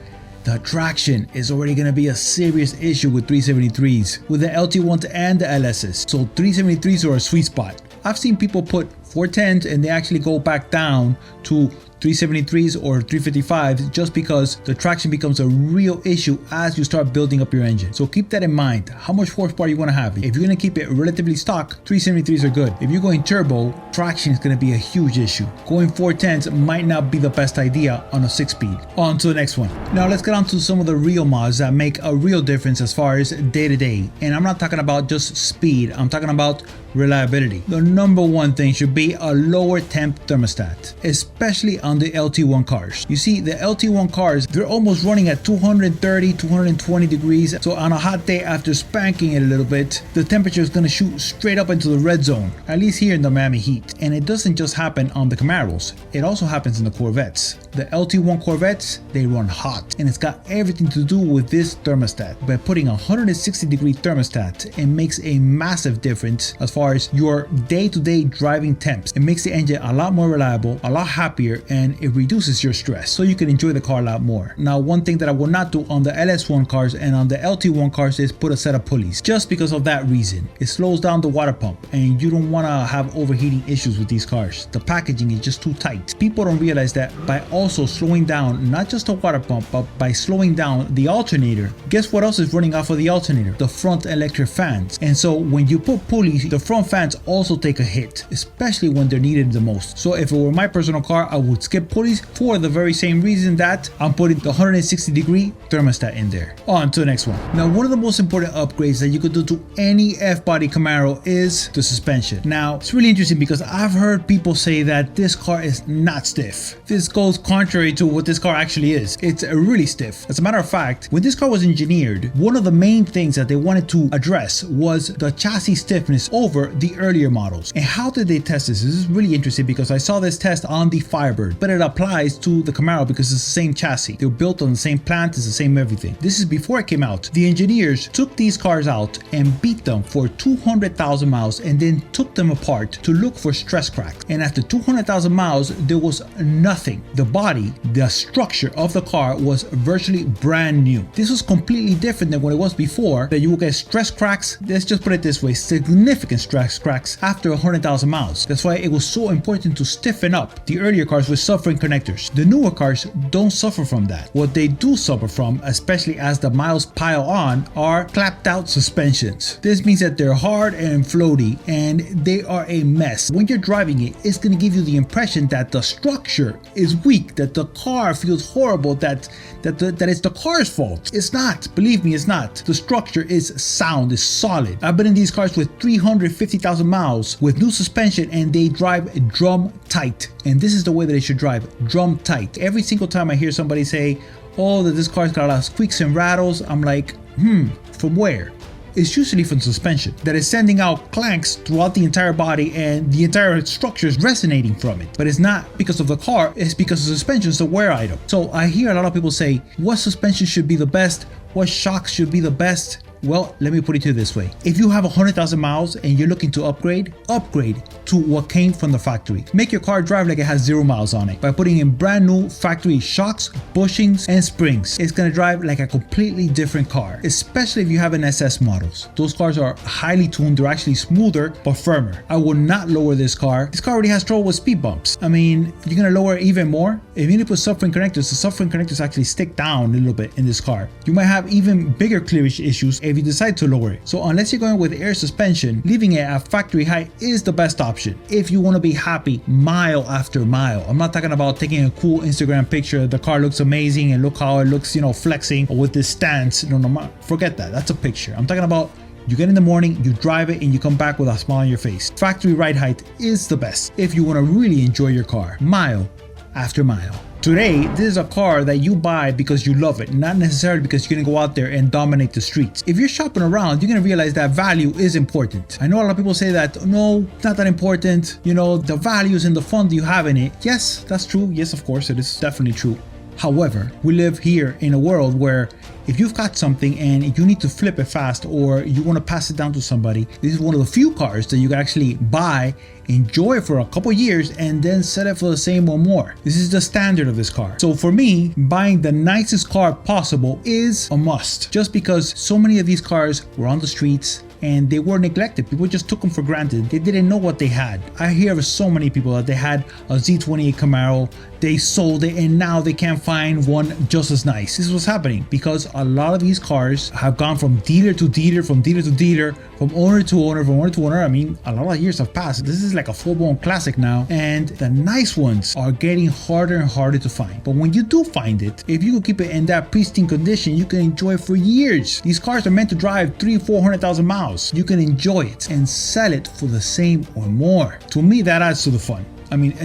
the traction is already going to be a serious issue with 373s, with the LT1s and the LSs. So 373s are a sweet spot. I've seen people put 410s and they actually go back down to 373s or 355s just because the traction becomes a real issue as you start building up your engine. So keep that in mind, how much horsepower you want to have. If you're going to keep it relatively stock, 373s are good. If you're going turbo, traction is going to be a huge issue. Going 410s might not be the best idea on a 6-speed. On to the next one. Now let's get on to some of the real mods that make a real difference as far as day-to-day. And I'm not talking about just speed, I'm talking about reliability. The number one thing should be a lower temp thermostat, especially on the LT1 cars. You see, the LT1 cars, they're almost running at 230, 220 degrees. So on a hot day, after spanking it a little bit, the temperature is going to shoot straight up into the red zone, at least here in the Miami heat. And it doesn't just happen on the Camaros, it also happens in the Corvettes. The LT1 Corvettes, they run hot, and it's got everything to do with this thermostat. By putting a 160-degree thermostat, it makes a massive difference as far as your day-to-day driving temps. It makes the engine a lot more reliable, a lot happier, and it reduces your stress, so you can enjoy the car a lot more. Now, one thing that I will not do on the LS1 cars and on the LT1 cars is put a set of pulleys, just because of that reason. It slows down the water pump, and you don't want to have overheating issues with these cars. The packaging is just too tight. People don't realize that by also slowing down not just the water pump, but by slowing down the alternator, guess what else is running off of the alternator? The front electric fans. And so when you put pulleys, the front fans also take a hit, especially when they're needed the most. So if it were my personal car, I would skip pulleys for the very same reason that I'm putting the 160-degree thermostat in there. On to the next one. Now, one of the most important upgrades that you could do to any F-body Camaro is the suspension. Now, it's really interesting because I've heard people say that this car is not stiff. This goes contrary to what this car actually is. It's really stiff. As a matter of fact, when this car was engineered, one of the main things that they wanted to address was the chassis stiffness over the earlier models. And how did they test this? This is really interesting because I saw this test on the Firebird. but it applies to the Camaro because it's the same chassis. They're built on the same plant, it's the same everything. This is before it came out. The engineers took these cars out and beat them for 200,000 miles and then took them apart to look for stress cracks. And after 200,000 miles, there was nothing. The body, the structure of the car was virtually brand new. This was completely different than what it was before, that you will get stress cracks, let's just put it this way, significant stress cracks after 100,000 miles. That's why it was so important to stiffen up the earlier cars with suffering connectors. The newer cars don't suffer from that. What they do suffer from, especially as the miles pile on, are clapped out suspensions. This means that they're hard and floaty and they are a mess. When you're driving it, it's going to give you the impression that the structure is weak, that the car feels horrible, that it's the car's fault. It's not. Believe me, it's not. The structure is sound, is solid. I've been in these cars with 350,000 miles with new suspension and they drive drum tight. And this is the way that they should drive, drum tight. Every single time I hear somebody say, oh, that this car's got a lot of squeaks and rattles, I'm like, from where? It's usually from suspension that is sending out clanks throughout the entire body and the entire structure is resonating from it. But it's not because of the car, it's because the suspension is a wear item. So I hear a lot of people say, what suspension should be the best? What shocks should be the best? Well, let me put it to you this way. If you have 100,000 miles and you're looking to upgrade to what came from the factory. Make your car drive like it has 0 miles on it by putting in brand new factory shocks, bushings, and springs. It's gonna drive like a completely different car, especially if you have an SS models. Those cars are highly tuned, they're actually smoother but firmer. I would not lower this car. This car already has trouble with speed bumps. I mean, you're gonna lower it even more? If you need to put suffering connectors, the suffering connectors actually stick down a little bit in this car. You might have even bigger cleavage issues if you decide to lower it. So unless you're going with air suspension, leaving it at factory height is the best option if you want to be happy mile after mile. I'm not talking about taking a cool Instagram picture, the car looks amazing and look how it looks, you know, flexing or with this stance. No, forget that. That's a picture. I'm talking about you get in the morning, you drive it, and you come back with a smile on your face. Factory ride height is the best if you want to really enjoy your car mile after mile. Today, this is a car that you buy because you love it, not necessarily because you're gonna go out there and dominate the streets. If you're shopping around, you're gonna realize that value is important. I know a lot of people say that, no, it's not that important. You know, the values and the fun that you have in it. Yes, that's true. Yes, of course, it is definitely true. However, we live here in a world where if you've got something and you need to flip it fast or you want to pass it down to somebody, this is one of the few cars that you can actually buy, enjoy for a couple years, and then sell it for the same or more. This is the standard of this car. So for me, buying the nicest car possible is a must, just because so many of these cars were on the streets and they were neglected. People just took them for granted. They didn't know what they had. I hear of so many people that they had a Z28 Camaro, they sold it, and now they can't find one just as nice. This is what's happening because a lot of these cars have gone from dealer to dealer, from dealer to dealer, from owner to owner, from owner to owner. I mean, a lot of years have passed. This is like a full-blown classic now, and the nice ones are getting harder and harder to find. But when you do find it, if you can keep it in that pristine condition, you can enjoy it for years. These cars are meant to drive 300,000-400,000 miles. You can enjoy it and sell it for the same or more. To me, that adds to the fun. I mean,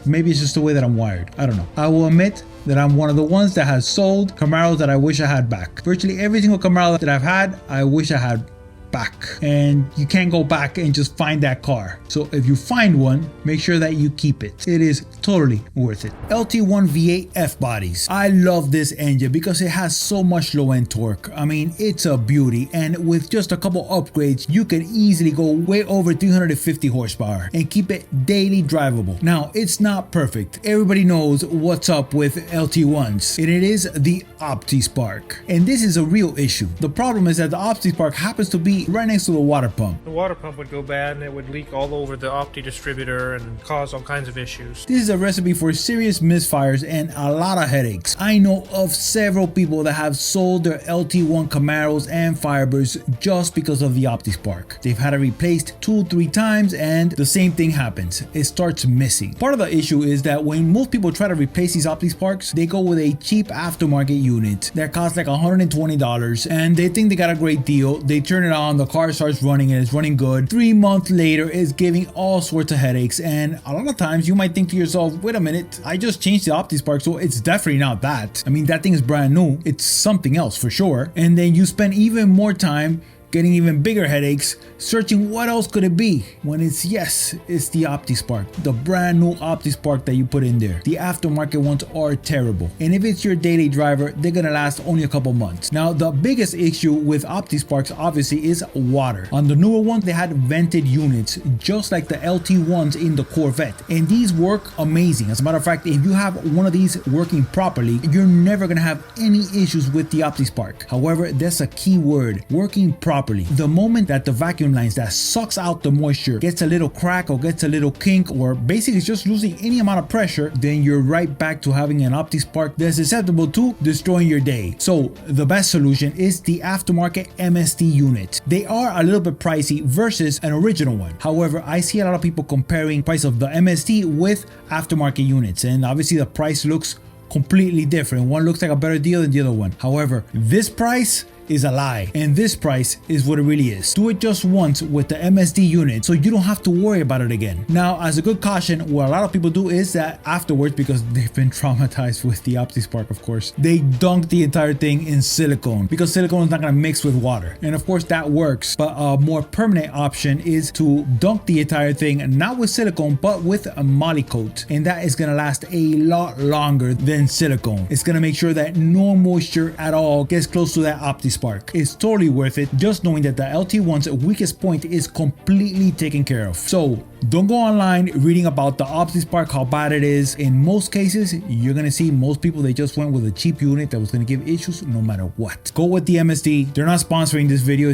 maybe it's just the way that I'm wired. I don't know. I will admit that I'm one of the ones that has sold Camaros that I wish I had back. Virtually every single Camaro that I've had, I wish I had back, and you can't go back and just find that car. So if you find one, make sure that you keep it. It is totally worth it. LT1 V8 F bodies. I love this engine because it has so much low end torque. I mean, it's a beauty, and with just a couple upgrades, you can easily go way over 350 horsepower and keep it daily drivable. Now, it's not perfect. Everybody knows what's up with LT1s, and it is the OptiSpark, and this is a real issue. The problem is that the OptiSpark happens to be right next to the water pump. The water pump would go bad and it would leak all over the Opti distributor and cause all kinds of issues. This is a recipe for serious misfires and a lot of headaches. I know of several people that have sold their LT1 Camaros and Firebirds just because of the OptiSpark. They've had it replaced 2-3 times and the same thing happens. It starts missing. Part of the issue is that when most people try to replace these OptiSparks, they go with a cheap aftermarket unit that costs like $120 and they think they got a great deal. They turn it on, the car starts running and it's running good. 3 months later, it's giving all sorts of headaches, and a lot of times you might think to yourself, wait a minute, I just changed the OptiSpark, so it's definitely not that. I mean, that thing is brand new. It's something else for sure. And then you spend even more time getting even bigger headaches, searching what else could it be, when it's the OptiSpark, the brand new OptiSpark that you put in there. The aftermarket ones are terrible, and if it's your daily driver, they're gonna last only a couple months. Now, the biggest issue with OptiSparks obviously is water. On the newer ones, they had vented units, just like the LT1s in the Corvette, and these work amazing. As a matter of fact, if you have one of these working properly, you're never gonna have any issues with the OptiSpark. However, that's a key word, working properly. The moment that the vacuum lines that sucks out the moisture gets a little crack or gets a little kink, or basically it's just losing any amount of pressure, then you're right back to having an OptiSpark that's susceptible to destroying your day. So the best solution is the aftermarket MST unit. They are a little bit pricey versus an original one. However, I see a lot of people comparing price of the MST with aftermarket units, and obviously the price looks completely different. One looks like a better deal than the other one. However, this price is a lie, and this price is what it really is. Do it just once with the MSD unit so you don't have to worry about it again. Now, as a good caution, what a lot of people do is that afterwards, because they've been traumatized with the OptiSpark, of course, they dunk the entire thing in silicone, because silicone is not going to mix with water, and of course that works. But a more permanent option is to dunk the entire thing not with silicone but with a moly coat, and that is going to last a lot longer than silicone. It's going to make sure that no moisture at all gets close to that OptiSpark. It's totally worth it, just knowing that the LT1's weakest point is completely taken care of. So don't go online reading about the OptiSpark, how bad it is. In most cases, you're gonna see most people, they just went with a cheap unit that was gonna give issues no matter what. Go with the MSD. They're not sponsoring this video,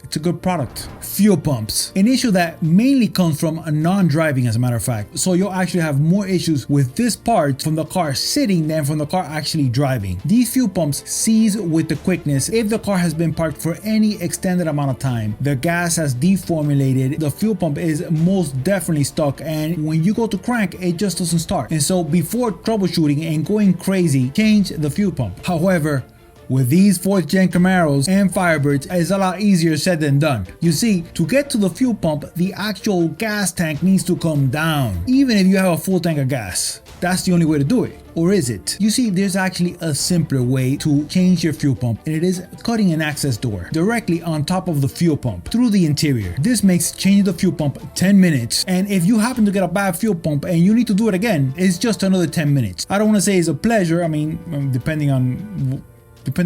it's a good product. Fuel pumps, an issue that mainly comes from non-driving, as a matter of fact. So you'll actually have more issues with this part from the car sitting than from the car actually driving. These fuel pumps seize with the quickness if the car has been parked for any extended amount of time. The gas has deformulated, the fuel pump is most definitely stuck, and when you go to crank, it just doesn't start. And so before troubleshooting and going crazy, change the fuel pump. However, with these 4th Gen Camaros and Firebirds, it's a lot easier said than done. You see, to get to the fuel pump, the actual gas tank needs to come down, even if you have a full tank of gas. That's the only way to do it. Or is it? You see, there's actually a simpler way to change your fuel pump, and it is cutting an access door directly on top of the fuel pump through the interior. This makes changing the fuel pump 10 minutes, and if you happen to get a bad fuel pump and you need to do it again, it's just another 10 minutes. I don't want to say it's a pleasure, I mean, depending on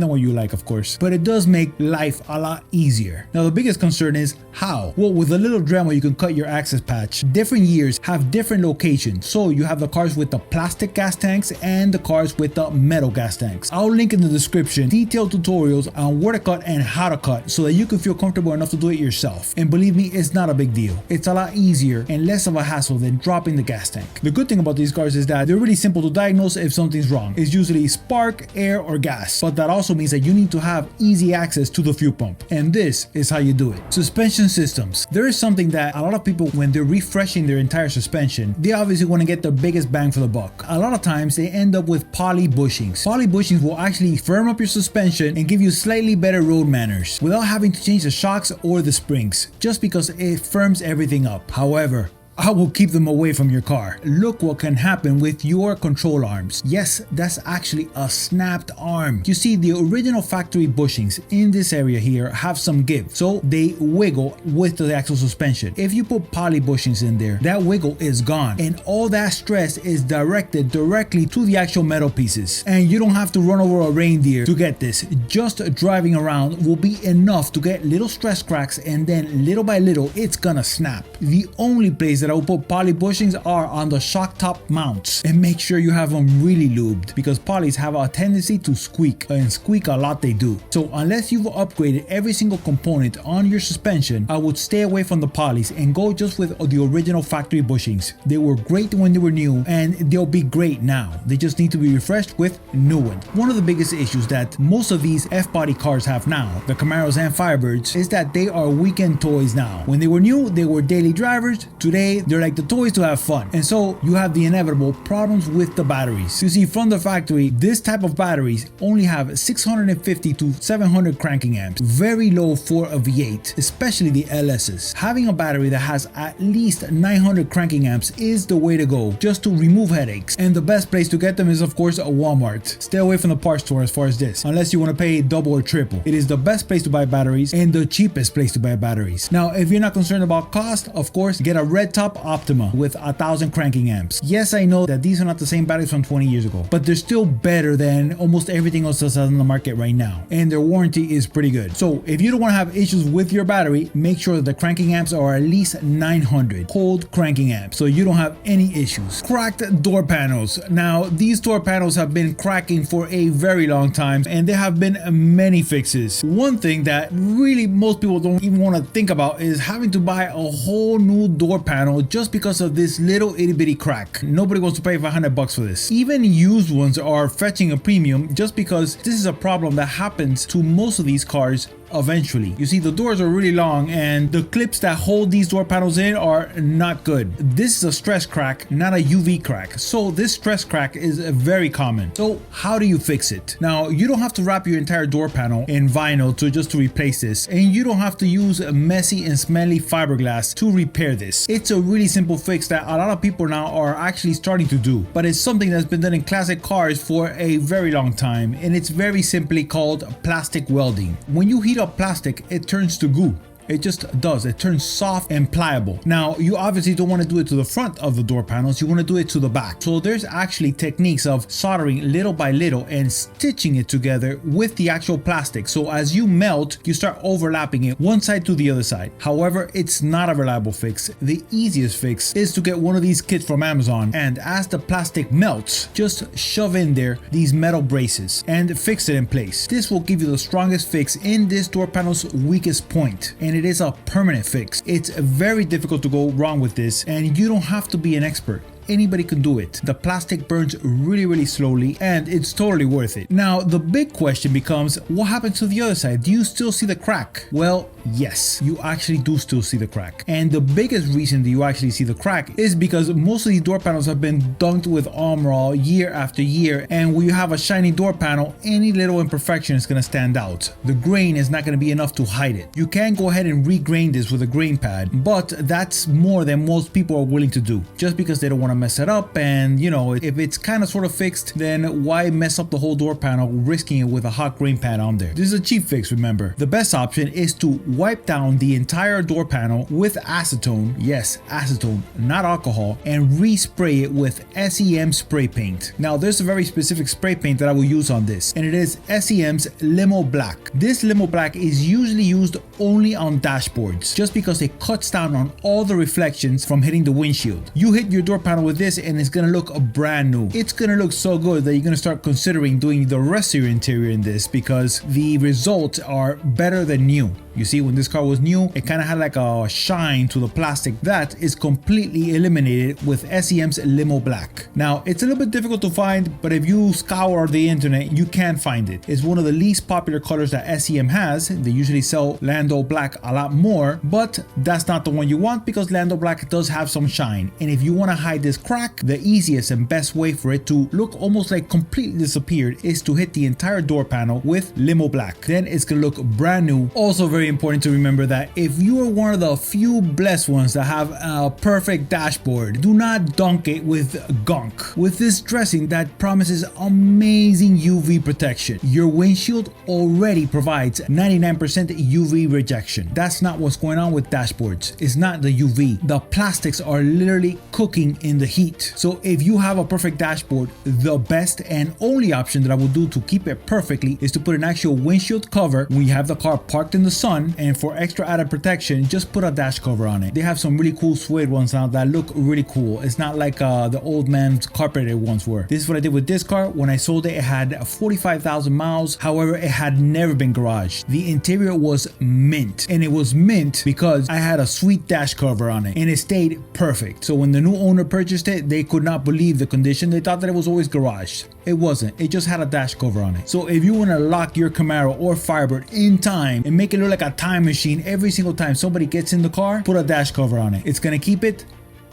what you like, of course, but it does make life a lot easier. Now, the biggest concern is how? Well, with a little Dremel, you can cut your access patch. Different years have different locations. So you have the cars with the plastic gas tanks and the cars with the metal gas tanks. I'll link in the description detailed tutorials on where to cut and how to cut so that you can feel comfortable enough to do it yourself. And believe me, it's not a big deal. It's a lot easier and less of a hassle than dropping the gas tank. The good thing about these cars is that they're really simple to diagnose if something's wrong. It's usually spark, air, or gas, but that also means that you need to have easy access to the fuel pump, and this is how you do it. Suspension systems. There is something that a lot of people, when they're refreshing their entire suspension, they obviously want to get the biggest bang for the buck. A lot of times they end up with poly bushings. Poly bushings will actually firm up your suspension and give you slightly better road manners without having to change the shocks or the springs, just because it firms everything up. However, I will keep them away from your car. Look what can happen with your control arms. Yes, that's actually a snapped arm. You see, the original factory bushings in this area here have some give, so they wiggle with the actual suspension. If you put poly bushings in there, that wiggle is gone, and all that stress is directed directly to the actual metal pieces. And you don't have to run over a reindeer to get this. Just driving around will be enough to get little stress cracks, and then little by little, it's gonna snap. The only place that I will put poly bushings are on the shock top mounts, and make sure you have them really lubed, because polys have a tendency to squeak, and squeak a lot they do. So unless you've upgraded every single component on your suspension, I would stay away from the polys and go just with the original factory bushings. They were great when they were new, and they'll be great now. They just need to be refreshed with new ones. One of the biggest issues that most of these F-body cars have now, the Camaros and Firebirds, is that they are weekend toys now. When they were new, they were daily drivers. Today, play, they're like the toys to have fun. And so you have the inevitable problems with the batteries. You see, from the factory, this type of batteries only have 650 to 700 cranking amps, very low for a V8, especially the LS's. Having a battery that has at least 900 cranking amps is the way to go, just to remove headaches. And the best place to get them is of course a Walmart. Stay away from the parts store as far as this, unless you want to pay double or triple. It is the best place to buy batteries and the cheapest place to buy batteries. Now, if you're not concerned about cost, of course, get a red top Optima with 1000 cranking amps. Yes, I know that these are not the same batteries from 20 years ago, but they're still better than almost everything else that's on the market right now, and their warranty is pretty good. So if you don't want to have issues with your battery, make sure that the cranking amps are at least 900 cold cranking amps, so you don't have any issues. Cracked door panels. Now, these door panels have been cracking for a very long time, and there have been many fixes. One thing that really most people don't even want to think about is having to buy a whole new door panel just because of this little itty bitty crack. Nobody wants to pay $500 for this. Even used ones are fetching a premium just because this is a problem that happens to most of these cars eventually. You see, the doors are really long and the clips that hold these door panels in are not good. This is a stress crack, not a UV crack. So this stress crack is very common. So how do you fix it? Now, you don't have to wrap your entire door panel in vinyl just to replace this, and you don't have to use messy and smelly fiberglass to repair this. It's a really simple fix that a lot of people now are actually starting to do, but it's something that's been done in classic cars for a very long time, and it's very simply called plastic welding. When you heat up plastic, it turns to goo. It just does. It turns soft and pliable. Now, you obviously don't want to do it to the front of the door panels. You want to do it to the back. So there's actually techniques of soldering little by little and stitching it together with the actual plastic. So as you melt, you start overlapping it one side to the other side. However, it's not a reliable fix. The easiest fix is to get one of these kits from Amazon, and as the plastic melts, just shove in there these metal braces and fix it in place. This will give you the strongest fix in this door panel's weakest point, and it is a permanent fix. It's very difficult to go wrong with this, and you don't have to be an expert. Anybody can do it. The plastic burns really slowly, and it's totally worth it. Now, the big question becomes, what happens to the other side? Do you still see the crack? Well, yes, you actually do still see the crack. And the biggest reason that you actually see the crack is because most of these door panels have been dunked with Armor All year after year, and when you have a shiny door panel, any little imperfection is going to stand out. The grain is not going to be enough to hide it. You can go ahead and regrain this with a grain pad, but that's more than most people are willing to do, just because they don't want to mess it up. And you know, if it's kind of sort of fixed, then why mess up the whole door panel risking it with a hot grain pad on there? This is a cheap fix, remember. The best option is to wipe down the entire door panel with acetone, yes, acetone, not alcohol, and respray it with SEM spray paint. Now, there's a very specific spray paint that I will use on this, and it is SEM's Limo Black. This Limo Black is usually used only on dashboards, just because it cuts down on all the reflections from hitting the windshield. You hit your door panel with this and it's gonna look brand new. It's gonna look so good that you're gonna start considering doing the rest of your interior in this, because the results are better than new. You see, when this car was new, it kind of had like a shine to the plastic that is completely eliminated with SEM's Limo Black. Now, it's a little bit difficult to find, but if you scour the internet, you can find it. It's one of the least popular colors that SEM has. They usually sell Lando Black a lot more, but that's not the one you want, because Lando Black does have some shine. And if you want to hide this crack, the easiest and best way for it to look almost like completely disappeared is to hit the entire door panel with Limo Black. Then it's gonna look brand new. Also very important to remember that if you are one of the few blessed ones that have a perfect dashboard, do not dunk it with gunk. With this dressing that promises amazing UV protection, your windshield already provides 99% UV rejection. That's not what's going on with dashboards. It's not the UV. The plastics are literally cooking in the heat. So if you have a perfect dashboard, the best and only option that I will do to keep it perfectly is to put an actual windshield cover when you have the car parked in the sun, and for extra added protection, just put a dash cover on it. They have some really cool suede ones now that look really cool. It's not like the old man's carpeted ones were. This is what I did with this car. When I sold it, it had 45,000 miles. However, it had never been garaged. The interior was mint, and it was mint because I had a sweet dash cover on it, and it stayed perfect. So when the new owner purchased it, they could not believe the condition. They thought that it was always garaged. It wasn't. It just had a dash cover on it. So if you want to lock your Camaro or Firebird in time and make it look like a time machine every single time somebody gets in the car, put a dash cover on it. It's going to keep it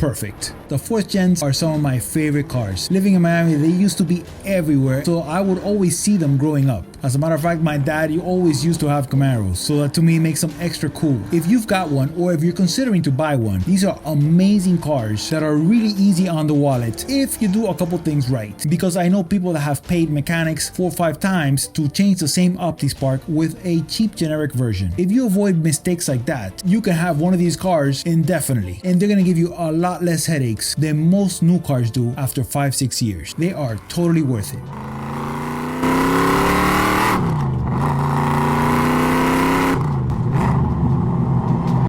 perfect. The 4th gens are some of my favorite cars. Living in Miami, they used to be everywhere, so I would always see them growing up. As a matter of fact, my dad always used to have Camaros, so that to me makes them extra cool. If you've got one, or if you're considering to buy one, these are amazing cars that are really easy on the wallet if you do a couple things right. Because I know people that have paid mechanics 4 or 5 times to change the same OptiSpark with a cheap generic version. If you avoid mistakes like that, you can have one of these cars indefinitely, and they're gonna give you a lot less headaches than most new cars do after 5-6 years. They are totally worth it.